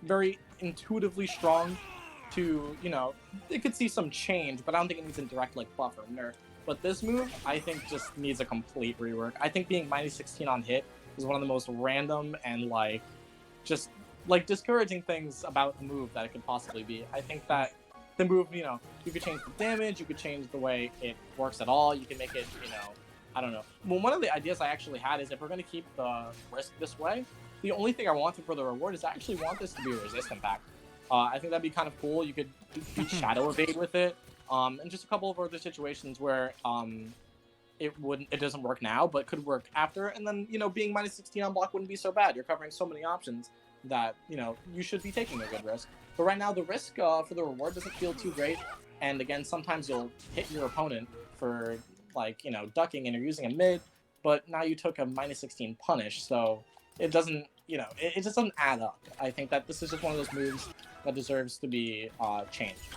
very intuitively strong to, it could see some change, but I don't think it needs a direct buff or nerf. But this move, I think, just needs a complete rework. I think being -16 on hit is one of the most random and discouraging things about a move that it could possibly be. I think that the move, you could change the damage, you could change the way it works at all, you can make it, I don't know. Well, one of the ideas I actually had is if we're going to keep the risk this way, the only thing I wanted for the reward is I actually want this to be a resistant pack. I think that'd be kind of cool. You could do Shadow Evade with it, and just a couple of other situations where it doesn't work now, but could work after. And then, being -16 on block wouldn't be so bad. You're covering so many options that, you should be taking a good risk. But right now, the risk for the reward doesn't feel too great. And again, sometimes you'll hit your opponent for, ducking and you're using a mid, but now you took a -16 punish, so it doesn't, it just doesn't add up. I think that this is just one of those moves that deserves to be changed.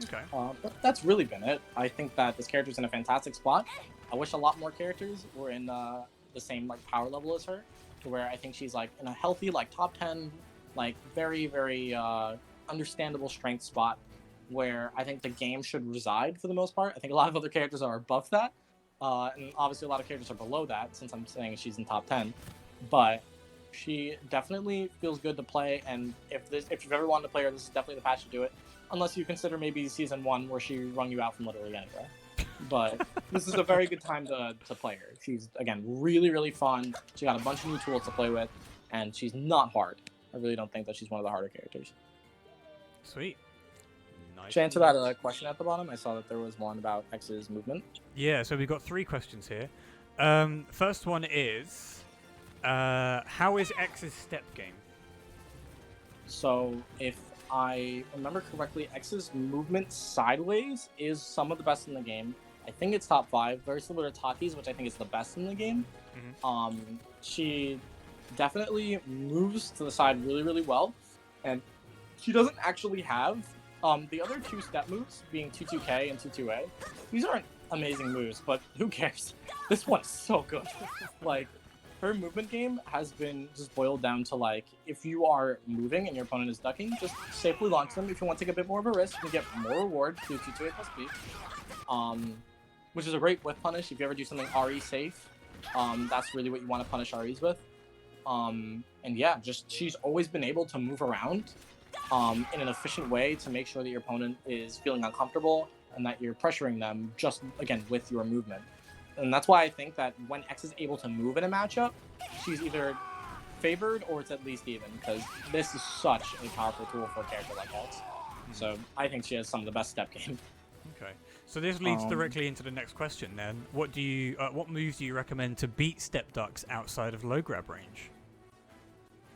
Okay. But that's really been it. I think that this character's in a fantastic spot. I wish a lot more characters were in the same power level as her, to where I think she's in a healthy top 10, very, very understandable strength spot, where I think the game should reside for the most part. I think a lot of other characters are above that, and obviously a lot of characters are below that, since I'm saying she's in top 10. But she definitely feels good to play, and if you've ever wanted to play her, this is definitely the patch to do it. Unless you consider maybe Season 1, where she wrung you out from literally anywhere. But this is a very good time to play her. She's, again, really, really fun. She got a bunch of new tools to play with, and she's not hard. I really don't think that she's one of the harder characters. Sweet. Nice. To answer that question at the bottom, I saw that there was one about X's movement. Yeah, so we've got 3 questions here. First one is, how is X's step game? So, if I remember correctly, X's movement sideways is some of the best in the game. I think it's top 5, very similar to Taki's, which I think is the best in the game. She definitely moves to the side really, really well, and she doesn't actually have the other two step moves, being 2-2K and 2-2A. These aren't amazing moves, but who cares? This one's so good. Like, her movement game has been just boiled down to, like, if you are moving and your opponent is ducking, just safely launch them. If you want to take a bit more of a risk, you can get more reward through 2-2A plus B. Which is a great whiff punish if you ever do something RE safe. That's really what you want to punish REs with. And yeah, just she's always been able to move around in an efficient way to make sure that your opponent is feeling uncomfortable and that you're pressuring them just, again, with your movement. And that's why I think that when X is able to move in a matchup, she's either favored or it's at least even, because this is such a powerful tool for a character like X. So I think she has some of the best step game. Okay, so this leads directly into the next question then. What moves do you recommend to beat step ducks outside of low grab range?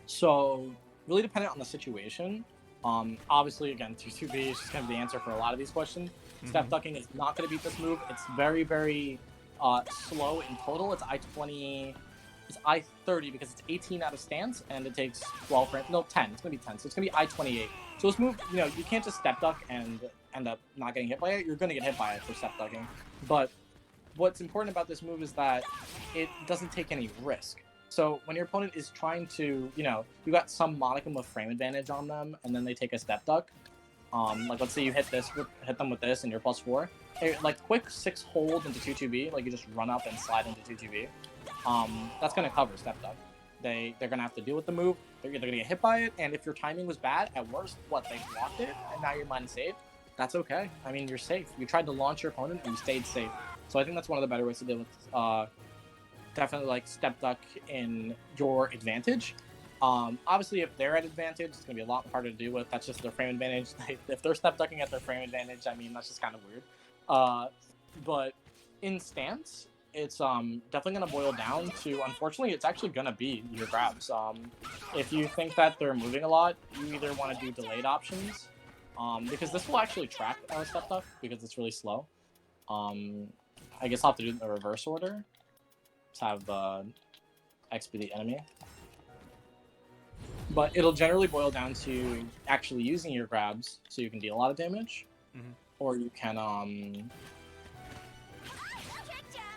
So really dependent on the situation. Obviously, again, 2-2B is just going to be the answer for a lot of these questions. Step ducking is not going to beat this move. It's very, very slow in total. It's I-20, it's I-30 because it's 18 out of stance and it takes 12 frames. No, 10. It's going to be 10. So it's going to be I-28. So this move, you know, you can't just step duck and end up not getting hit by it. You're going to get hit by it for step ducking. But what's important about this move is that it doesn't take any risk. So when your opponent is trying to, you know, you got some modicum of frame advantage on them and then they take a step duck. Like let's say you hit them with this and you're +4. Like quick 6 hold into 2-2B, like you just run up and slide into 2-2B. That's gonna cover step duck. They're gonna have to deal with the move. They're gonna get hit by it, and if your timing was bad, at worst, they blocked it, and now you're -8. That's okay. I mean, you're safe. You tried to launch your opponent, and you stayed safe. So I think that's one of the better ways to deal with definitely like step duck in your advantage. Obviously, if they're at advantage, it's going to be a lot harder to deal with. That's just their frame advantage. If they're step ducking at their frame advantage, I mean, that's just kind of weird. But in stance, it's definitely going to boil down to, unfortunately, it's actually going to be your grabs. If you think that they're moving a lot, you either want to do delayed options, because this will actually track step duck because it's really slow. I guess I'll have to do it in the reverse order. Let's have X be the enemy. But it'll generally boil down to actually using your grabs so you can deal a lot of damage. Or you can,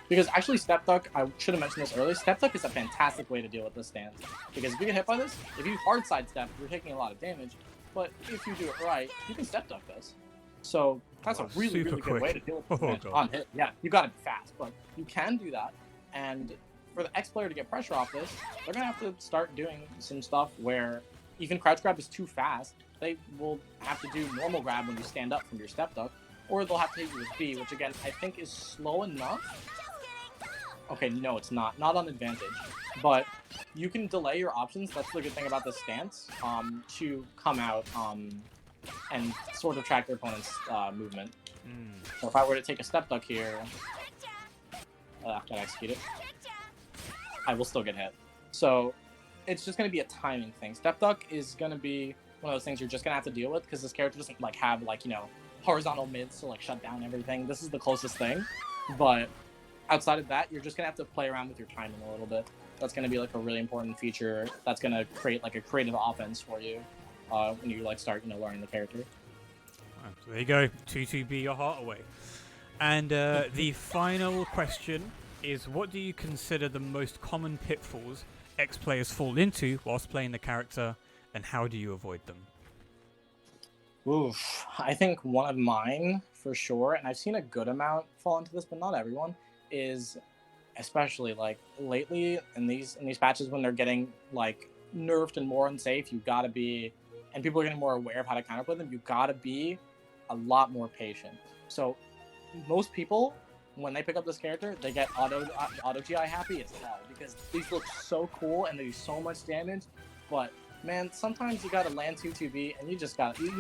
because actually step duck, I should have mentioned this earlier, step duck is a fantastic way to deal with this stance. Because if you get hit by this, if you hard side step, you're taking a lot of damage. But if you do it right, you can step duck this. So that's a really, really good way to deal with this on hit. Yeah, you gotta be fast, but you can do that. And for the X player to get pressure off this, they're going to have to start doing some stuff where even crouch grab is too fast. They will have to do normal grab when you stand up from your step duck, or they'll have to hit you with B, which again, I think is slow enough. Okay, no, it's not. Not on advantage. But you can delay your options. That's the good thing about this stance, to come out and sort of track their opponent's movement. So if I were to take a step duck here, after I execute it, I will still get hit. So it's just going to be a timing thing. Step duck is going to be one of those things you're just going to have to deal with because this character doesn't like have like, you know, horizontal mids to like shut down everything. This is the closest thing. But outside of that, you're just going to have to play around with your timing a little bit. That's going to be like a really important feature that's going to create like a creative offense for you when you like start, you know, learning the character. So there you go. 2-2B your heart away. And the final question is, what do you consider the most common pitfalls X players fall into whilst playing the character, and how do you avoid them? Oof, I think one of mine for sure, and I've seen a good amount fall into this, but not everyone, is especially like lately in these patches when they're getting like nerfed and more unsafe, you gotta be, and people are getting more aware of how to counterplay them, you gotta be a lot more patient. So most people, when they pick up this character, they get auto GI happy as hell because these look so cool and they do so much damage. But man, sometimes you gotta land 2-2B and you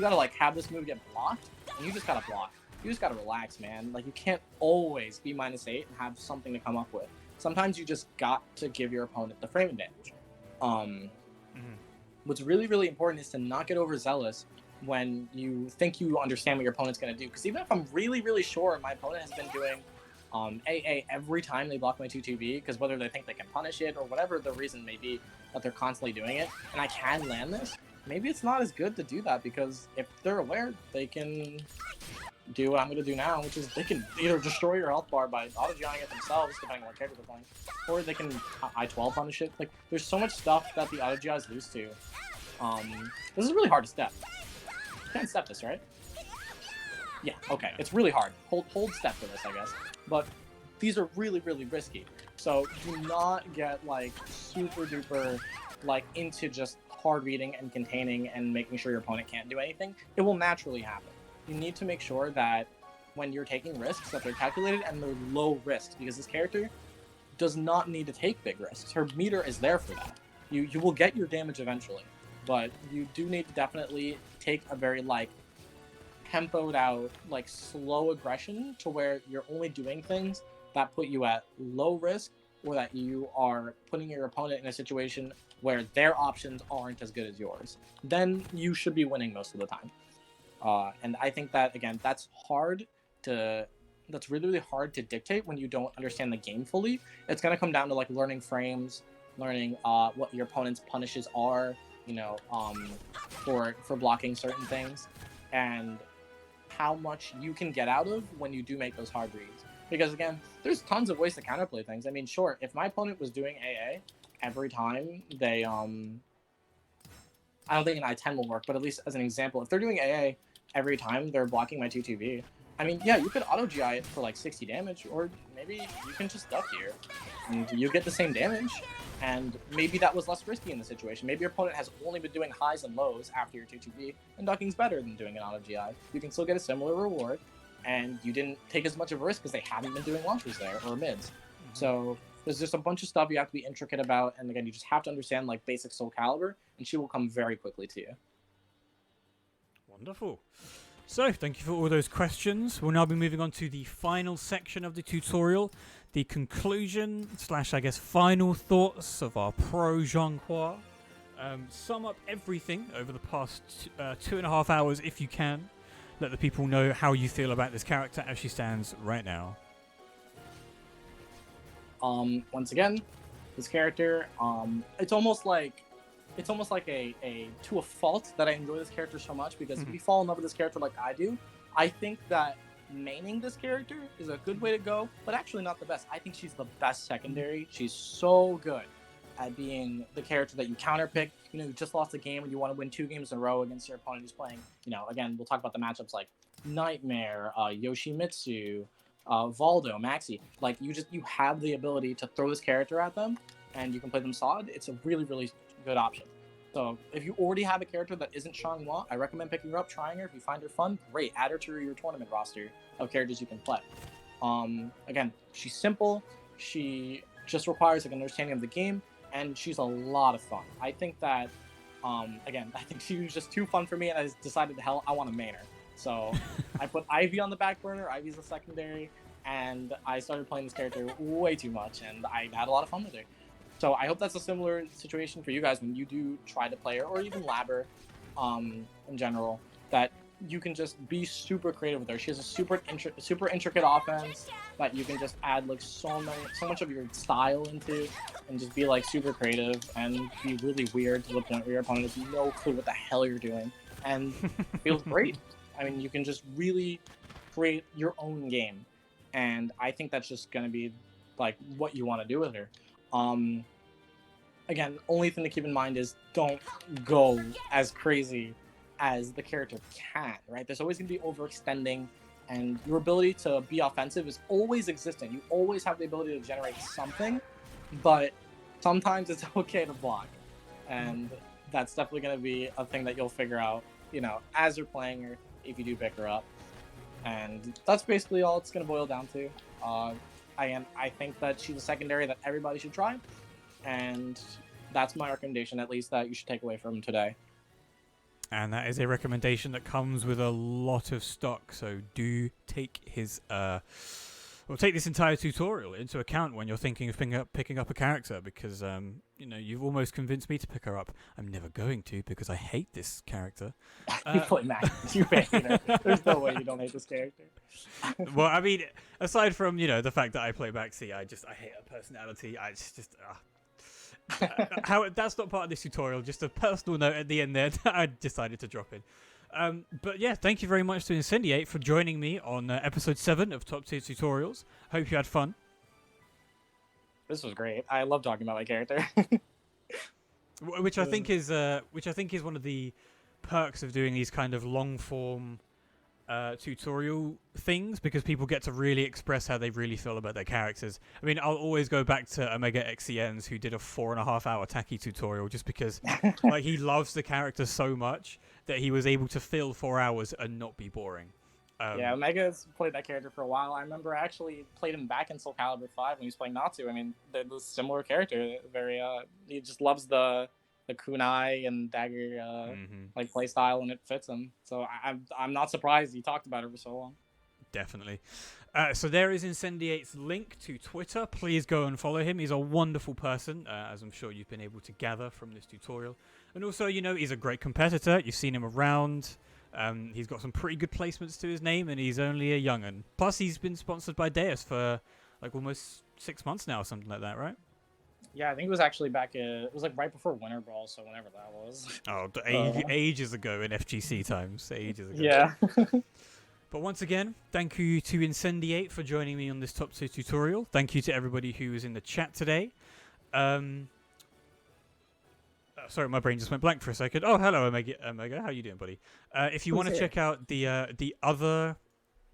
gotta like have this move get blocked and you just gotta block. You just gotta relax, man. Like you can't always be -8 and have something to come up with. Sometimes you just got to give your opponent the frame advantage. What's really, really important is to not get overzealous when you think you understand what your opponent's gonna do. Because even if I'm really, really sure my opponent has been doing AA every time they block my 2-2B, because whether they think they can punish it or whatever the reason may be that they're constantly doing it, and I can land this, maybe it's not as good to do that, because if they're aware, they can do what I'm going to do now, which is they can either destroy your health bar by auto-geoing it themselves, depending on what character they're playing, or they can I-12 punish it. Like, there's so much stuff that the auto-geos lose to. This is really hard to step. You can't step this, right? Yeah, okay. It's really hard. Hold step for this, I guess. But these are really, really risky. So do not get, like, super duper, like, into just hard reading and containing and making sure your opponent can't do anything. It will naturally happen. You need to make sure that when you're taking risks, that they're calculated and they're low risk, because this character does not need to take big risks. Her meter is there for that. You will get your damage eventually, but you do need to definitely take a very, like, tempoed out, like, slow aggression to where you're only doing things that put you at low risk, or that you are putting your opponent in a situation where their options aren't as good as yours. Then you should be winning most of the time. And I think that, again, that's really, really hard to dictate when you don't understand the game fully. It's going to come down to, like, learning frames, learning what your opponent's punishes are, you know, for blocking certain things, and how much you can get out of when you do make those hard reads. Because, again, there's tons of ways to counterplay things. I mean, sure, if my opponent was doing AA every time they, I don't think an I-10 will work, but at least as an example, if they're doing AA every time they're blocking my 2-2B, I mean, yeah, you could auto-GI it for, like, 60 damage, or maybe you can just duck here, and you get the same damage, and maybe that was less risky in the situation. Maybe your opponent has only been doing highs and lows after your 2-2B, and ducking's better than doing an auto-GI. You can still get a similar reward, and you didn't take as much of a risk because they haven't been doing launchers there, or mids. So there's just a bunch of stuff you have to be intricate about, and again, you just have to understand, like, basic Soulcalibur, and she will come very quickly to you. Wonderful. So, thank you for all those questions. We'll now be moving on to the final section of the tutorial, the conclusion / I guess final thoughts of our pro Xianghua. Sum up everything over the past 2.5 hours if you can. Let the people know how you feel about this character as she stands right now. Once again, this character, it's almost like a to a fault that I enjoy this character so much, because if you fall in love with this character like I do, I think that maining this character is a good way to go, but actually not the best. I think she's the best secondary. She's so good at being the character that you counterpick. You know, you just lost a game and you want to win 2 games in a row against your opponent who's playing, you know, again, we'll talk about the matchups like Nightmare, Yoshimitsu, Valdo, Maxi. Like, you have the ability to throw this character at them and you can play them solid. It's a really, really good option. So if you already have a character that isn't Xianghua, I recommend picking her up, trying her. If you find her fun, great. Add her to your tournament roster of characters you can play. Again, she's simple. She just requires, like, an understanding of the game, and she's a lot of fun. I think that, again, I think she was just too fun for me, and I decided, hell, I want to main her. So I put Ivy on the back burner. Ivy's a secondary, and I started playing this character way too much, and I had a lot of fun with her. So I hope that's a similar situation for you guys when you do try to play her, or even lab her, in general, that you can just be super creative with her. She has a super intricate offense that you can just add, like, so much of your style into, and just be, like, super creative and be really weird to the point where your opponent has no clue what the hell you're doing, and it feels great. I mean, you can just really create your own game, and I think that's just gonna be, like, what you want to do with her. Again, only thing to keep in mind is don't go as crazy as the character can, right? There's always going to be overextending, and your ability to be offensive is always existent. You always have the ability to generate something, but sometimes it's okay to block, and that's definitely going to be a thing that you'll figure out, you know, as you're playing her, if you do pick her up. And that's basically all it's going to boil down to. I think that she's a secondary that everybody should try, and that's my recommendation, at least, that you should take away from today. And that is a recommendation that comes with a lot of stock, so do take his Well, take this entire tutorial into account when you're thinking of picking up a character, because you know, you've almost convinced me to pick her up. I'm never going to, because I hate this character. You play Max, you hate her. There's no way you don't hate this character. Well, I mean, aside from, you know, the fact that I play Maxi, I hate her personality. How that's not part of this tutorial. Just a personal note at the end there that I decided to drop in. But yeah, thank you very much to Incendiate for joining me on episode 7 of Top Tier Tutorials. Hope you had fun. This was great. I love talking about my character. Which I think is one of the perks of doing these kind of long form tutorial things, because people get to really express how they really feel about their characters. I mean, I'll always go back to Omega XCNs, who did a 4.5 hour Taki tutorial, just because like he loves the character so much that he was able to fill 4 hours and not be boring. Yeah, Omega's played that character for a while. I remember I actually played him back in Soulcalibur 5 when he was playing Natsu. I mean, they're a similar character. Very, he just loves the kunai and dagger like playstyle, and it fits him. So I'm not surprised he talked about it for so long. Definitely. So there is Incendiate's link to Twitter. Please go and follow him. He's a wonderful person, as I'm sure you've been able to gather from this tutorial. And also, you know, he's a great competitor. You've seen him around. He's got some pretty good placements to his name, and he's only a young'un. Plus, he's been sponsored by Deus for like almost 6 months now, or something like that, right? Yeah, I think it was actually back. It was like right before Winter Brawl, so whenever that was. Oh, ages ago in FGC times. Ages ago. Yeah. But once again, thank you to Incendiate for joining me on this Top Tier tutorial. Thank you to everybody who was in the chat today. Sorry, my brain just went blank for a second. Oh, hello, Omega. How you doing, buddy? If you want to check out the other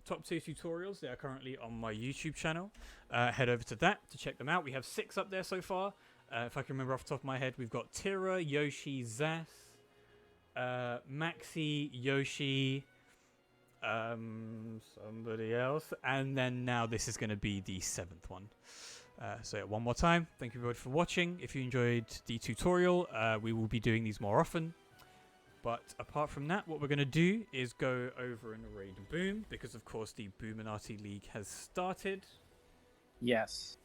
Top Tier tutorials, they are currently on my YouTube channel. Head over to that to check them out. We have 6 up there so far. If I can remember off the top of my head, we've got Tira, Yoshi, Zas, Maxi, Yoshi, somebody else, and then now this is going to be the 7th one. So yeah, one more time, thank you everybody for watching. If you enjoyed the tutorial, we will be doing these more often. But apart from that, what we're going to do is go over and raid Boom, because of course the Boominati League has started. Yes.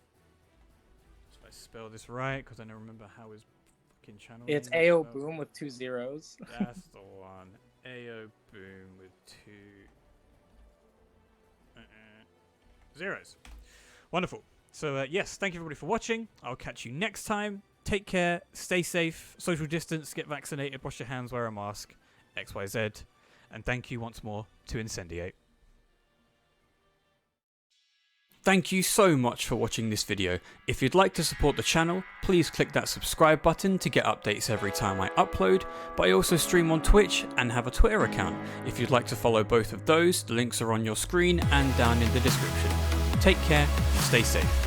If I spell this right, because I don't remember how his fucking channel It's name is AO spelled. Boom with 2 zeros. That's the one. AO Boom with 2 zeros. Wonderful. So yes, thank you everybody for watching. I'll catch you next time. Take care, stay safe, social distance, get vaccinated, wash your hands, wear a mask, XYZ. And thank you once more to Incendiate. Thank you so much for watching this video. If you'd like to support the channel, please click that subscribe button to get updates every time I upload, but I also stream on Twitch and have a Twitter account. If you'd like to follow both of those, the links are on your screen and down in the description. Take care, stay safe.